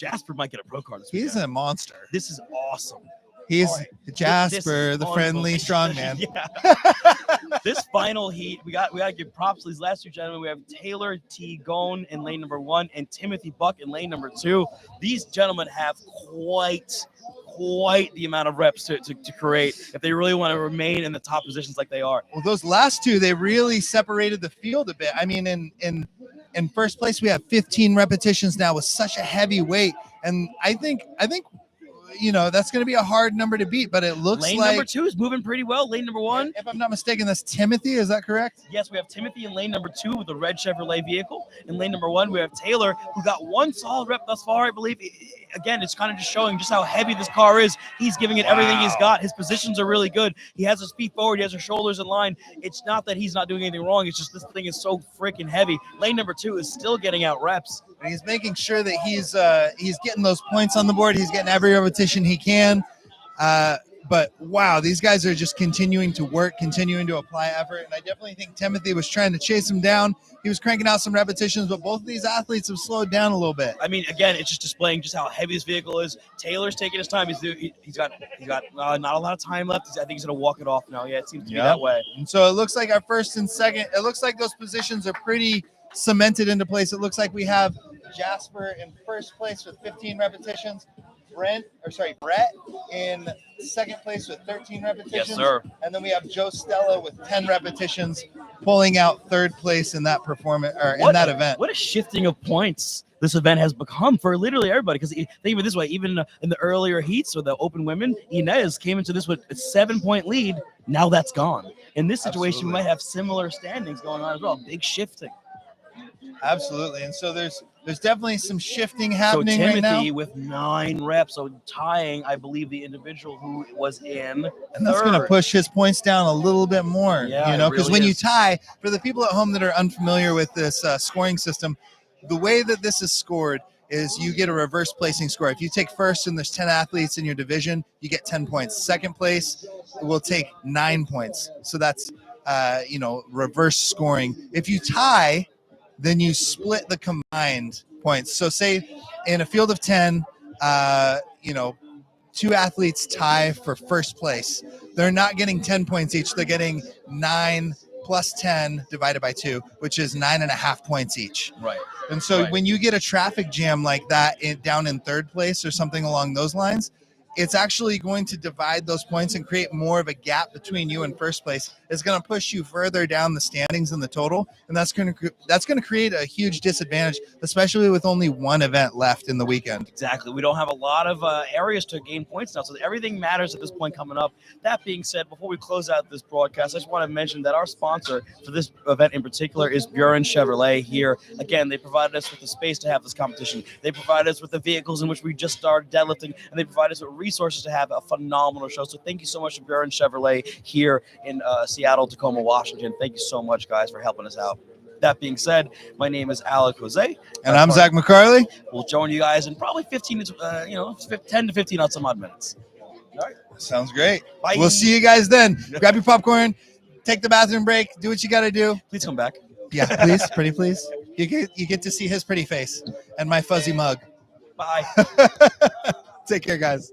Jasper might get a pro card this He's weekend. a monster. This is awesome. He's All right. Jasper, the friendly strongman. Yeah. This final heat, we got to give props to these last two gentlemen. We have Taylor T. Gone in lane number 1 and Timothy Buck in lane number 2. These gentlemen have quite the amount of reps to create if they really want to remain in the top positions like they are. Well, those last two, they really separated the field a bit. I mean, in first place, we have 15 repetitions now with such a heavy weight, and I think you know that's going to be a hard number to beat. But it looks Lane like number 2 is moving pretty well. Lane number 1. if I'm not mistaken, that's Timothy. Is that correct? Yes, we have Timothy in lane number 2 with the red Chevrolet vehicle. In lane number 1, we have Taylor, who got one solid rep thus far, I believe. Again, it's kind of just showing just how heavy this car is. He's giving it everything he's got. His positions are really good. He has his feet forward. He has his shoulders in line. It's not that he's not doing anything wrong. It's just this thing is so freaking heavy. Lane number 2 is still getting out reps. And he's making sure that he's getting those points on the board. He's getting every repetition he can. But wow, these guys are just continuing to work, continuing to apply effort. And I definitely think Timothy was trying to chase him down. He was cranking out some repetitions, but both of these athletes have slowed down a little bit. I mean, again, it's just displaying just how heavy this vehicle is. Taylor's taking his time. He's got not a lot of time left. I think he's going to walk it off now. Yeah, it seems to be that way. And so it looks like our first and second, it looks like those positions are pretty cemented into place. It looks like we have Jasper in first place with 15 repetitions. Brett in second place with 13 repetitions. Yes, sir. And then we have Joe Stella with 10 repetitions, pulling out third place in that performance or in that event. What a shifting of points this event has become for literally everybody. Because think of it this way, even in the earlier heats or the open women, Inez came into this with a 7-point lead. Now that's gone. In this situation, we might have similar standings going on as well. Big shifting. Absolutely. And so there's definitely some shifting happening right now. So Timothy with 9 reps, so tying, I believe, the individual who was in and that's going to push his points down a little bit more, yeah, you know, because really when you tie, for the people at home that are unfamiliar with this scoring system, the way that this is scored is you get a reverse placing score. If you take first and there's 10 athletes in your division, you get 10 points. Second place will take 9 points. So that's, reverse scoring. If you tie, then you split the combined points. So say in a field of 10, 2 athletes tie for first place. They're not getting 10 points each. They're getting 9 plus 10 divided by 2, which is 9.5 points each. Right. And so when you get a traffic jam like that down in third place or something along those lines, it's actually going to divide those points and create more of a gap between you and first place. It's going to push you further down the standings in the total, and that's going to create a huge disadvantage, especially with only one event left in the weekend. Exactly. We don't have a lot of areas to gain points now, so everything matters at this point coming up. That being said, before we close out this broadcast, I just want to mention that our sponsor for this event in particular is Buren Chevrolet here. Again, they provided us with the space to have this competition. They provided us with the vehicles in which we just started deadlifting, and they provided us with resources to have a phenomenal show. So thank you so much to Buren Chevrolet here in Seattle, Tacoma, Washington. Thank you so much, guys, for helping us out. That being said, my name is Alec Jose. And I'm Zach McCarley. We'll join you guys in probably 10 to 15 on some odd minutes. All right. Sounds great. Bye. We'll see you guys then. Grab your popcorn, take the bathroom break, do what you got to do. Please come back. Yeah, please, pretty please. You get to see his pretty face and my fuzzy mug. Bye. Take care, guys.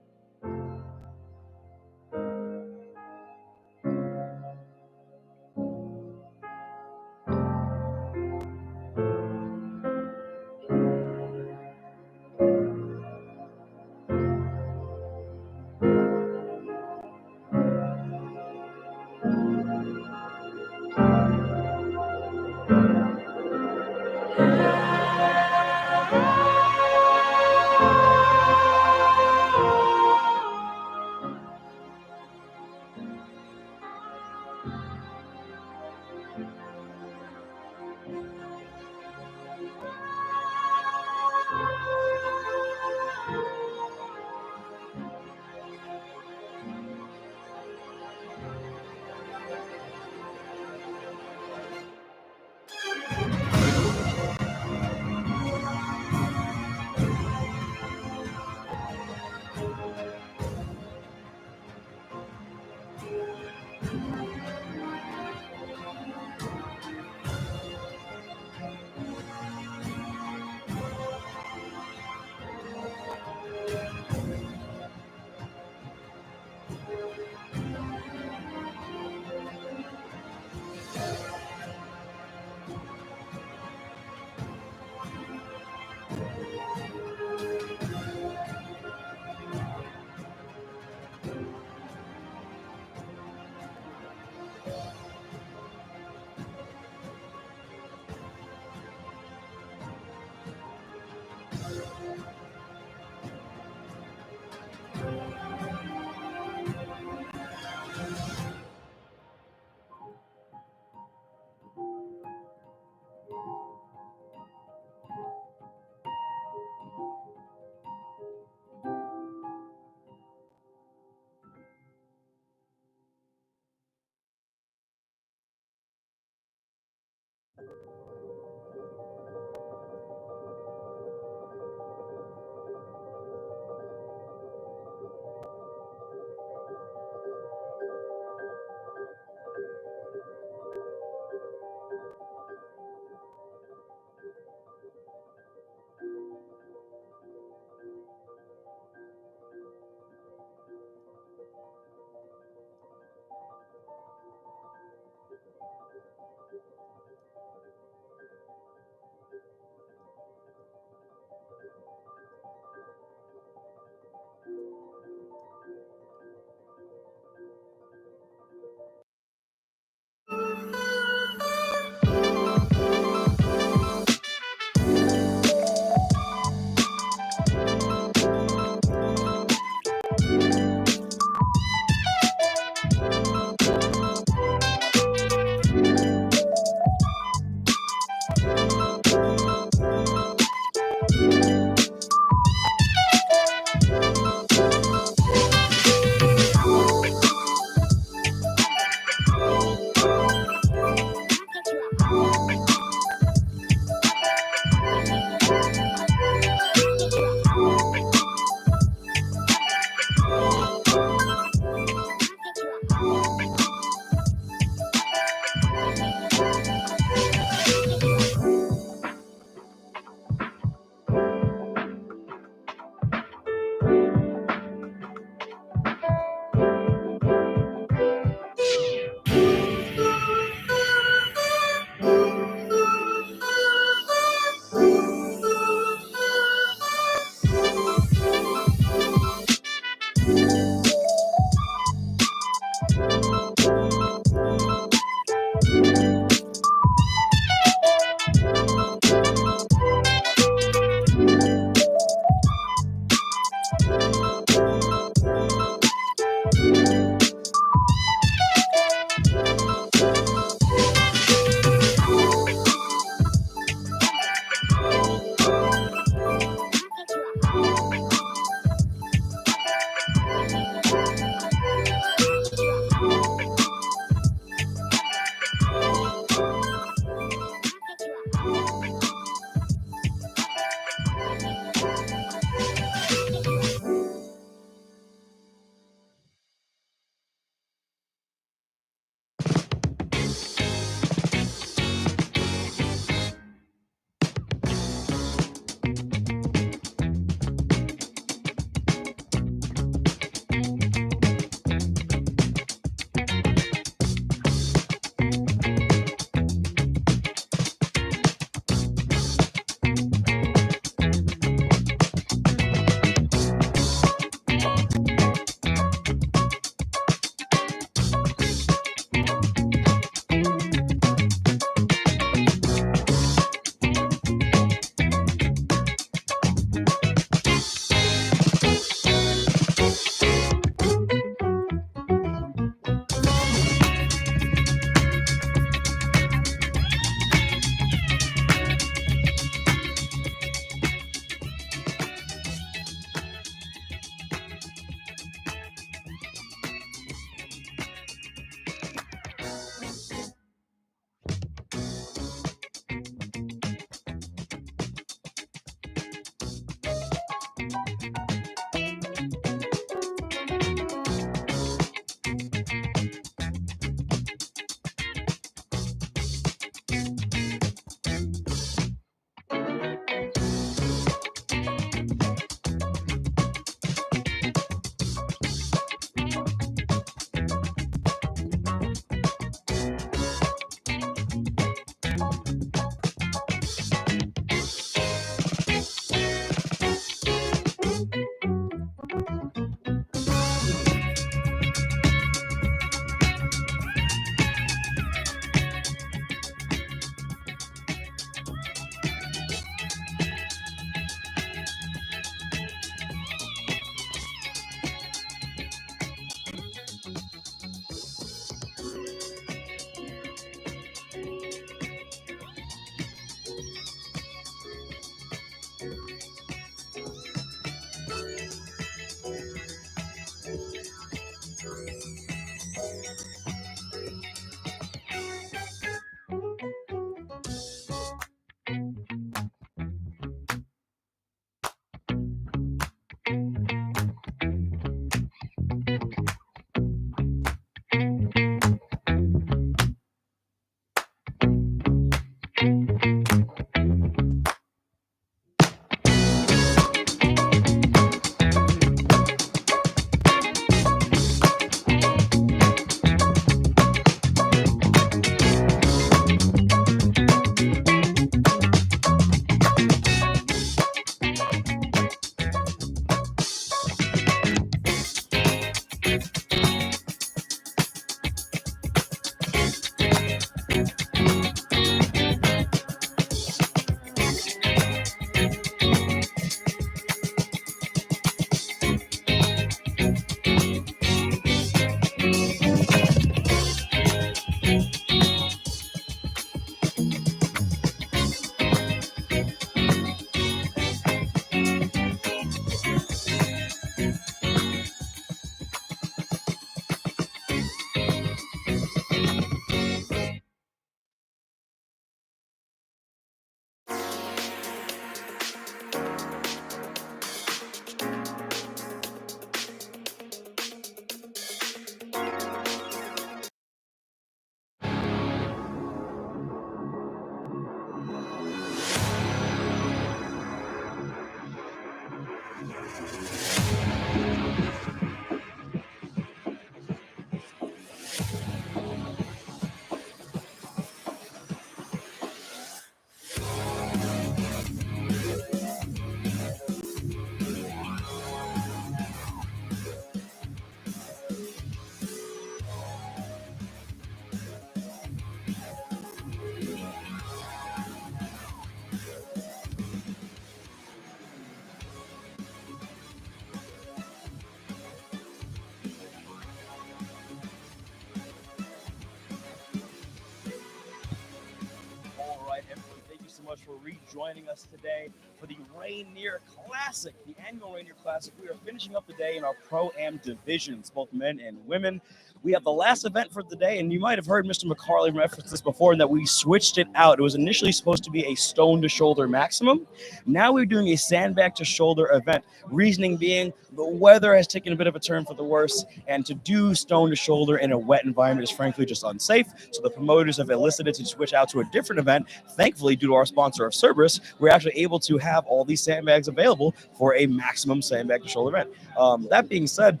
All right, everyone, thank you so much for rejoining us today for the Rainier Classic, the annual Rainier Classic. We are finishing up the day in our Pro-Am divisions, both men and women. We have the last event for the day, and you might have heard Mr. McCarley reference this before, in that we switched it out. It was initially supposed to be a stone-to-shoulder maximum. Now we're doing a sandbag-to-shoulder event. Reasoning being, the weather has taken a bit of a turn for the worse, and to do stone-to-shoulder in a wet environment is frankly just unsafe. So the promoters have elicited to switch out to a different event. Thankfully, due to our sponsor of Cerberus, we're actually able to have all these sandbags available for a maximum sandbag-to-shoulder event. That being said,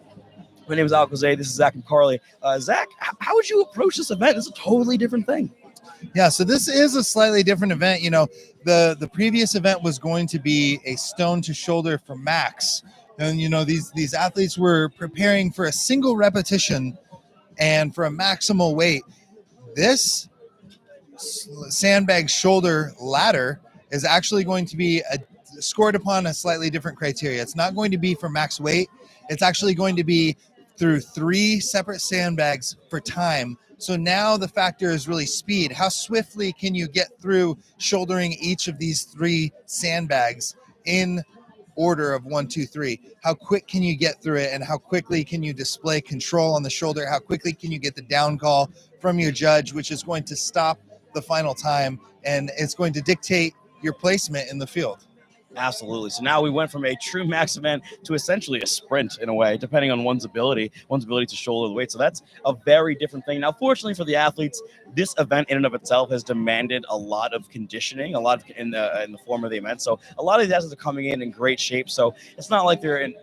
my name is Al Jose. This is Zach McCarley. Zach, how would you approach this event? It's a totally different thing. Yeah, so this is a slightly different event. You know, the previous event was going to be a stone to shoulder for max. And, you know, these athletes were preparing for a single repetition and for a maximal weight. This sandbag shoulder ladder is actually going to be scored upon a slightly different criteria. It's not going to be for max weight. It's actually going to be through 3 separate sandbags for time. So now the factor is really speed. How swiftly can you get through shouldering each of these 3 sandbags in order of 1, 2, 3? How quick can you get through it, and how quickly can you display control on the shoulder? How quickly can you get the down call from your judge, which is going to stop the final time, and it's going to dictate your placement in the field. Absolutely. So now we went from a true max event to essentially a sprint in a way, depending on one's ability to shoulder the weight. So that's a very different thing. Now, fortunately for the athletes, this event in and of itself has demanded a lot of conditioning, a lot of in the form of the event. So a lot of these athletes are coming in great shape. So it's not like they're in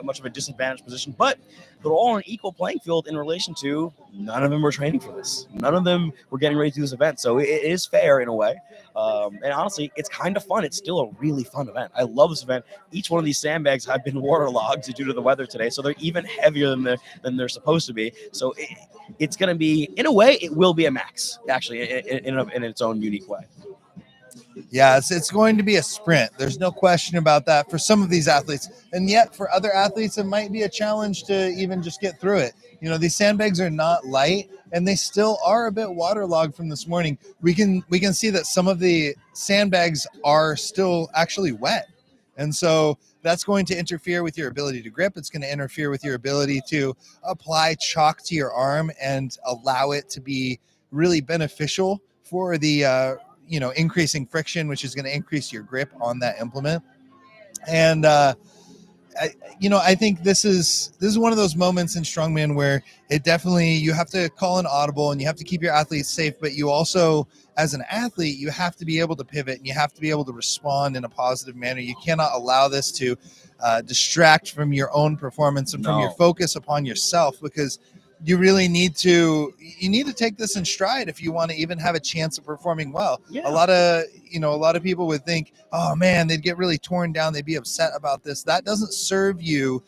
much of a disadvantaged position, but they're all on an equal playing field in relation to none of them were training for this. None of them were getting ready to do this event. So it is fair in a way. And honestly, it's kind of fun. It's still a really fun event. I love this event. Each one of these sandbags have been waterlogged due to the weather today. So they're even heavier than they're supposed to be. So it's going to be, in a way, it will be a max, actually, in its own unique way. Yeah, it's going to be a sprint. There's no question about that for some of these athletes. And yet for other athletes, it might be a challenge to even just get through it. You know, these sandbags are not light, and they still are a bit waterlogged from this morning. We can see that some of the sandbags are still actually wet. And so that's going to interfere with your ability to grip. It's going to interfere with your ability to apply chalk to your arm and allow it to be really beneficial for the increasing friction, which is going to increase your grip on that implement. And I think this is one of those moments in strongman where it definitely, you have to call an audible and you have to keep your athletes safe, but you also, as an athlete, you have to be able to pivot and you have to be able to respond in a positive manner. You cannot allow this to distract from your own performance and from your focus upon yourself, because you really need to take this in stride if you want to even have a chance of performing well. Yeah. A lot of people would think, oh man, they'd get really torn down. They'd be upset about this. That doesn't serve you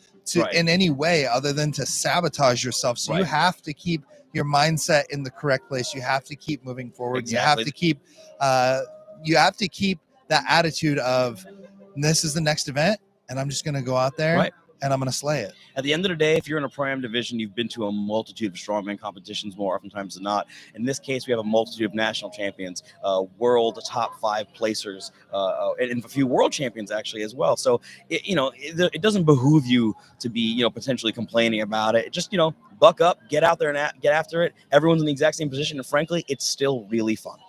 in any way other than to sabotage yourself. So you have to keep your mindset in the correct place. You have to keep moving forward. Exactly. You have to keep that attitude of, this is the next event and I'm just going to go out there and I'm going to slay it. At the end of the day, if you're in a PROAM division, you've been to a multitude of strongman competitions more oftentimes than not. In this case, we have a multitude of national champions, world top 5 placers, and a few world champions actually as well. So, it doesn't behoove you to be, potentially complaining about it. Just, buck up, get out there and get after it. Everyone's in the exact same position. And frankly, it's still really fun.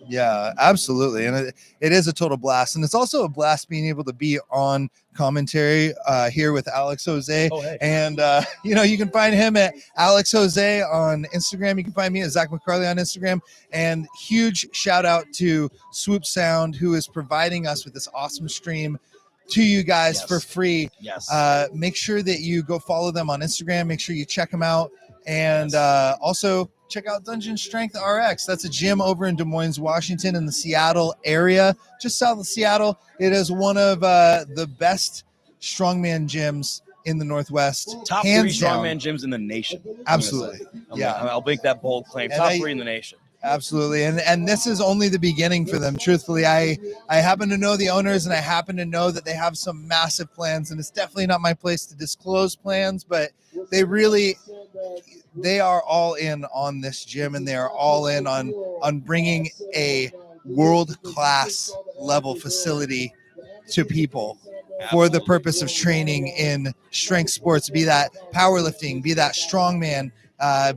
Yeah, absolutely. And it is a total blast. And it's also a blast being able to be on commentary here with Alex Jose. Oh, hey. And, you can find him at Alex Jose on Instagram. You can find me at Zach McCarley on Instagram. And huge shout out to Swoop Sound, who is providing us with this awesome stream to you guys Yes. for free. Yes. Make sure that you go follow them on Instagram. Make sure you check them out. And Yes. also check out Dungeon Strength RX. That's a gym over in Des Moines, Washington, in the Seattle area, just south of Seattle. It is one of the best strongman gyms in the Northwest. Top hands 3 down. strongman gyms in the nation. Absolutely. I'll make that bold claim. And Top 3 in the nation. Absolutely. And this is only the beginning for them. Truthfully, I happen to know the owners, and I happen to know that they have some massive plans, and it's definitely not my place to disclose plans, but they are all in on this gym, and they are all in on bringing a world-class level facility to people for the purpose of training in strength sports, be that powerlifting, be that strongman,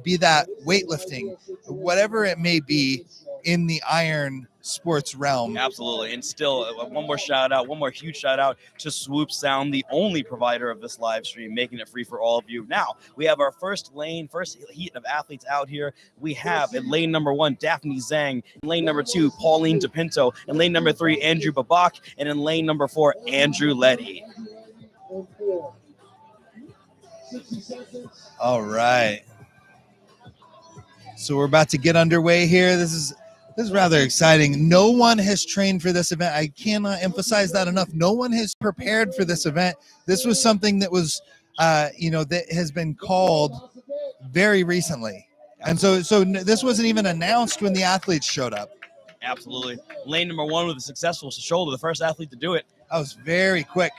be that weightlifting, whatever it may be in the iron sports realm. Absolutely. And still, one more huge shout out to Swoop Sound, the only provider of this live stream, making it free for all of you. Now, we have our first heat of athletes out here. We have in lane number 1, Daphne Zhang, in lane number 2, Pauline DePinto, in lane number 3, Andrew Babak, and in lane number 4, Andrew Letty. All right. So we're about to get underway here. This is rather exciting. No one has trained for this event. I cannot emphasize that enough. No one has prepared for this event. This was something that was, that has been called very recently. And so this wasn't even announced when the athletes showed up. Absolutely. Lane number 1 with a successful shoulder, the first athlete to do it. That was very quick.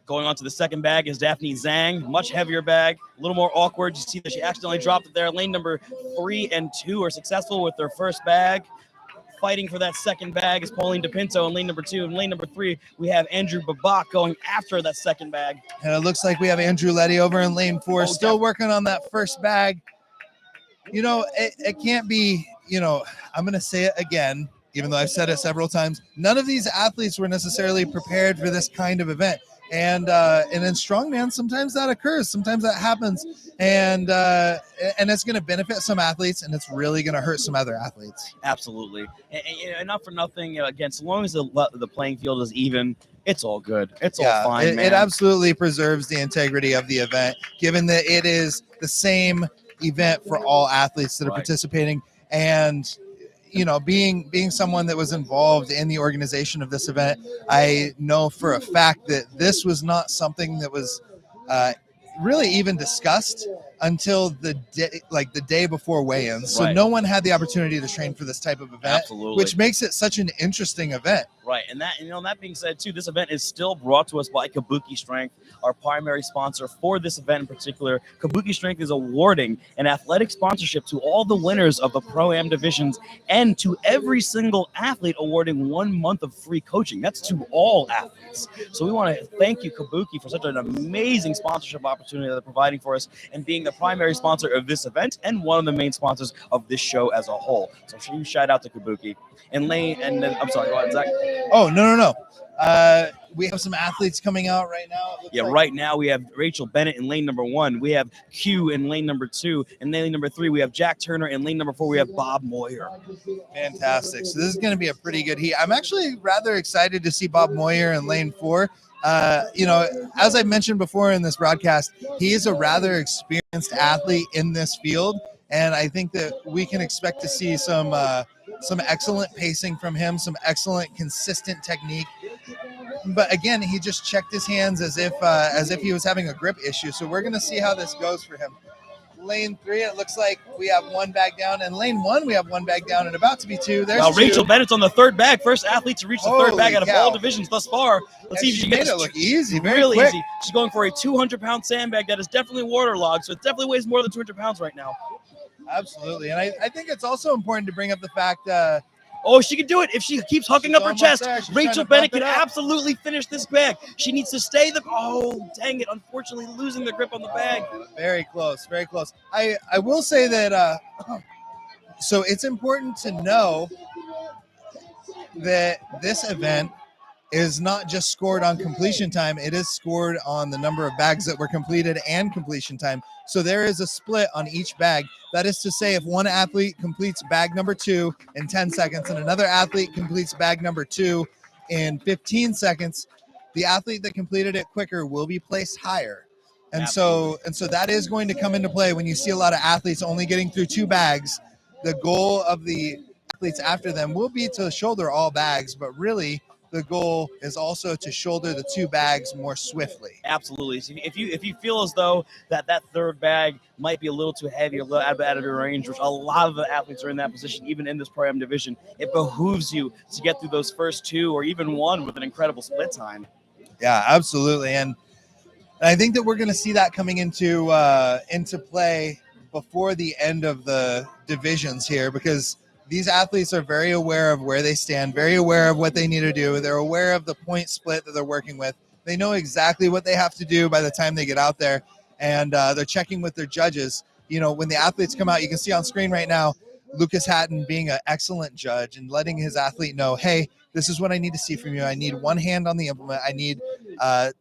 Going on to the second bag is Daphne Zhang, much heavier bag, a little more awkward. You see that she accidentally dropped it there. Lane number 3 and 2 are successful with their first bag. Fighting for that second bag is Pauline DePinto in lane number 2. In lane number 3, we have Andrew Babak going after that second bag. And it looks like we have Andrew Letty over in lane 4, still working on that first bag. It can't be, I'm going to say it again, even though I've said it several times. None of these athletes were necessarily prepared for this kind of event. And in strongman, sometimes that occurs. Sometimes that happens, and it's going to benefit some athletes, and it's really going to hurt some other athletes. Absolutely, and not for nothing. Again, so long as the playing field is even, it's all good. It's all fine, man. It absolutely preserves the integrity of the event, given that it is the same event for all athletes that are participating, and being someone that was involved in the organization of this event, I know for a fact that this was not something that was really even discussed until the day before weigh-ins. So no one had the opportunity to train for this type of event, which makes it such an interesting event. Right, and that being said too, this event is still brought to us by Kabuki Strength, our primary sponsor for this event in particular. Kabuki Strength is awarding an athletic sponsorship to all the winners of the PROAM divisions, and to every single athlete awarding 1 month of free coaching. That's to all athletes. So we want to thank you, Kabuki, for such an amazing sponsorship opportunity that they're providing for us, and being the primary sponsor of this event and one of the main sponsors of this show as a whole. So huge shout out to Kabuki. I'm sorry, go ahead, Zach. Oh, no. We have some athletes coming out right now. Right now we have Rachel Bennett in lane number 1. We have Q in lane number 2. In lane number 3, we have Jack Turner. In lane number 4, we have Bob Moyer. Fantastic. So this is going to be a pretty good heat. I'm actually rather excited to see Bob Moyer in lane 4. As I mentioned before in this broadcast, he is a rather experienced athlete in this field, and I think that we can expect to see some excellent pacing from him, some excellent consistent technique. But again, he just checked his hands as if he was having a grip issue. So we're going to see how this goes for him. Lane 3, it looks like we have 1 bag down. And lane 1, we have 1 bag down and about to be 2. There's Rachel Bennett's on the 3rd bag. First athlete to reach the 3rd bag out of all divisions thus far. Let's see if she made it look easy, really easy. She's going for a 200-pound sandbag that is definitely waterlogged, so it definitely weighs more than 200 pounds right now. Absolutely. And I think it's also important to bring up the fact she can do it if she keeps hucking up her chest. Rachel Bennett can absolutely finish this bag. She needs to stay dang it, unfortunately losing the grip on the bag. Very close, very close. I will say that so it's important to know that this event is not just scored on completion time, it is scored on the number of bags that were completed and completion time. So there is a split on each bag. That is to say, if one athlete completes bag number 2 in 10 seconds and another athlete completes bag number 2 in 15 seconds, the athlete that completed it quicker will be placed higher. And so that is going to come into play when you see a lot of athletes only getting through 2 bags. The goal of the athletes after them will be to shoulder all bags, but really the goal is also to shoulder the 2 bags more swiftly. Absolutely. So if you feel as though that 3rd bag might be a little too heavy, a little out of your range, which a lot of the athletes are in that position, even in this PROAM division, it behooves you to get through those first 2 or even 1 with an incredible split time. Yeah, absolutely. And I think that we're going to see that coming into play before the end of the divisions here, because these athletes are very aware of where they stand, very aware of what they need to do. They're aware of the point split that they're working with. They know exactly what they have to do by the time they get out there, and they're checking with their judges. You know, when the athletes come out, you can see on screen right now, Lucas Hatton being an excellent judge and letting his athlete know, hey, this is what I need to see from you. I need one hand on the implement. I need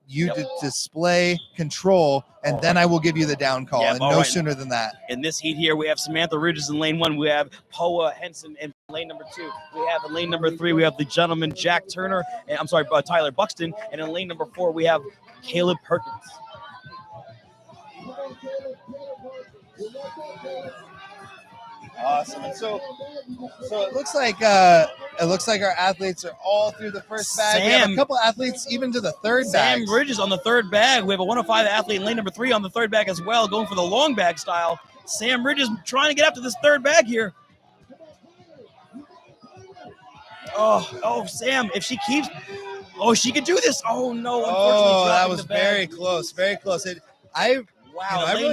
you to display control, and then I will give you the down call, and no sooner than that. In this heat here, we have Samantha Ridges in lane 1. We have Poa Henson in lane number 2. We have in lane number 3, we have the gentleman Jack Turner, and Tyler Buxton. And in lane number 4, we have Caleb Perkins. Awesome. And so it looks like our athletes are all through the first bag. We have a couple athletes even to the 3rd bag. Sam Bridges on the 3rd bag. We have a 105 athlete in lane number 3 on the 3rd bag as well, going for the long bag style. Sam Bridges trying to get up to this 3rd bag here. Oh, Sam, if she keeps, she could do this. Oh no! Unfortunately, that was very close, very close. I really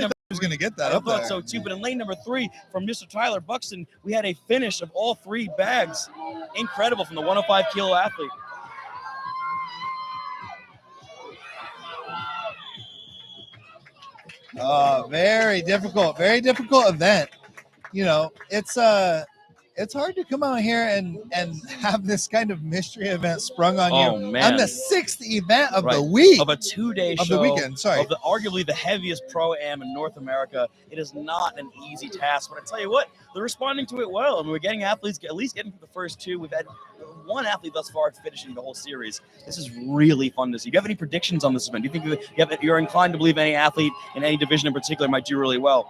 thought he was going to get that up there. I thought so too, but in lane number 3 from Mr. Tyler Buxton, we had a finish of all 3 bags. Incredible from the 105 kilo athlete. Very difficult event. You know, it's hard to come out here and have this kind of mystery event sprung on you man. On the 6th event of the week. Of a 2-day show. Of the weekend, sorry. Of arguably the heaviest PROAM in North America. It is not an easy task, but I tell you what, they're responding to it well. I mean, we're getting athletes at least getting through the first 2. We've had 1 athlete thus far finishing the whole series. This is really fun to see. Do you have any predictions on this event? Do you think you're inclined to believe any athlete in any division in particular might do really well?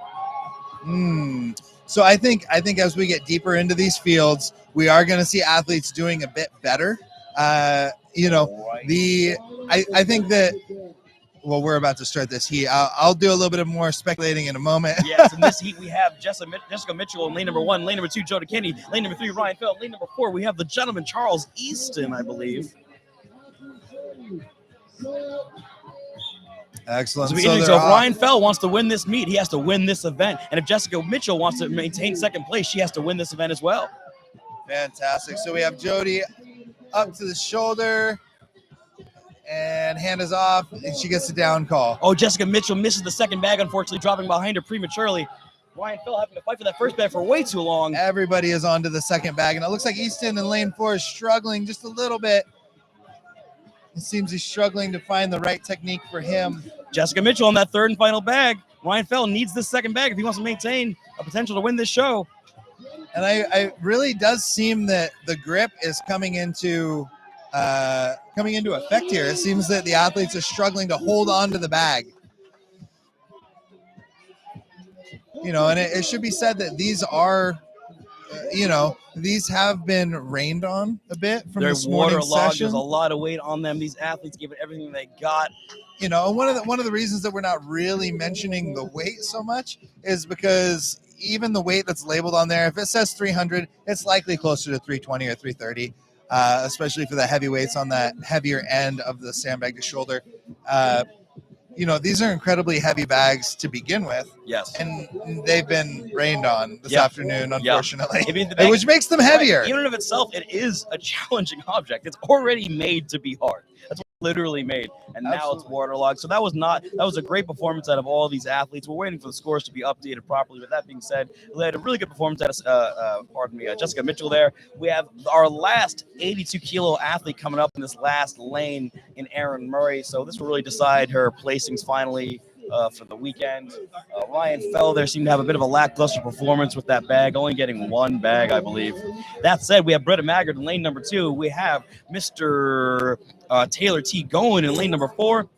So I think as we get deeper into these fields, we are going to see athletes doing a bit better. I think that, well, we're about to start this heat. I'll do a little bit of more speculating in a moment. Yes, in this heat we have Jessica Mitchell in lane number 1, lane number 2, Joe DeKinney, lane number 3, Ryan Fell, lane number 4, we have the gentleman Charles Easton, I believe. Excellent. So if Ryan Fell wants to win this meet, he has to win this event. And if Jessica Mitchell wants to maintain 2nd place, she has to win this event as well. Fantastic. So we have Jody up to the shoulder, and hand is off, and she gets the down call. Oh, Jessica Mitchell misses the 2nd bag, unfortunately, dropping behind her prematurely. Ryan Fell having to fight for that 1st bag for way too long. Everybody is on to the 2nd bag, and it looks like Easton in lane 4 is struggling just a little bit. It seems he's struggling to find the right technique for him. Jessica Mitchell on that 3rd and final bag. Ryan Fell needs this 2nd bag if he wants to maintain a potential to win this show. And I really does seem that the grip is coming into effect here. It seems that the athletes are struggling to hold on to the bag. You know, and it should be said that these are, these have been rained on a bit from this morning's session. There's a lot of weight on them. These athletes gave it everything they got. You know, one of the reasons that we're not really mentioning the weight so much is because even the weight that's labeled on there, if it says 300, it's likely closer to 320 or 330, especially for the heavyweights on that heavier end of the sandbag to shoulder. These are incredibly heavy bags to begin with. Yes. And they've been rained on this afternoon, unfortunately, which makes them heavier. Right. In and of itself, it is a challenging object. It's already made to be hard. That's what it's literally made. And now it's waterlogged. So that was a great performance out of all these athletes. We're waiting for the scores to be updated properly. With that being said, we had a really good performance out of, Jessica Mitchell there. We have our last 82 kilo athlete coming up in this last lane in Aaron Murray. So this will really decide her placings finally for the weekend. Ryan Fell there seemed to have a bit of a lackluster performance with that bag, only getting one bag, I believe. That said, we have Brita Maggard in lane number 2. We have Mr. Taylor T. going in lane number 4.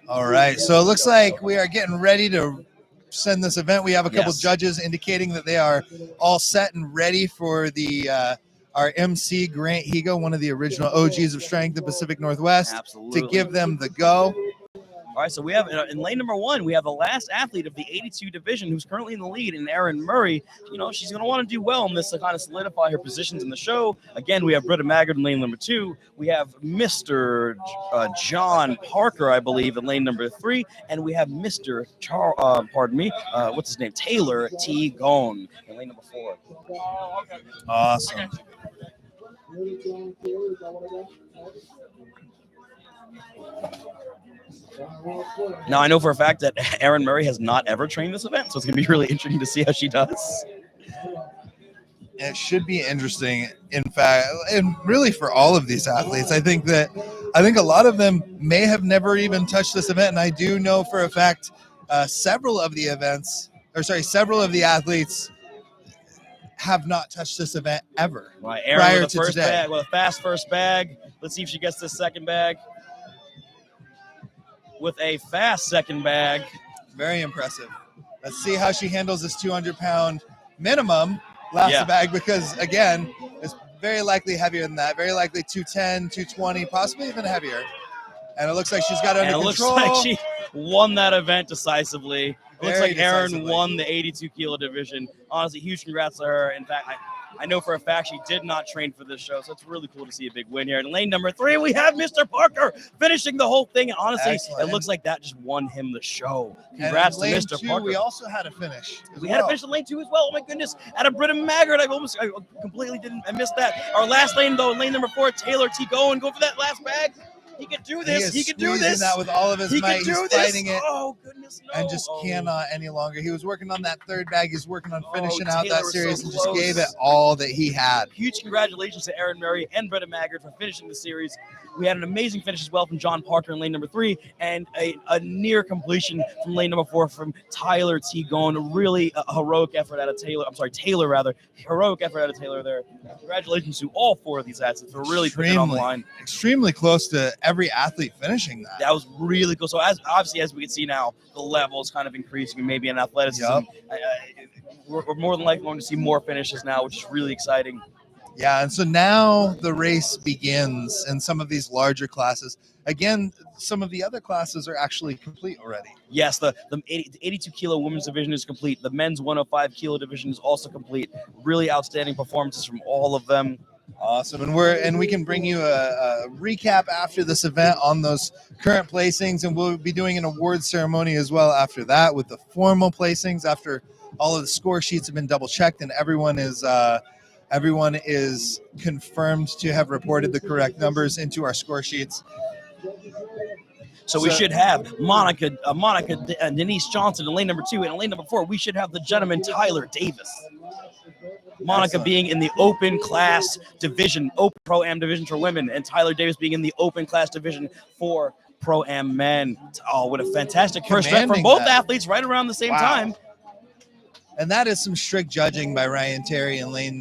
All right, so it looks like we are getting ready to send this event. We have a couple judges indicating that they are all set and ready for the our MC Grant Higo, one of the original OGs of Strength, the Pacific Northwest, Absolutely. to give them the go. All right, so we have in lane number 1, we have the last athlete of the 82 division who's currently in the lead, in Erin Murray. You know, she's going to want to do well in this to kind of solidify her positions in the show. Again, we have Brita Maggard in lane number 2. We have Mr. John Parker, I believe, in lane number 3, and we have Mr. What's his name? Taylor T. Gone in lane number 4. Awesome. Now, I know for a fact that Erin Murray has not ever trained this event, so it's going to be really interesting to see how she does. It should be interesting, in fact, and really for all of these athletes. I think a lot of them may have never even touched this event, and I do know for a fact several of the athletes have not touched this event ever. Right, Erin prior with to the first today. bag, with a fast first bag. Let's see if she gets this second bag. With a fast second bag. Very impressive. Let's see how she handles this 200-pound minimum last bag, because, again, it's very likely heavier than that. Very likely 210, 220, possibly even heavier. And it looks like she's got it under control. It looks like she won that event decisively. It looks like Erin decisively won the 82-kilo division. Honestly, huge congrats to her. In fact, I know for a fact she did not train for this show, so it's really cool to see a big win here. In lane number 3, we have Mr. Parker finishing the whole thing. And honestly, Excellent. It looks like that just won him the show. Congrats to Mr. 2, Parker. we also had a finish. We had a finish in lane 2 as well. Oh my goodness. Out of Brita Maggard. I completely I missed that. Our last lane though, lane number 4, Taylor T. Go for that last bag. He can do this. He can do this. That with all of his might. He's fighting it. Oh goodness, no. And just cannot any longer. He was working on that third bag. He's working on finishing out Taylor that was series so and just close. gave it all that he had. Huge congratulations to Erin Murray and Brita Maggard for finishing the series. We had an amazing finish as well from John Parker in lane number 3, and a near completion from lane number 4 from Tyler T. Gone. Really a heroic effort out of Taylor. Taylor rather. Heroic effort out of Taylor there. Congratulations to all 4 of these athletes for really putting it on the line. Extremely close to every athlete finishing that. That was really cool. So as we can see now, the level is kind of increasing, maybe in athleticism. We're more than likely going to see more finishes now, which is really exciting. Yeah, and so now the race begins in some of these larger classes. Again, some of the other classes are actually complete already. Yes, the 82-kilo women's division is complete. The men's 105-kilo division is also complete. Really outstanding performances from all of them. Awesome, and we can bring you a recap after this event on those current placings, and we'll be doing an award ceremony as well after that with the formal placings after all of the score sheets have been double checked and everyone is confirmed to have reported the correct numbers into our score sheets. So we should have Monica Denise Johnson in lane number 2, and in lane number 4 we should have the gentleman Tyler Davis. Monica being in the open class division, open PROAM division for women, and Tyler Davis being in the open class division for PROAM men. Oh, what a fantastic first step for both athletes right around the same time. And that is some strict judging by Ryan Terry in lane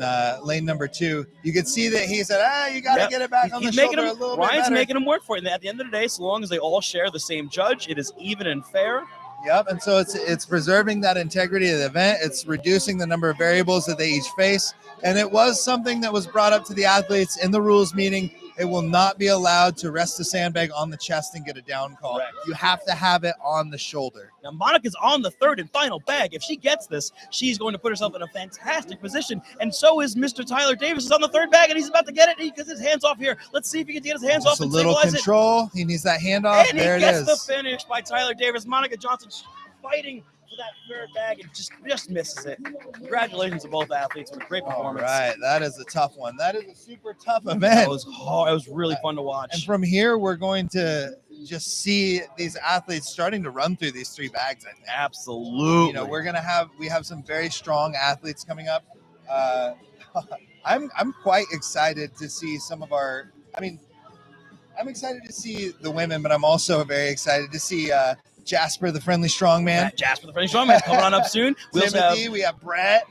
number 2. You can see that he said, you got to get it back on the shoulder a little bit Ryan's better. making him work for it. And at the end of the day, so long as they all share the same judge, it is even and fair. Yep, and so it's preserving that integrity of the event. It's reducing the number of variables that they each face. And it was something that was brought up to the athletes in the rules meeting. It will not be allowed to rest the sandbag on the chest and get a down call. Correct. You have to have it on the shoulder. Now, Monica's on the third and final bag. If she gets this, she's going to put herself in a fantastic position. And so is Mr. Tyler Davis is on the third bag, and he's about to get it because his hand's off here. Let's see if he can get his hands off and little stabilize control. He needs that hand off. And there he it gets is. the finish by Tyler Davis. Monica Johnson fighting for that third bag and just misses it. Congratulations to both athletes for a great performance. All right, that is a tough one. That is a super tough event. It was hard. It was really fun to watch. And from here, we're going to just see these athletes starting to run through these 3 bags, I think. Absolutely. You know, we have some very strong athletes coming up. I'm quite excited to see some of our, I I'm excited to see the women, but I'm also very excited to see Jasper, the friendly strongman. Jasper, the friendly strongman, coming on up soon. We also Timothy, have, we have Brett.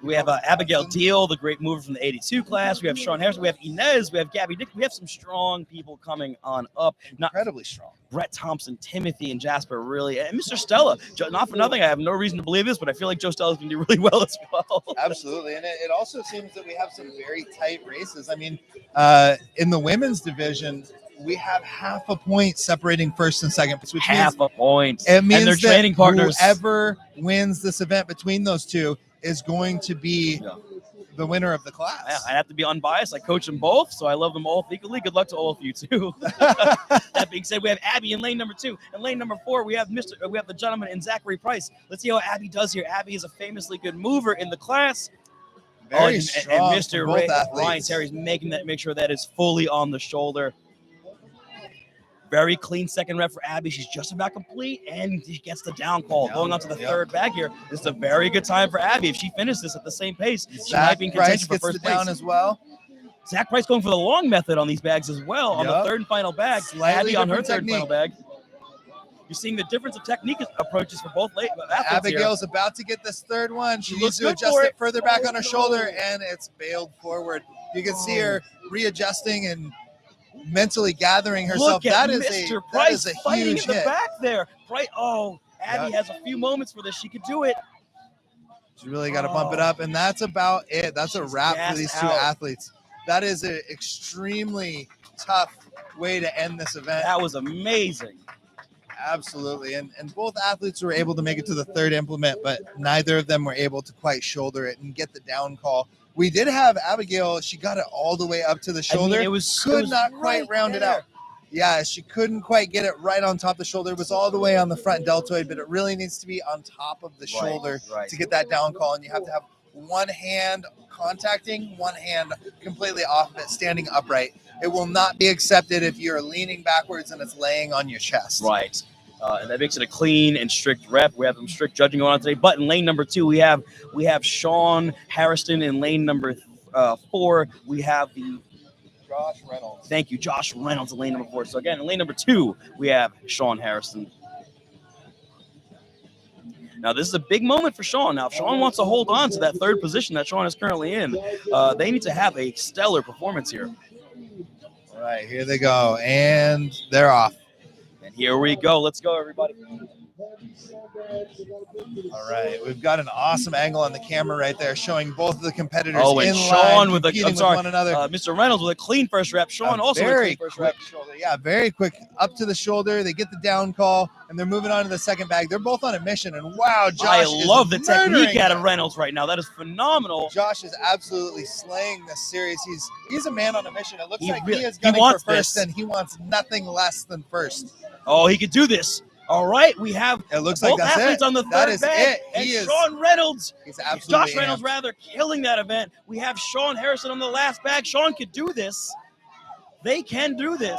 we have Abigail Deal, the great mover from the 82 class. We have Sean Harrison. We have Inez. We have Gabby Dick. We have some strong people coming on up. Incredibly strong. Brett Thompson, Timothy, and Jasper, really. And Mr. Stella. Not for nothing. I have no reason to believe this, but I feel like Joe Stella's going to do really well as well. Absolutely. And it also seems that we have some very tight races. I mean, in the women's division, we have half a point separating first and second, which half a point. It means and their training partners. Whoever wins this event between those two is going to be the winner of the class. Yeah, I have to be unbiased. I coach them both, so I love them all equally. Good luck to all of you too. That being said, we have Abby in lane number 2. In lane number 4, we have the gentleman in Zachary Price. Let's see how Abby does here. Abby is a famously good mover in the class. Very strong. And Mr. Ryan Terry's make sure that is fully on the shoulder. Very clean second rep for Abby. She's just about complete, and she gets the down call. Going on to the third bag here. This is a very good time for Abby. If she finishes this at the same pace, she might be in contention for first place. Down as well. Zach Price going for the long method on these bags as well. On the third and final bag. Slightly Abby on her different third and final bag. You're seeing the difference of technique approaches for both athletes. Abigail's about to get this third one. She needs to adjust it further back on her shoulder, and it's bailed forward. You can see her readjusting and mentally gathering herself. Look at that is Mr. a Price that is a fighting huge in the hit. back there. Price, Abby has a few moments for this. She could do it. She really got to bump it up, and that's about it. That's a wrap for these two athletes. That is an extremely tough way to end this event. That was amazing. Absolutely, and both athletes were able to make it to the third implement, but neither of them were able to quite shoulder it and get the down call. We did have Abigail. She got it all the way up to the shoulder. I mean, could not quite round it out. Yeah, she couldn't quite get it right on top of the shoulder. It was all the way on the front deltoid, but it really needs to be on top of the shoulder to get that down call. And you have to have one hand contacting, one hand completely off of it, standing upright. It will not be accepted if you're leaning backwards and it's laying on your chest. Right. And that makes it a clean and strict rep. We have some strict judging going on today. But in lane number 2, we have Sean Harrison. In lane number 4, we have the Josh Reynolds. Thank you, Josh Reynolds in lane number 4. So again, in lane number 2, we have Sean Harrison. Now, this is a big moment for Sean. Now, if Sean wants to hold on to that third position that Sean is currently in, they need to have a stellar performance here. All right, here they go, and they're off. And here we go. Let's go, everybody. All right, we've got an awesome angle on the camera right there, showing both of the competitors and in Sean line, with one another. Mr. Reynolds with a clean first rep. Sean also with a clean first rep. Shoulder. Yeah, very quick up to the shoulder. They get the down call, and they're moving on to the second bag. They're both on a mission, and wow, Josh I love the technique out of Reynolds right now. That is phenomenal. Josh is absolutely slaying this series. He's a man on a mission. It looks like he is he gunning wants for first, this. and he wants nothing less than first. Oh, he could do this. All right, we have it looks both like that's athletes it. on the that third is bag. It. And Sean Reynolds, Josh Reynolds rather, killing that event. We have Sean Harrison on the last bag. Sean could do this. They can do this.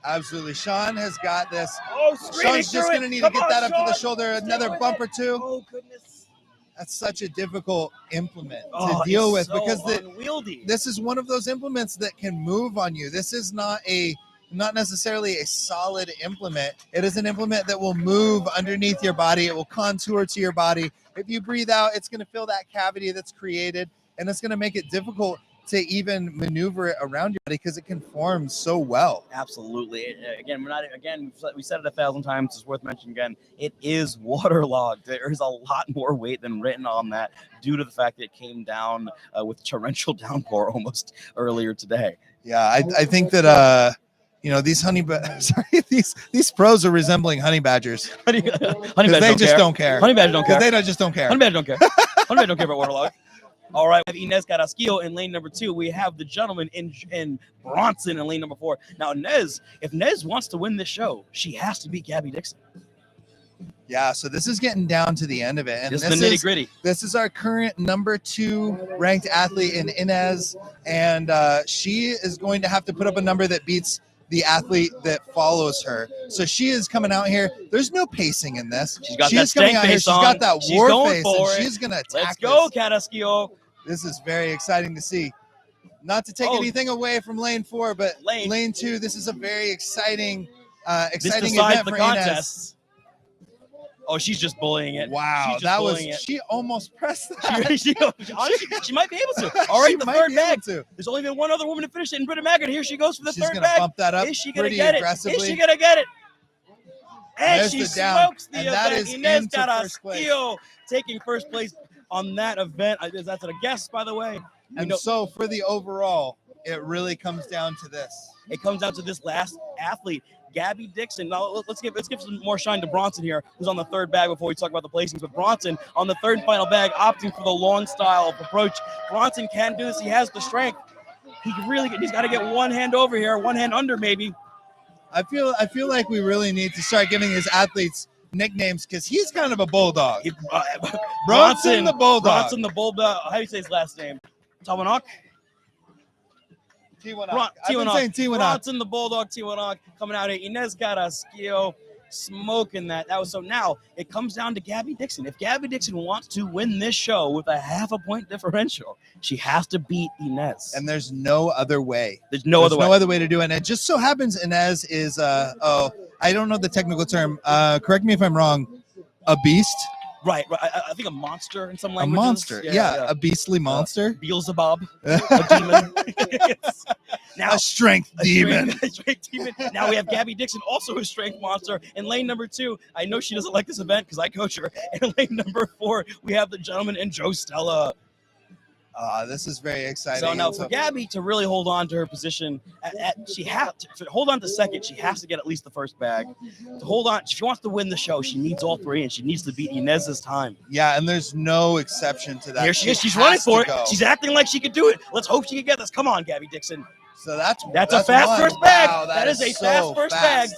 Absolutely. Sean has got this. Oh, Sean's just going to need to get that up to the shoulder. Another bump or two. Oh, goodness. That's such a difficult implement to deal with because unwieldy. This is one of those implements that can move on you. This is not necessarily a solid implement. It is an implement that will move underneath your body. It will contour to your body. If you breathe out, it's going to fill that cavity that's created, and it's going to make it difficult to even maneuver it around your body because it can form so well. Absolutely. Again, we said it 1,000 times. It's worth mentioning again. It is waterlogged. There is a lot more weight than written on that due to the fact that it came down with torrential downpour almost earlier today. Yeah, I think that these these pros are resembling honey badgers. Honey badgers don't care. Honey badgers don't care. They just don't care. Honey badgers don't care. Honey badgers don't care about waterlog. All right, we have Inez Carrasquillo in lane number 2. We have the gentleman in Bronson in lane number 4. Now, if Nez wants to win this show, she has to beat Gabby Dixon. Yeah, so this is getting down to the end of it. And this is the nitty-gritty. This is our current number 2 ranked athlete in Inez, and she is going to have to put up a number that beats the athlete that follows her. So she is coming out here. There's no pacing in this. She's got that stank face on. She's got that war face, and she's going to attack. Let's go, Carrasquillo. This is very exciting to see. Not to take Oh. anything away from lane 4, but Lane. lane 2, this is a very exciting This exciting decides event the for Inez. contest. Oh, she's just bullying it. Wow, She's just that was, bullying it. she almost pressed that. Honestly, she might be able to. All right, She the might third be able bag. to. There's only been one other woman to finish it, and Brita Maggard. Here she goes for the She's third gonna bag. bump that up Is she gonna pretty get aggressively. it? Is she gonna get it? And There's she the down, smokes the and that event. is Inez into first Castillo taking first place on that event. That's a guess, by the way. And so for the overall, it really comes down to this. It comes down to this last athlete, Gabby Dixon. Now let's give some more shine to Bronson here, who's on the third bag before we talk about the placings. But Bronson on the third and final bag, opting for the long style of approach. Bronson can do this. He has the strength. He's got to get one hand over here, one hand under maybe. I feel like we really need to start giving his athletes nicknames because he's kind of a bulldog. Bronson the bulldog. Bronson the bulldog. How do you say his last name? Tawanok? I've been saying Tiwanok. Bronson the bulldog. Tiwanok coming out here. Inez Carrasquillo smoking that. That was so. Now it comes down to Gabby Dixon. If Gabby Dixon wants to win this show with a half a point differential, she has to beat Inez. And there's no other way. There's no other way to do it. And it just so happens Inez is I don't know the technical term. Correct me if I'm wrong. A beast. Right. I think a monster in some A languages. monster. Yeah. A beastly monster. Beelzebub. A demon. Now, a strength demon. A strength demon. Now we have Gabby Dixon, also a strength monster. In lane number 2, I know she doesn't like this event because I coach her. In lane number 4, we have the gentleman and Joe Stella. This is very exciting. So now for Gabby to really hold on to her position, she has to hold on to second. She has to get at least the first bag. To hold on, if she wants to win the show, she needs all 3, and she needs to beat Inez's time. Yeah, and there's no exception to that. Here she is. She's running for it. She's acting like she could do it. Let's hope she can get this. Come on, Gabby Dixon. So that's a fast one. first bag. Wow, that is a so fast first bag.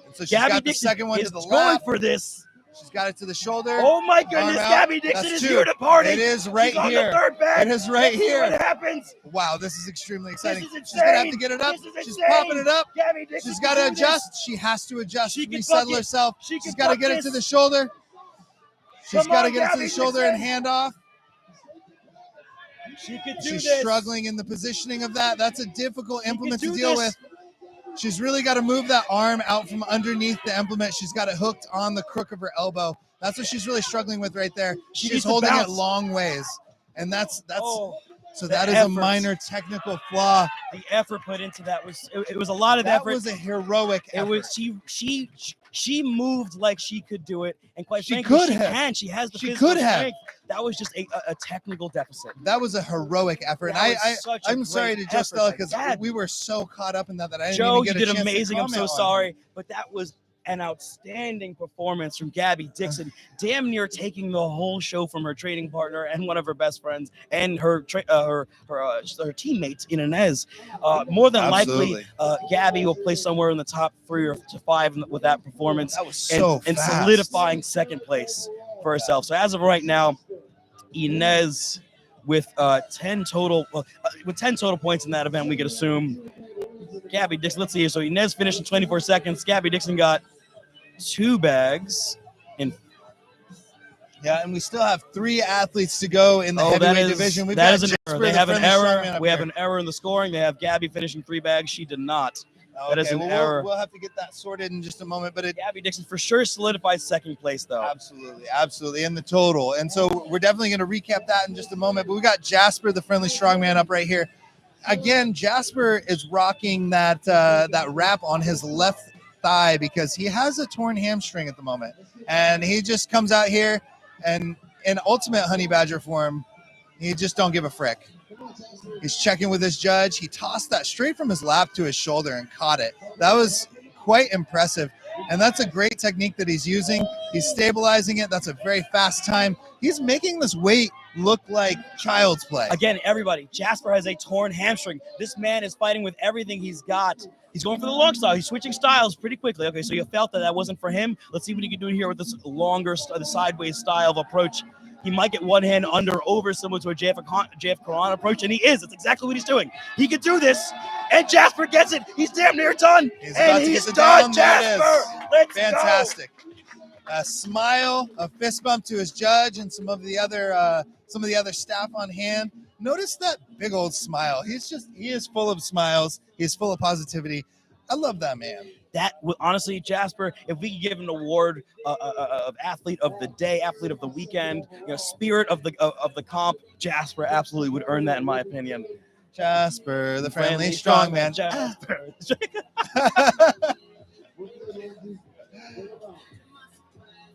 And so she's Gabby got the Dixon second one is to the going left. for this. She's got it to the shoulder. Oh my goodness, Gabby Dixon is here to party. It is right She's here. On the third bag. It is right here. What happens? Wow, this is extremely exciting. This is She's gonna have insane. to get it up. This is She's insane. popping it up. Gabby Dixon She's got to can do adjust. this. She has to adjust. She can Resettle buck it. herself. She can She's got to buck get it this. to the shoulder. She's Come got to on, get it to Gabby the shoulder Dixon. and hand off. She can do She's this. struggling in the positioning of that. That's a difficult implement to do deal this. with. She's really got to move that arm out from underneath the implement. She's got it hooked on the crook of her elbow. That's what she's really struggling with right there. She She's needs to holding it bounce. long ways. And that's Oh, so the that is effort. a minor technical flaw. The effort put into that was it was a lot of That effort. was a heroic It effort. was she moved like she could do it, and quite She frankly, could she have. can. She has the She physical could have. strength. That was just a technical deficit. That was a heroic effort. And That was such a I'm sorry to great Joe effort Stella by because Gab. we were so caught up in that I didn't Joe, even you get a did chance amazing. to I'm so comment on sorry, but that was an outstanding performance from Gabby Dixon, damn near taking the whole show from her training partner and one of her best friends and her teammates in Inez. More than Absolutely. likely, Gabby will play somewhere in the top 3 or to 5 with that performance. That was so and fast. solidifying second place for herself. So as of right now, Inez with 10 total points in that event, we could assume. Gabby Dixon, let's see here. So Inez finished in 24 seconds. Gabby Dixon got 2 bags in. Yeah, and we still have 3 athletes to go in the heavyweight division. We've That got is an Jasper, error. the They have an friendly strongman error. up We have here. an error in the scoring. They have Gabby finishing 3 bags. She did not. That is an well, error. We'll have to get that sorted in just a moment, but it Gabby Dixon for sure solidifies second place, though. absolutely in the total. And so we're definitely going to recap that in just a moment. But we got Jasper, the friendly strongman, up right here. Again, Jasper is rocking that wrap on his left thigh because he has a torn hamstring at the moment, and he just comes out here and in ultimate honey badger form, he just don't give a frick. He's checking with his judge. He tossed that straight from his lap to his shoulder and caught it. That was quite impressive. And that's a great technique that he's using. He's stabilizing it. That's a very fast time. He's making this weight look like child's play. Again, everybody, Jasper has a torn hamstring. This man is fighting with everything he's got. He's going for the long style. He's switching styles pretty quickly. Okay, so you felt that wasn't for him. Let's see what he can do here with this longer, the sideways style of approach. He might get one hand under over, similar to a JF Karan approach, and he is. That's exactly what he's doing. He could do this, and Jasper gets it. He's damn near done, He's about and to he's get the done, down. There it is. Jasper. Let's Fantastic. A smile, a fist bump to his judge, and some of the other staff on hand. Notice that big old smile. He is full of smiles. He's full of positivity. I love that man. That would honestly, Jasper, if we could give an award of athlete of the day, athlete of the weekend, spirit of the comp, Jasper absolutely would earn that in my opinion. Jasper, the friendly strong man. Jasper.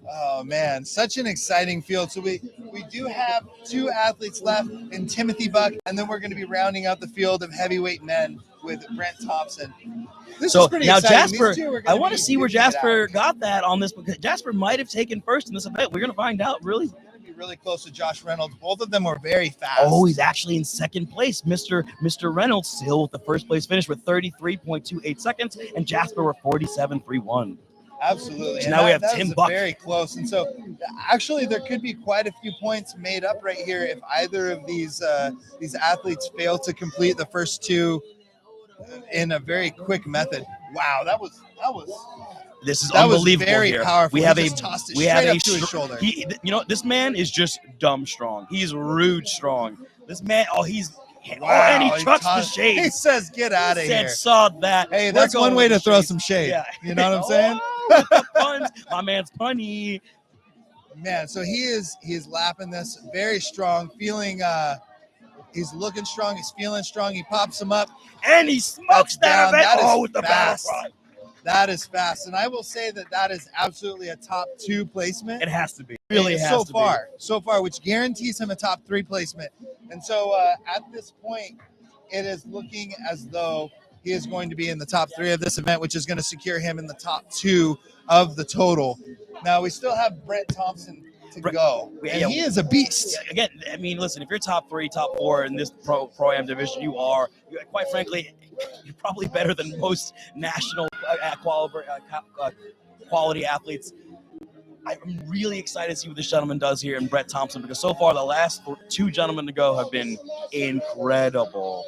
Oh man, such an exciting field. So we do have 2 athletes left in Timothy Buck, and then we're going to be rounding out the field of heavyweight men with Brent Thompson. This is pretty now exciting. Jasper, I want to see where Jasper got that on this, because Jasper might have taken first in this event. We're going to find out. Really, really close to Josh Reynolds. Both of them were very fast. Oh, he's actually in second place. Mr. Reynolds still with the first place finish with 33.28 seconds, and Jasper were 47.31. Absolutely. So now we have Tim Buck. Very close. And so actually there could be quite a few points made up right here if either of these athletes fail to complete the first 2 in a very quick method. Wow, that was This is that unbelievable. Was very here. powerful. We have tossed it straight up to his shoulder. This man is just dumb strong. He's rude strong. This man, Wow, and he trucks the shade. He says, "Get out of here." Saw that. Hey, that's one way to throw some shade. Yeah. You know what I'm saying? With the puns. My man's punny. Man, so he is lapping this very strong, feeling he's looking strong, he's feeling strong, he pops him up. And he smokes that event. That is with the fast. battle. That is fast. And I will say that is absolutely a top 2 placement. It has to be. Really has so to far, so far, which guarantees him a top 3 placement. And so at this point, it is looking as though he is going to be in the top 3 of this event, which is going to secure him in the top 2 of the total. Now we still have Brent Thompson to go, and he is a beast. Yeah, again, I mean, listen, if you're top 3, top 4 in this pro-am division, you're quite frankly, you're probably better than most national quality athletes. I'm really excited to see what this gentleman does here in Brent Thompson, because so far the last 2 gentlemen to go have been incredible.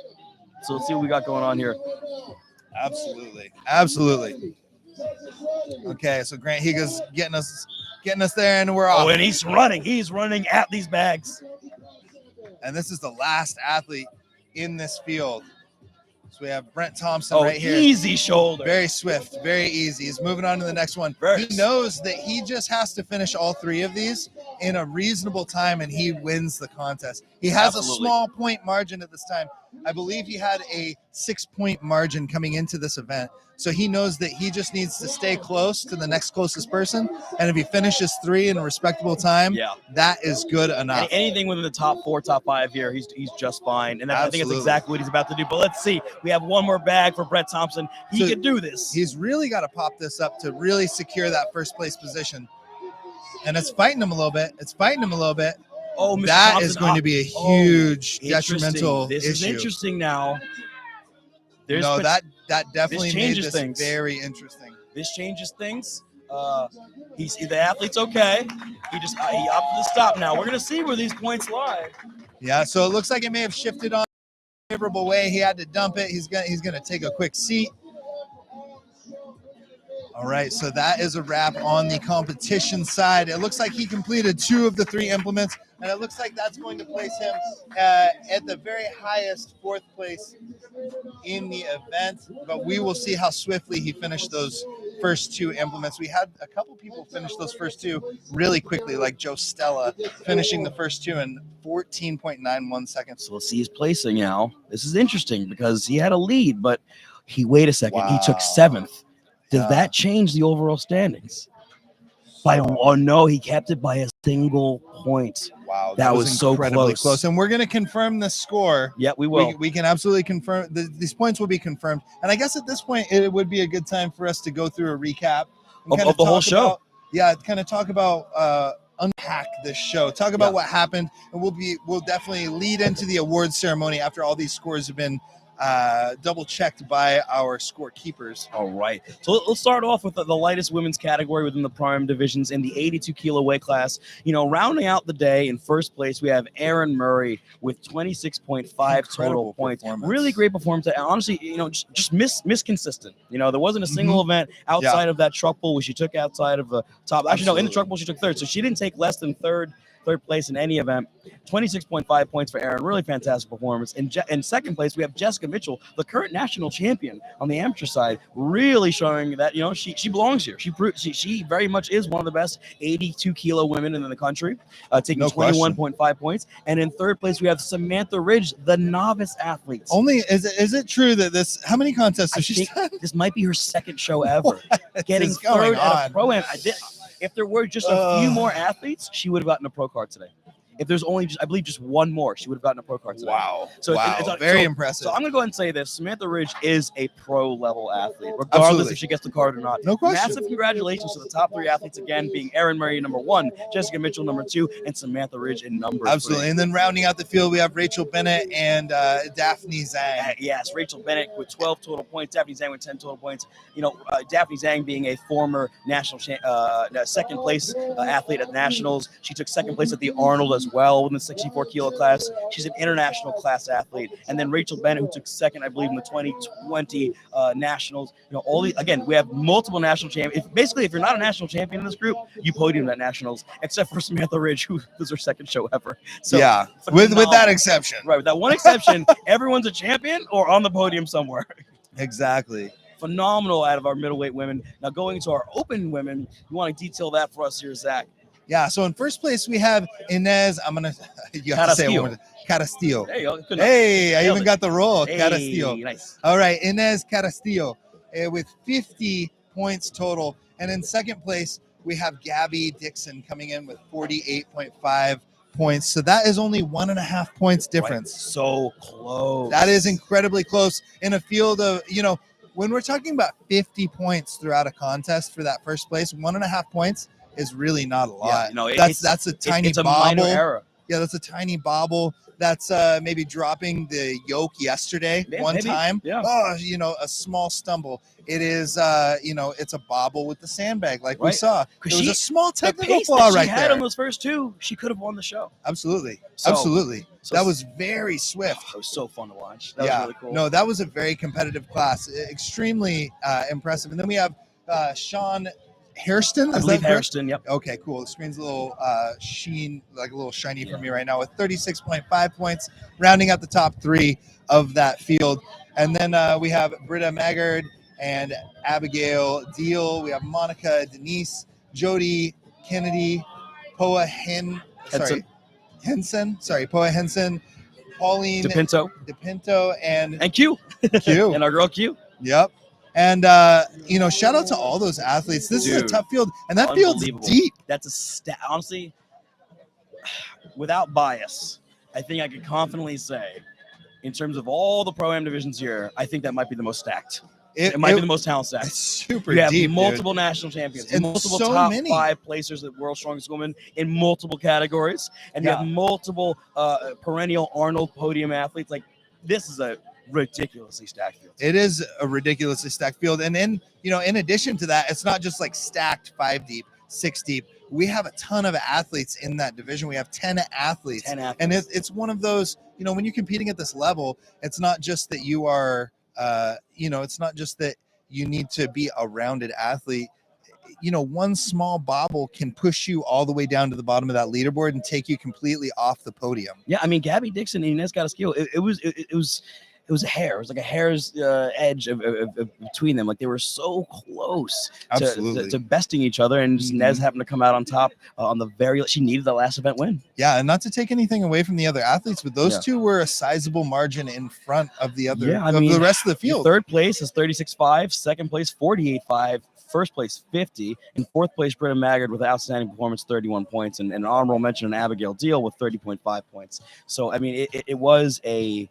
So let's see what we got going on here. Absolutely. Okay, so Grant Higa's getting us there, and we're off. Oh, and he's running at these bags. And this is the last athlete in this field. So we have Brent Thompson right here. Easy shoulder. Very swift, very easy. He's moving on to the next one. He knows that he just has to finish all 3 of these in a reasonable time, and he wins the contest. He has a small point margin at this time. I believe he had a 6-point margin coming into this event. So he knows that he just needs to stay close to the next closest person. And if he finishes 3 in a respectable time, that is good enough. Anything within the top 4, top 5 here, he's just fine. And I think it's exactly what he's about to do. But let's see. We have one more bag for Brent Thompson. He can do this. He's really got to pop this up to really secure that first place position. And it's fighting him a little bit. Oh, Mr. that Thompson, is going to be a huge detrimental issue. This is interesting now. That definitely made this very interesting. This changes things. The athlete's okay. He opted to stop now. We're gonna see where these points lie. Yeah, so it looks like it may have shifted on a favorable way. He had to dump it. He's gonna take a quick seat. All right, so that is a wrap on the competition side. It looks like he completed 2 of the 3 implements, and it looks like that's going to place him at the very highest 4th place in the event. But we will see how swiftly he finished those first 2 implements. We had a couple people finish those first 2 really quickly, like Joe Stella finishing the first 2 in 14.91 seconds. So let's see his placing now. This is interesting because he had a lead, but wait a second, he took 7th. Does that change the overall standings? No, he kept it by a single point. Wow, that was so incredibly close. And we're going to confirm the score. Yeah, we will. We can absolutely confirm. These points will be confirmed. And I guess at this point, it would be a good time for us to go through a recap of the whole show. Kind of talk about unpack this show. Talk about what happened, and we'll definitely lead into the awards ceremony after all these scores have been double checked by our scorekeepers. All right. So let's start off with the lightest women's category within the PROAM divisions in the 82 kilo weight class. Rounding out the day in first place, we have Erin Murray with 26.5 total points. Really great performance. And honestly, just miss consistent. There wasn't a single event outside of that truck pull, which she took outside of the top. Actually, no, in the truck pull, she took 3rd. So she didn't take less than third third place in any event. 26.5 points for Aaron. Really fantastic performance. In second place, we have Jessica Mitchell, the current national champion on the amateur side, really showing that, you know, she belongs here. She very much is one of the best 82-kilo women in the country, taking 21.5 points. And in third place, we have Samantha Ridge, the novice athlete. Only is it true that this? How many contests has she done? This might be her second show ever. Getting is going third at a on? pro-am. If there were just a few more athletes, she would have gotten a pro card today. If there's only, I believe, just one more, she would have gotten a pro card today. Wow. So wow. It's Very impressive. So I'm going to go ahead and say this. Samantha Ridge is a pro-level athlete, regardless if she gets the card or not. No question. Massive congratulations to the top three athletes again, being Erin Murray, number 1, Jessica Mitchell, number 2, and Samantha Ridge in number 3. Absolutely. And then rounding out the field, we have Rachel Bennett and Daphne Zhang. Yes, Rachel Bennett with 12 total points, Daphne Zhang with 10 total points. You know, Daphne Zhang being a former national second place athlete at nationals. She took second place at the Arnold as well in the 64-kilo class. She's an international class athlete. And then Rachel Bennett, who took second, I believe, in the 2020 nationals. You know, again, we have multiple national champions. If you're not a national champion in this group, you podiumed at nationals, except for Samantha Ridge, who was her second show ever. So yeah, with that exception. Right, with that one exception, everyone's a champion or on the podium somewhere. Exactly. Phenomenal out of our middleweight women. Now going into our open women, you want to detail that for us here, Zach? Yeah, so in first place, we have Inez. You have to say it one more time. Castillo. There you go. Good Hey, I Nailed even it. got the roll. Hey, Castillo. nice. All right, Inez Castillo with 50 points total. And in second place, we have Gabby Dixon coming in with 48.5 points. So that is only 1.5 points difference. Right. So close. That is incredibly close in a field of, you know, when we're talking about 50 points throughout a contest for that first place, 1.5 points is really not a lot. Yeah, no, that's a tiny bobble. Minor error. Yeah, that's a tiny bobble. That's maybe dropping the yoke yesterday time. Yeah. Oh, you know, a small stumble. It is, you know, it's a bobble with the sandbag like we saw. It was a small technical flaw right there. She had on those first two, she could have won the show. Absolutely. So that was very swift. It was so fun to watch. That was really cool. No, that was a very competitive class. Extremely impressive. And then we have Sean Hairston. I believe Hairston, yep. Okay, cool. The screen's a little shiny for me right now with 36.5 points, rounding out the top 3 of that field. And then we have Brita Maggard and Abigail Deal. We have Monica Denise, Jody Kennedy, Poa Henson, Pauline DePinto, and Q. Q. And our girl Q. Yep. And, you know, shout out to all those athletes. This is a tough field, and that field's deep. That's honestly, without bias, I think I could confidently say, in terms of all the Pro-Am divisions here, I think that might be the most stacked. It might be the most talent stacked. It's super deep. You have deep, multiple national champions, and multiple so top many 5 placers at World's Strongest Woman in multiple categories, and you have multiple perennial Arnold podium athletes. Like, this is a ridiculously stacked field. It is a ridiculously stacked field. And then, you know, in addition to that, it's not just like stacked 5 deep, 6 deep. We have a ton of athletes in that division. We have 10 athletes. And it's one of those, you know, when you're competing at this level, it's not just that you are, you know, it's not just that you need to be a rounded athlete. You know, one small bobble can push you all the way down to the bottom of that leaderboard and take you completely off the podium. Yeah, I mean, Gabby Dixon and Inez got a skill. It was a hair. It was like a hair's edge of between them. Like, they were so close to besting each other, and just Nez happened to come out on top on the she needed the last event win. Yeah, and not to take anything away from the other athletes, but those two were a sizable margin in front of the other the rest of the field. Third place is 36.5, second place 48.5, first place 50, and fourth place Brita Maggard with outstanding performance 31 points, and an honorable mention on Abigail Deal with 30.5 points. So I mean, it was a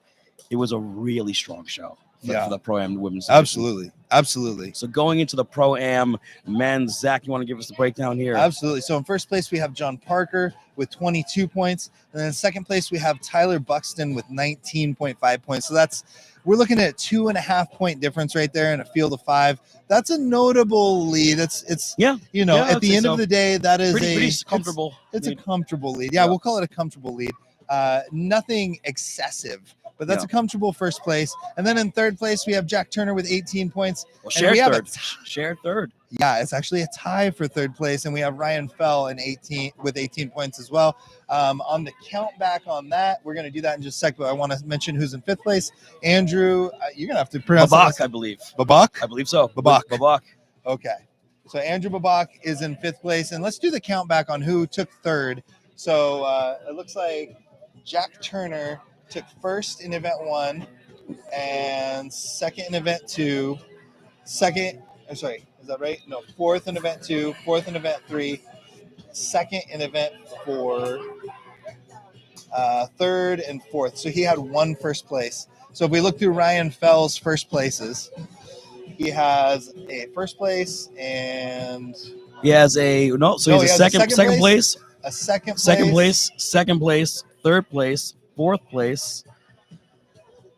really strong show for the Pro-Am women's division. Absolutely. So going into the Pro-Am men's, Zach, you want to give us the breakdown here? Absolutely. So in first place, we have John Parker with 22 points. And then in second place, we have Tyler Buxton with 19.5 points. So we're looking at a 2.5 point difference right there in a field of 5. That's a notable lead. At the end of the day, that is pretty comfortable. It's a comfortable lead. Yeah, we'll call it a comfortable lead. Nothing excessive but that's a comfortable first place. And then in third place, we have Jack Turner with 18 points. Well, And we have shared third. Yeah, it's actually a tie for third place, and we have Ryan Fell with 18 points as well. On the count back on that, we're going to do that in just a sec, but I want to mention who's in fifth place. Andrew, you're going to have to pronounce Babak, I believe. Babak? I believe so. Babak. Okay. So Andrew Babak is in fifth place, and let's do the count back on who took third. So it looks like Jack Turner took first in event 1 and second in event 2. Is that right? No, fourth in event 2, fourth in event 3, second in event 4, third and fourth. So he had one first place. So if we look through Ryan Fell's first places, he has a first place and he has a second place, a second place, third place, fourth place,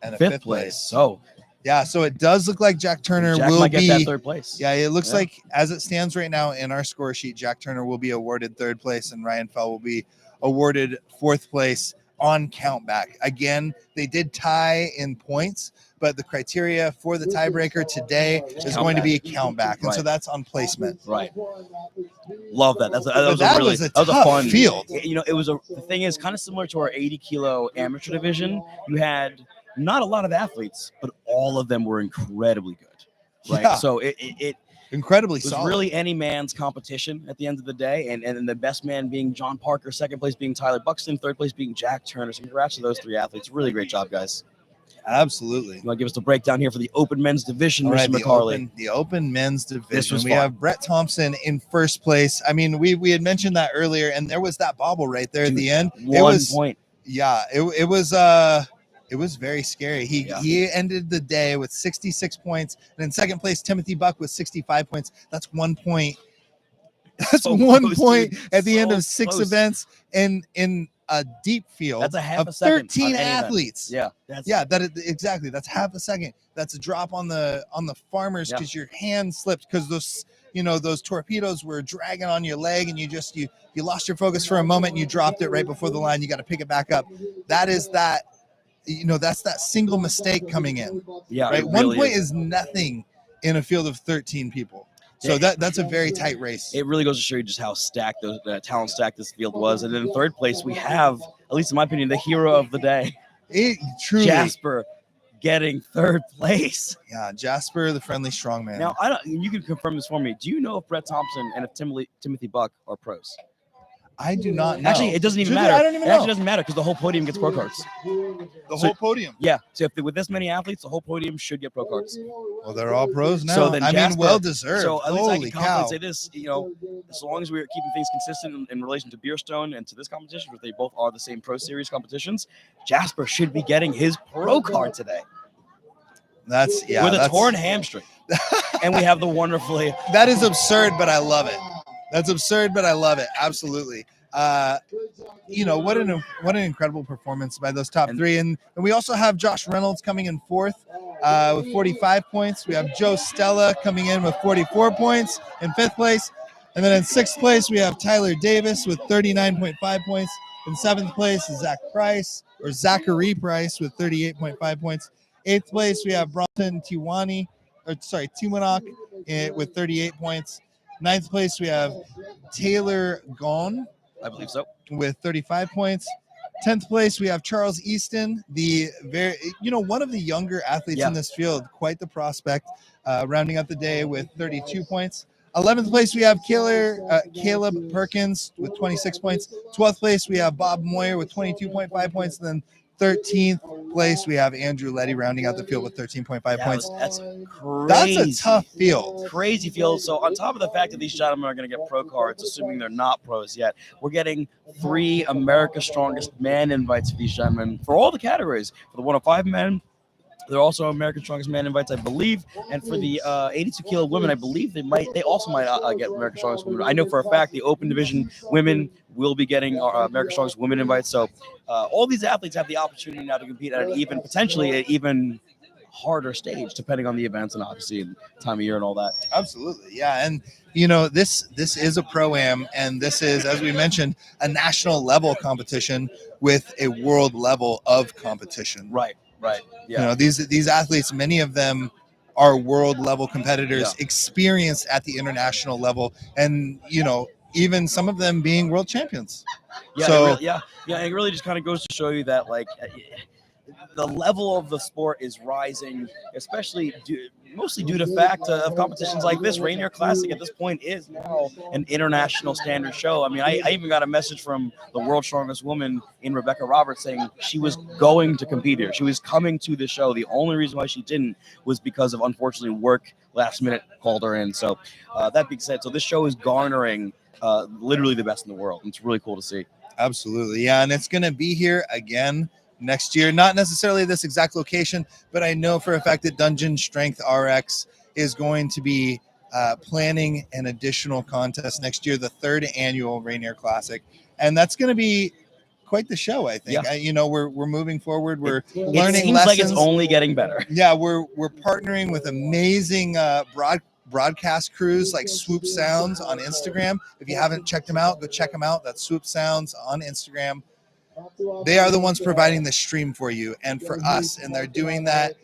and a fifth place. So yeah, so it does look like Jack Turner might get that third place. Yeah, it looks like as it stands right now in our score sheet, Jack Turner will be awarded third place and Ryan Fell will be awarded fourth place on countback. Again, they did tie in points, but the criteria for the tiebreaker today is going to be countback, and so that's on placement. Right. Love that. That was a fun field. The thing is kind of similar to our 80 kilo amateur division. You had not a lot of athletes, but all of them were incredibly good. Right. Yeah. So it incredibly was solid. Really any man's competition at the end of the day, and the best man being John Parker, second place being Tyler Buxton, third place being Jack Turner. So congrats to those three athletes. Really great job, guys. Absolutely. You want to give us the breakdown here for the open men's division, All right, Mr. McCarley? The open men's division. This was we fun. have Brett Thompson in first place. I mean, we had mentioned that earlier, and there was that bobble right there at the end. 1 point. Yeah, it was very scary. He ended the day with 66 points, and in second place, Timothy Buck with 65 points. That's 1 point. That's So 1 close, point dude. at the end So of 6 close. events in a deep field. That's a half of a second 13 on any event. athletes. Exactly. That's half a second. That's a drop on the farmers because your hand slipped because those torpedoes were dragging on your leg and you lost your focus for a moment and you dropped it right before the line. You got to pick it back up. That's that single mistake coming in. Yeah, right. it really 1 point is nothing in a field of 13 people. So that's a very tight race. It really goes to show you just how stacked talent stacked this field was. And in third place, we have, at least in my opinion, the hero of the day. It truly, Jasper getting third place. Yeah, Jasper, the friendly strongman. Now, you can confirm this for me. Do you know if Brett Thompson and if Timothy Buck are pros? I do not know. Actually, it doesn't even matter. I don't even know. It actually doesn't matter because the whole podium gets pro cards. The whole podium. Yeah. So with this many athletes, the whole podium should get pro cards. Well, they're all pros now. So then Jasper, well deserved. So at least I Holy can cow. confidently say this, as long as we're keeping things consistent in relation to Beerstone and to this competition, which they both are the same Pro Series competitions, Jasper should be getting his pro card today. With a torn hamstring. And we have the wonderfully. That is absurd, but I love it. That's absurd, but I love it. Absolutely. What an incredible performance by those top three. And we also have Josh Reynolds coming in fourth with 45 points. We have Joe Stella coming in with 44 points in fifth place. And then in sixth place, we have Tyler Davis with 39.5 points. In seventh place is Zachary Price with 38.5 points. Eighth place, we have Bronson Timonok with 38 points. Ninth place, we have Taylor Gone, I believe so, with 35 points. 10th place, we have Charles Easton, one of the younger athletes in this field, quite the prospect, rounding out the day with 32 points. 11th place, we have Caleb Perkins with 26 points. 12th place, we have Bob Moyer with 22.5 points. And then 13th place, we have Andrew Letty rounding out the field with 13.5 points. That's crazy. That's a tough field. Crazy field. So on top of the fact that these gentlemen are going to get pro cards, assuming they're not pros yet, we're getting 3 America's Strongest Man invites for these gentlemen for all the categories. For the 105 men, they're also America's Strongest Man invites, I believe. And for the 82 kilo women, I believe they also might get America's Strongest Women. I know for a fact the open division women will be getting America's Strongest Women invites. So all these athletes have the opportunity now to compete at potentially an even harder stage, depending on the events and obviously time of year and all that. Absolutely. Yeah. And this is a PROAM, and this is, as we mentioned, a national level competition with a world level of competition. Right. Right. You know, these athletes, many of them are world level competitors, experienced at the international level, and you know, even some of them being world champions. Yeah, So it really just kind of goes to show you that like the level of the sport is rising, especially mostly due to fact of competitions like this. Rainier Classic at this point is now an international standard show. I mean, I even got a message from the world's strongest woman in Rebecca Roberts saying she was going to compete here. She was coming to the show. The only reason why she didn't was because of, unfortunately, work last minute called her in. So that being said, so this show is garnering literally the best in the world. It's really cool to see. Absolutely. Yeah. And it's going to be here again next year. Not necessarily this exact location, but I know for a fact that Dungeon Strength RX is going to be planning an additional contest next year, the 3rd annual Rainier Classic. And that's going to be quite the show, I think. Yeah. You know, we're moving forward. We're It learning seems lessons. like it's only getting better. Yeah, we're partnering with amazing broadcast crews like Swoop Sounds on Instagram. If you haven't checked them out, go check them out. That's Swoop Sounds on Instagram. They are the ones providing the stream for you and for us, and they're doing that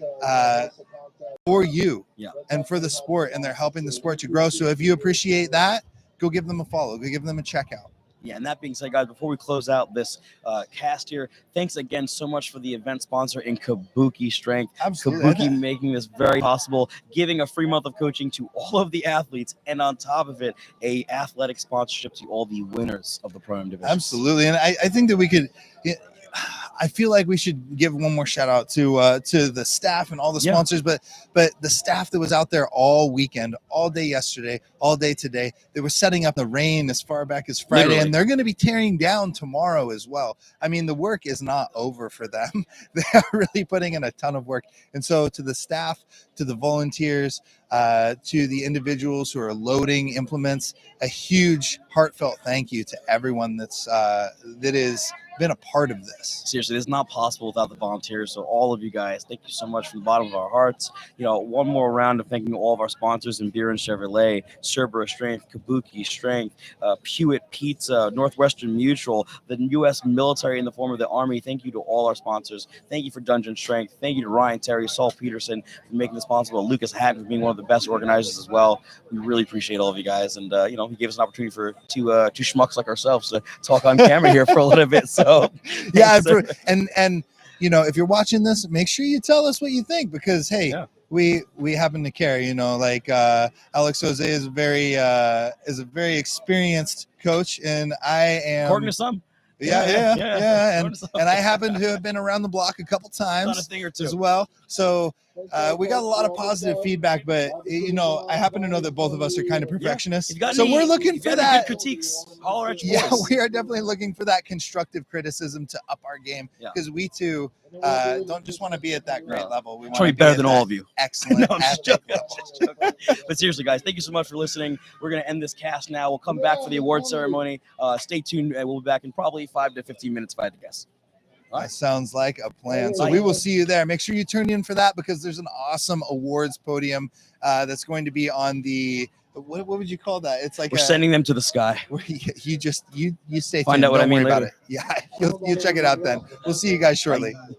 for you and for the sport, and they're helping the sport to grow. So if you appreciate that, go give them a follow, go give them a check out. Yeah, and that being said, guys, before we close out this cast here, thanks again so much for the event sponsor in Kabuki Strength. Absolutely. Kabuki making this very possible, giving a free month of coaching to all of the athletes, and on top of it, a athletic sponsorship to all the winners of the PROAM division. Absolutely, and I think that we could. I feel like we should give one more shout out to the staff and all the sponsors, but the staff that was out there all weekend, all day yesterday, all day today. They were setting up the rain as far back as Friday, Literally. and they're going to be tearing down tomorrow as well. I mean, the work is not over for them. They are really putting in a ton of work, and so to the staff, to the volunteers, to the individuals who are loading implements, a huge heartfelt thank you to everyone that is been a part of this. Seriously, this is not possible without the volunteers. So all of you guys, thank you so much from the bottom of our hearts. You know, one more round of thanking all of our sponsors in Beer and Chevrolet, Cerberus Strength, Kabuki Strength, Pewitt Pizza, Northwestern Mutual, the U.S. military in the form of the Army. Thank you to all our sponsors. Thank you for Dungeon Strength. Thank you to Ryan Terry, Saul Peterson for making this possible. Lucas Hatton for being one of the best organizers as well. We really appreciate all of you guys. And, you know, he gave us an opportunity for two schmucks like ourselves to talk on camera here for a little bit. So yeah, and you know, if you're watching this, make sure you tell us what you think, because hey, we happen to care. You know, like Alex Jose is a very experienced coach, and I am according to some. Yeah. And I happen to have been around the block a couple times Not a thing or two as well. So we got a lot of positive feedback, but you know, I happen to know that both of us are kind of perfectionists. So we're looking for that. Good critiques. Holler at your Yeah, boys. we are definitely looking for that constructive criticism to up our game, because we too don't just want to be at that great level. We want to be better than all of you. Excellent. No, I'm just joking. But seriously, guys, thank you so much for listening. We're going to end this cast now. We'll come back for the award ceremony. Stay tuned. We'll be back in probably 5 to 15 minutes if I had to guess. That sounds like a plan. So we will see you there. Make sure you tune in for that, because there's an awesome awards podium that's going to be on the what would you call that? It's like we're sending them to the sky. You stay tuned. Find out what Don't I mean worry about later. it. Yeah, you check it out then. We'll see you guys shortly. Bye.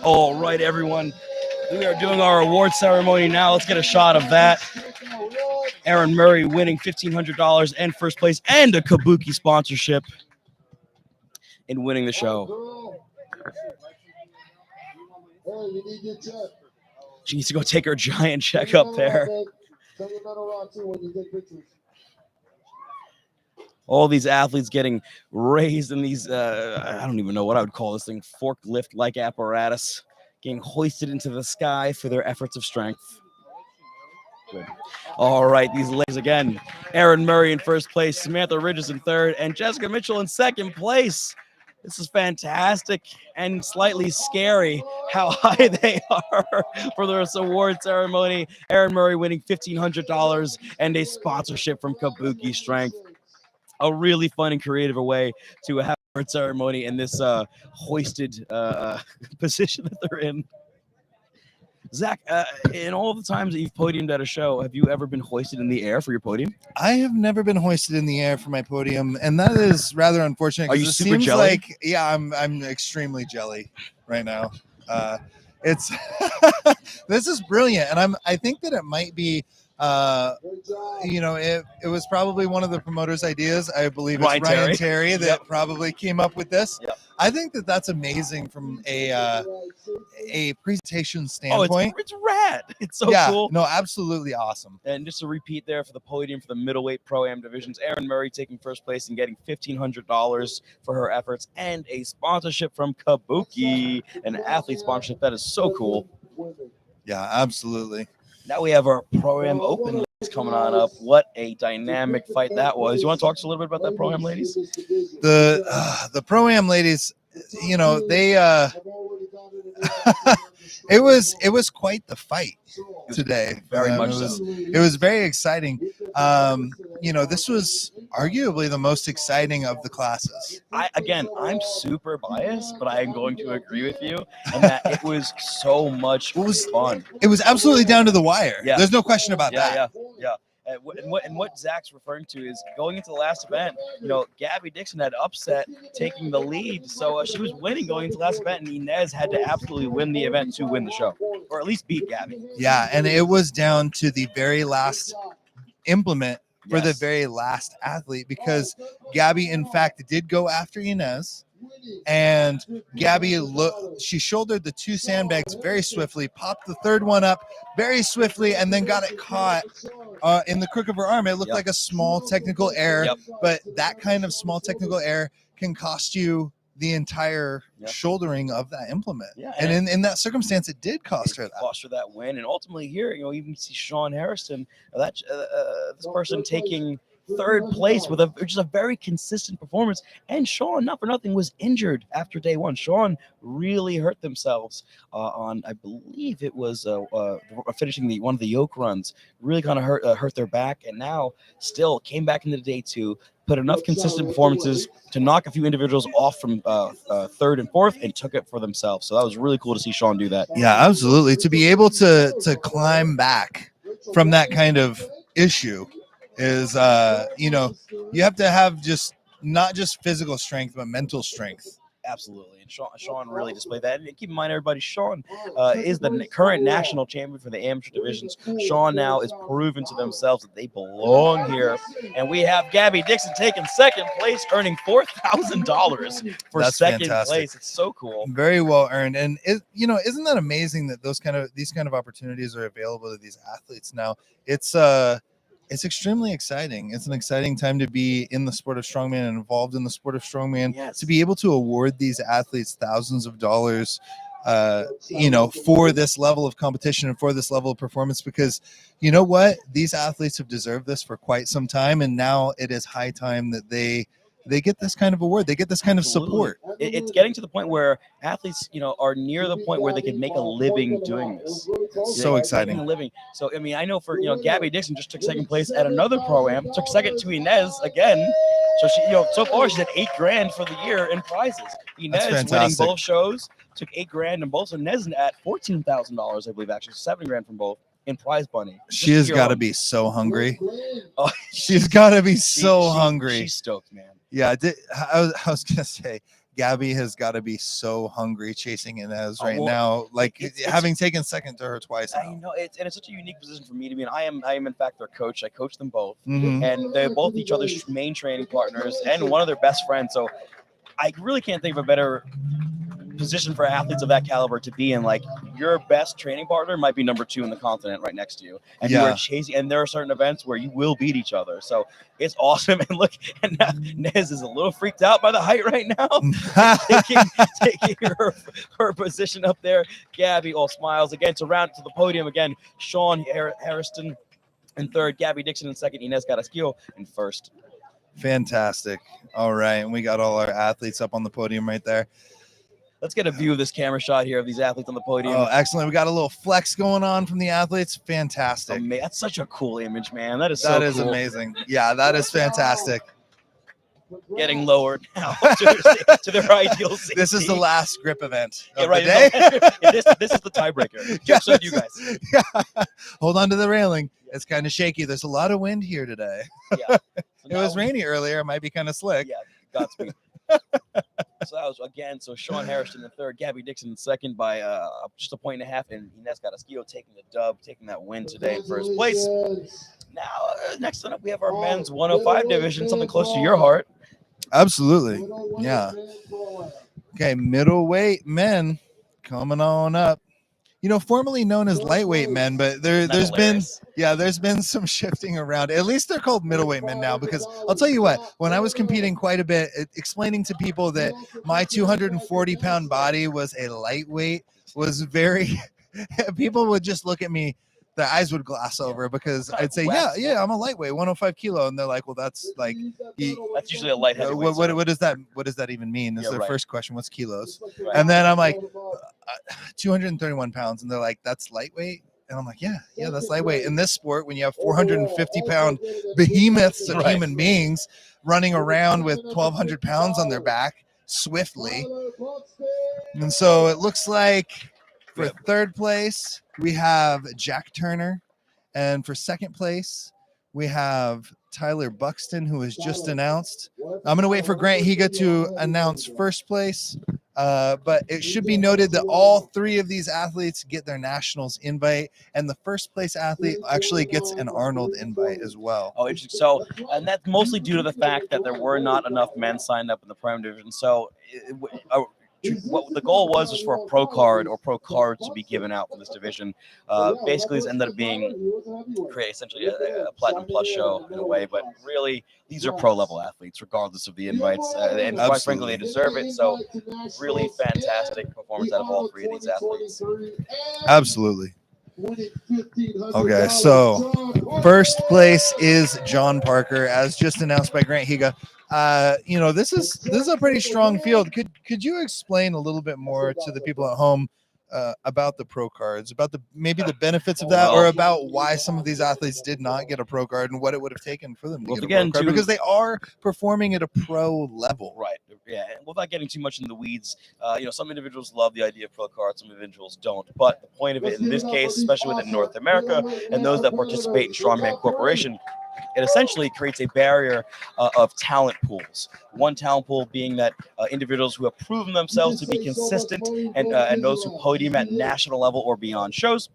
All right, everyone. We are doing our award ceremony now. Let's get a shot of that. Aaron Murray winning $1,500 and first place and a Kabuki sponsorship in winning the show. She needs to go take her giant check up there. All these athletes getting raised in these, I don't even know what I would call this thing, forklift-like apparatus, getting hoisted into the sky for their efforts of strength. Good. All right, these ladies again. Aaron Murray in first place, Samantha Ridges in third, and Jessica Mitchell in second place. This is fantastic and slightly scary how high they are for this award ceremony. Aaron Murray winning $1,500 and a sponsorship from Kabuki Strength. A really fun and creative way to have a award ceremony in this hoisted position that they're in. Zach, in all the times that you've podiumed at a show, have you ever been hoisted in the air for your podium? I have never been hoisted in the air for my podium, and that is rather unfortunate. Are you it super seems jelly? like, yeah, I'm extremely jelly right now. It's this is brilliant, and I think that it might be it was probably one of the promoters' ideas. I believe it's Ryan Terry that probably came up with this. Yep. I think that that's amazing from a presentation standpoint. It's rad. It's so cool. No, absolutely awesome. And just to repeat there for the podium for the middleweight pro-am divisions, Aaron Murray taking first place and getting $1,500 for her efforts and a sponsorship from Kabuki, an athlete sponsorship. That is so cool. Yeah, absolutely. Now we have our Pro-Am Open coming on up. What a dynamic fight that was. You want to talk to us a little bit about that Pro-Am ladies? The Pro-Am ladies, they it was quite the fight today. Very much so. so. It was very exciting. This was arguably the most exciting of the classes. I'm super biased, but I am going to agree with you, and that it was so much fun. It was absolutely down to the wire. Yeah. There's no question about that. Yeah. And what Zach's referring to is going into the last event, Gabby Dixon had upset taking the lead. So she was winning going into the last event, and Inez had to absolutely win the event to win the show, or at least beat Gabby. Yeah, and it was down to the very last implement for the very last athlete, because Gabby, in fact, did go after Inez. And Gabby she shouldered the two sandbags very swiftly, popped the third one up very swiftly, and then got it caught in the crook of her arm. It looked like a small technical error, but that kind of small technical error can cost you the entire shouldering of that implement. Yeah, and in that circumstance, it did cost her that. Cost her that win, and ultimately here, even see Sean Harrison, this person taking third place with just a very consistent performance. And Sean, not for nothing, was injured after day one. Sean really hurt themselves on, I believe it was finishing one of the yoke runs. Really kind of hurt their back, and now still came back into day two, put enough consistent performances to knock a few individuals off from third and fourth, and took it for themselves. So that was really cool to see Sean do that. Yeah, absolutely. To be able to climb back from that kind of issue is you have to have not just physical strength, but mental strength Absolutely, and Sean really displayed that. And keep in mind, everybody, Sean is the current national champion for the amateur divisions. Sean now is proven to themselves that they belong here. And we have Gabby Dixon taking second place, earning $4,000 for That's second fantastic. place. It's so cool. Very well earned. And isn't that amazing that these kind of opportunities are available to these athletes now? It's extremely exciting. It's an exciting time to be in the sport of strongman and involved in the sport of strongman. Yes. To be able to award these athletes thousands of dollars, for this level of competition and for this level of performance, because you know what? These athletes have deserved this for quite some time. And now it is high time that they get this kind of award. They get this kind of support. It's getting to the point where athletes, are near the point where they can make a living doing this. So exciting. A living. So, I mean, I know for, Gabby Dixon just took second place at another Pro-Am, took second to Inez again. So she, so far she's at $8,000 for the year in prizes. Inez winning both shows, took $8,000 in both. So Inez at $14,000, I believe, actually $7,000 from both in prize money. She has got to be so hungry. Oh, she's got to be so hungry. She's stoked, man. Yeah, I was gonna say Gabby has got to be so hungry chasing Inez right now, like having taken second to her twice. I know it's such a unique position for me to be in. I am in fact their coach. I coach them both, Mm-hmm. and they're both each other's main training partners and one of their best friends. So I really can't think of a better position for athletes of that caliber to be in. Like, your best training partner might be number 2 in the continent right next to you, and you are chasing, and there are certain events where you will beat each other. So it's awesome. And look, and Nez is a little freaked out by the height right now, taking her position up there. Gabby all smiles again to round to the podium again. Sean Harrison in third, Gabby Dixon in second, Inez Carrasquillo in first. Fantastic. All right, and we got all our athletes up on the podium right there. Let's get a view of this camera shot here of these athletes on the podium. Oh, excellent. We got a little flex going on from the athletes. Fantastic. That's such a cool image, man. That is so That is cool. amazing. Yeah, that is fantastic. Getting lowered now to their ideal safety. This is the last grip event of right. the day. This is the tiebreaker. Just so you guys. Yeah. Hold on to the railing. It's kind of shaky. There's a lot of wind here today. Yeah. So it was rainy earlier. It might be kind of slick. Yeah, Godspeed. So that was again. So Sean Harrison in third, Gabby Dixon in second by just a point and a half, and Inez Carrasquillo taking the dub, taking that win today in first place. Now, next up, we have our men's 105 division, something close to your heart. Absolutely. Yeah. Okay, middleweight men coming on up. Formerly known as lightweight men, but there's been some shifting around. At least they're called middleweight men now, because I'll tell you what, when I was competing quite a bit, explaining to people that my 240-pound body was a lightweight was very, people would just look at me, their eyes would glass over, because I'd say, yeah, I'm a lightweight, 105 kilo. And they're like, well, that's like, that's usually a light heavyweight. What does that even mean? Is their first question. What's kilos? Right. And then I'm like, 231 pounds. And they're like, that's lightweight. And I'm like, yeah, that's lightweight. In this sport, when you have 450-pound behemoths of human beings running around with 1,200 pounds on their back swiftly. And so it looks like for third place, we have Jack Turner. And for second place, we have Tyler Buxton, who was just announced. I'm going to wait for Grant Higa to announce first place. But it should be noted that all 3 of these athletes get their nationals invite, and the first place athlete actually gets an Arnold invite as well. Oh, interesting. So, and that's mostly due to the fact that there were not enough men signed up in the PROAM division. So what the goal was for a pro card or pro cards to be given out for this division. Basically, this ended up being essentially a platinum plus show in a way, but really these are pro level athletes, regardless of the invites, and quite frankly, they deserve it. So, really fantastic performance out of all 3 of these athletes. Absolutely. Okay, so first place is John Parker, as just announced by Grant Higa. This is a pretty strong field. Could you explain a little bit more to the people at home about the pro cards, about maybe the benefits of that, or about why some of these athletes did not get a pro card and what it would have taken for them to get a pro card, because they are performing at a pro level. Right. Yeah. And without getting too much in the weeds, some individuals love the idea of pro cards, some individuals don't. But the point of it in this case, especially within North America and those that participate in Strongman Corporation, it essentially creates a barrier of talent pools. One talent pool being that individuals who have proven themselves to be consistent and those who podium at national level or beyond shows.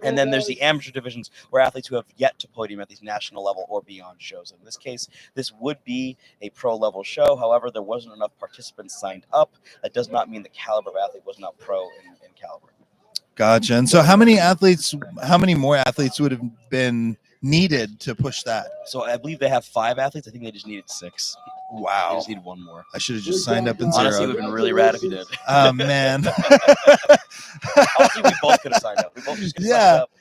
And then there's the amateur divisions where athletes who have yet to podium at these national level or beyond shows. In this case, this would be a pro level show. However, there wasn't enough participants signed up. That does not mean the caliber of athlete was not pro in caliber. Gotcha. And so how many more athletes would have been needed to push that? So I believe they have 5 athletes. I think they just needed 6. Wow. They just need 1 more. I should have just signed up and Honestly, it zeroed. would have been really rad if you did. Oh, man. Honestly, we both could have signed up. We both just could have signed up.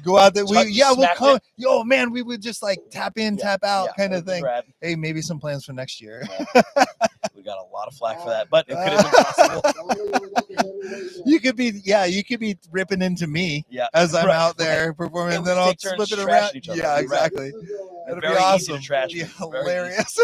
Go out there. We'll come. it. Yo, man, we would just like tap in, tap out kind of it'd be thing. rad. Hey, maybe some plans for next year. Yeah. We got a lot of flack for that, but it could have been possible. You could be ripping into me as I'm out there performing, and then I'll split it around. Yeah, exactly. It'll be awesome. It'll be hilarious.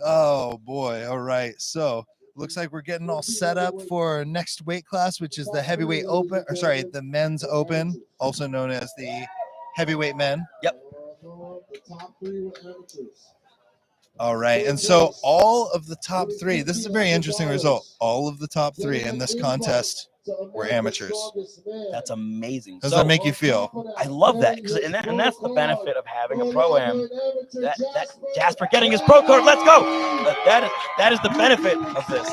Oh boy. All right. So looks like we're getting all set up for next weight class, which is the heavyweight open, or sorry, the men's open, also known as the heavyweight men. Yep. All right. And so all of the top 3, this is a very interesting result. All of the top 3 in this contest were amateurs. That's amazing. How does that make you feel? I love that, and that's the benefit of having a pro-am. That Jasper getting his pro card. Let's go. That is the benefit of this.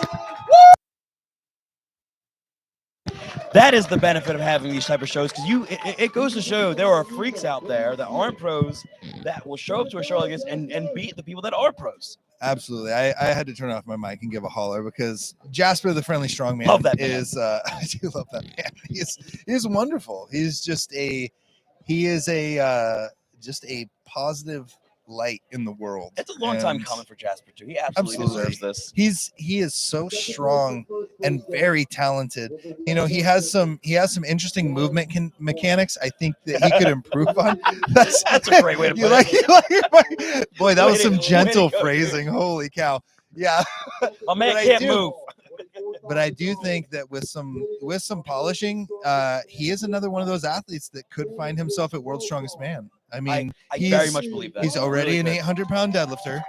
That is the benefit of having these type of shows, because it goes to show there are freaks out there that aren't pros that will show up to a show like this and beat the people that are pros. Absolutely. I had to turn off my mic and give a holler because Jasper, the friendly strongman, love that man. I do love that man. He's wonderful. He's just a positive light in the world. It's a long time coming for Jasper too. He absolutely deserves this. He is so strong and very talented. You know, he has some interesting movement mechanics. I think that he could improve on. That's a great way to put it. Boy, that was some gentle phrasing. Holy cow! Yeah, my man can't move. But I do think that with some polishing, he is another one of those athletes that could find himself at World's Strongest Man. I mean, I very much believe that. He's already an 800-pound deadlifter.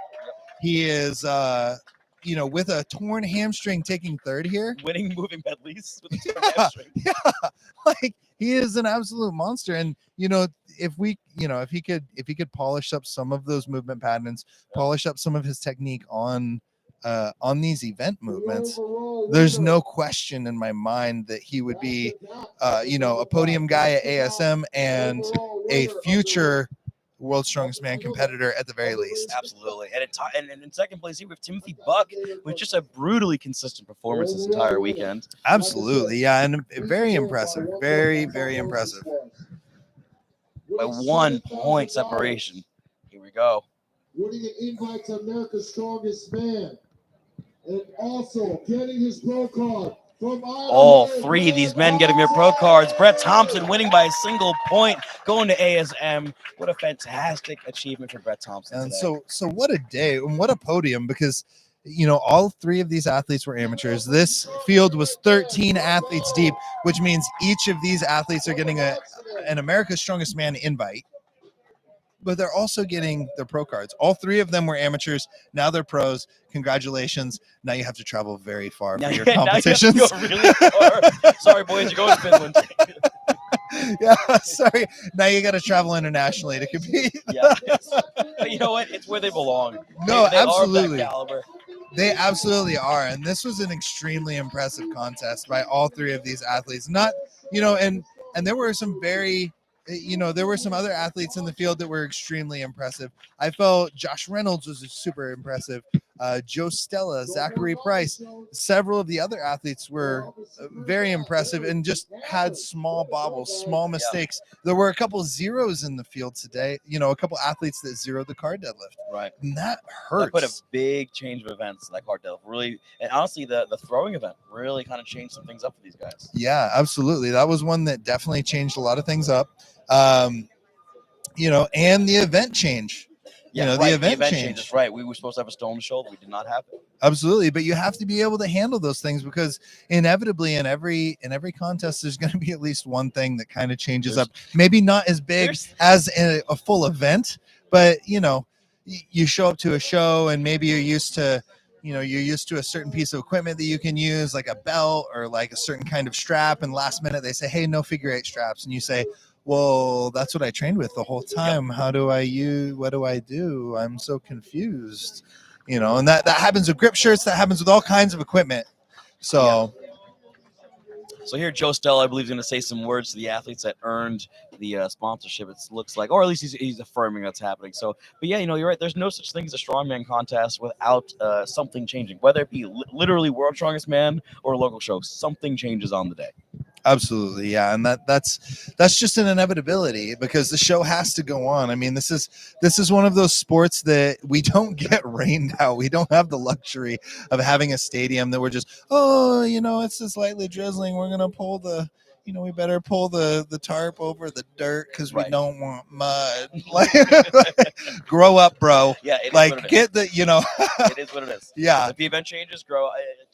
He is, with a torn hamstring, taking third here. Winning moving medleys with a torn hamstring. Yeah, like he is an absolute monster. And if he could polish up some of those movement patterns, polish up some of his technique on these event movements, there's no question in my mind that he would be, a podium guy at ASM and a future World's Strongest Man competitor at the very least. Absolutely. And in second place here, we have Timothy Buck, with just a brutally consistent performance this entire weekend. Absolutely. Yeah. And very impressive. Very, very impressive. By 1 point separation. Here we go. Winning an invite to America's Strongest Man. And also getting his pro card from all 3 of these men getting their pro cards. Brett Thompson winning by a single point, going to ASM. What a fantastic achievement for Brett Thompson. And today. so what a day and what a podium, because all 3 of these athletes were amateurs. This field was 13 athletes deep, which means each of these athletes are getting an America's Strongest Man invite. But they're also getting their pro cards. All 3 of them were amateurs. Now they're pros. Congratulations. Now you have to travel very far for your competitions. Now you have to go really far. Sorry, boys, you're going to Finland. Yeah, sorry. Now you got to travel internationally to compete. Yeah, but you know what? It's where they belong. No, they absolutely. Are of that caliber. They absolutely are. And this was an extremely impressive contest by all 3 of these athletes. Not, and there were some very... there were some other athletes in the field that were extremely impressive. I felt Josh Reynolds was super impressive. Joe Stella, Zachary Price, several of the other athletes were very impressive and just had small bobbles, small mistakes. There were a couple zeros in the field today. A couple athletes that zeroed the car deadlift. Right. And that hurts. That put a big change of events in that car deadlift. Really, and honestly, the throwing event really kind of changed some things up for these guys. Yeah, absolutely. That was one that definitely changed a lot of things up. And the event change. Yeah, the event change. That's right. We were supposed to have a stone on the shoulder. We did not have it. Absolutely, but you have to be able to handle those things because inevitably in every contest there's going to be at least one thing that kind of changes up. Maybe not as big as in a full event, but you know, you show up to a show and maybe you're used to a certain piece of equipment that you can use, like a belt or like a certain kind of strap, and last minute they say, hey, no figure eight straps, and you say, well, that's what I trained with the whole time. What do I do? I'm so confused. You know, and that happens with grip shirts. That happens with all kinds of equipment. So, So here, Joe Stella, I believe, is going to say some words to the athletes that earned the sponsorship. It looks like, or at least he's affirming that's happening. So, but yeah, you know, you're right. There's no such thing as a strongman contest without something changing, whether it be literally World's Strongest Man or a local show. Something changes on the day. absolutely, yeah, and that's just an inevitability because the show has to go on. I mean, this is one of those sports that we don't get rained out. We don't have the luxury of having a stadium that we're just, oh, you know, it's just lightly drizzling. We're gonna pull the, you know, we better pull the tarp over the dirt because we don't want mud. Like, grow up, bro. Yeah, it like is what it get is. the, you know. It is what it is. Yeah. If the event changes,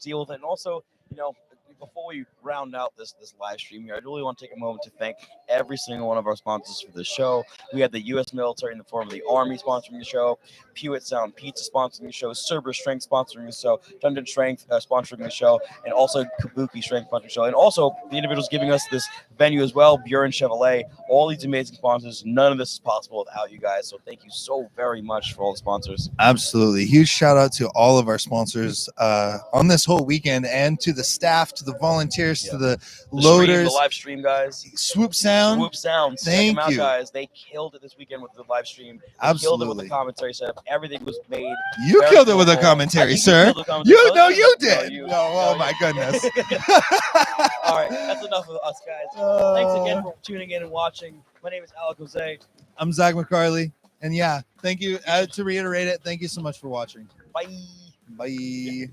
deal with it, and also, you know, before we round out this live stream here, I really want to take a moment to thank every single one of our sponsors for this show. We had the U.S. military in the form of the Army sponsoring the show, Pewitt Sound Pizza sponsoring the show, Cerber Strength sponsoring the show, Dungeon Strength sponsoring the show, and also Kabuki Strength sponsoring the show. And also the individuals giving us this venue as well, Buren Chevrolet, all these amazing sponsors. None of this is possible without you guys. So thank you so very much for all the sponsors. Absolutely. Huge shout out to all of our sponsors on this whole weekend, and to the staff, to the volunteers, to the loaders, the live stream guys, Swoop Sound. Sounds. Thank Check them you, out, guys. They killed it this weekend with the live stream. They absolutely killed it with the commentary setup. Everything was made. You killed it with the commentary, sir. You did. Oh my goodness. All right, that's enough of us, guys. Thanks again for tuning in and watching. My name is Alec Jose. I'm Zach McCarley, and yeah, thank you. To reiterate it, thank you so much for watching. Bye. Bye.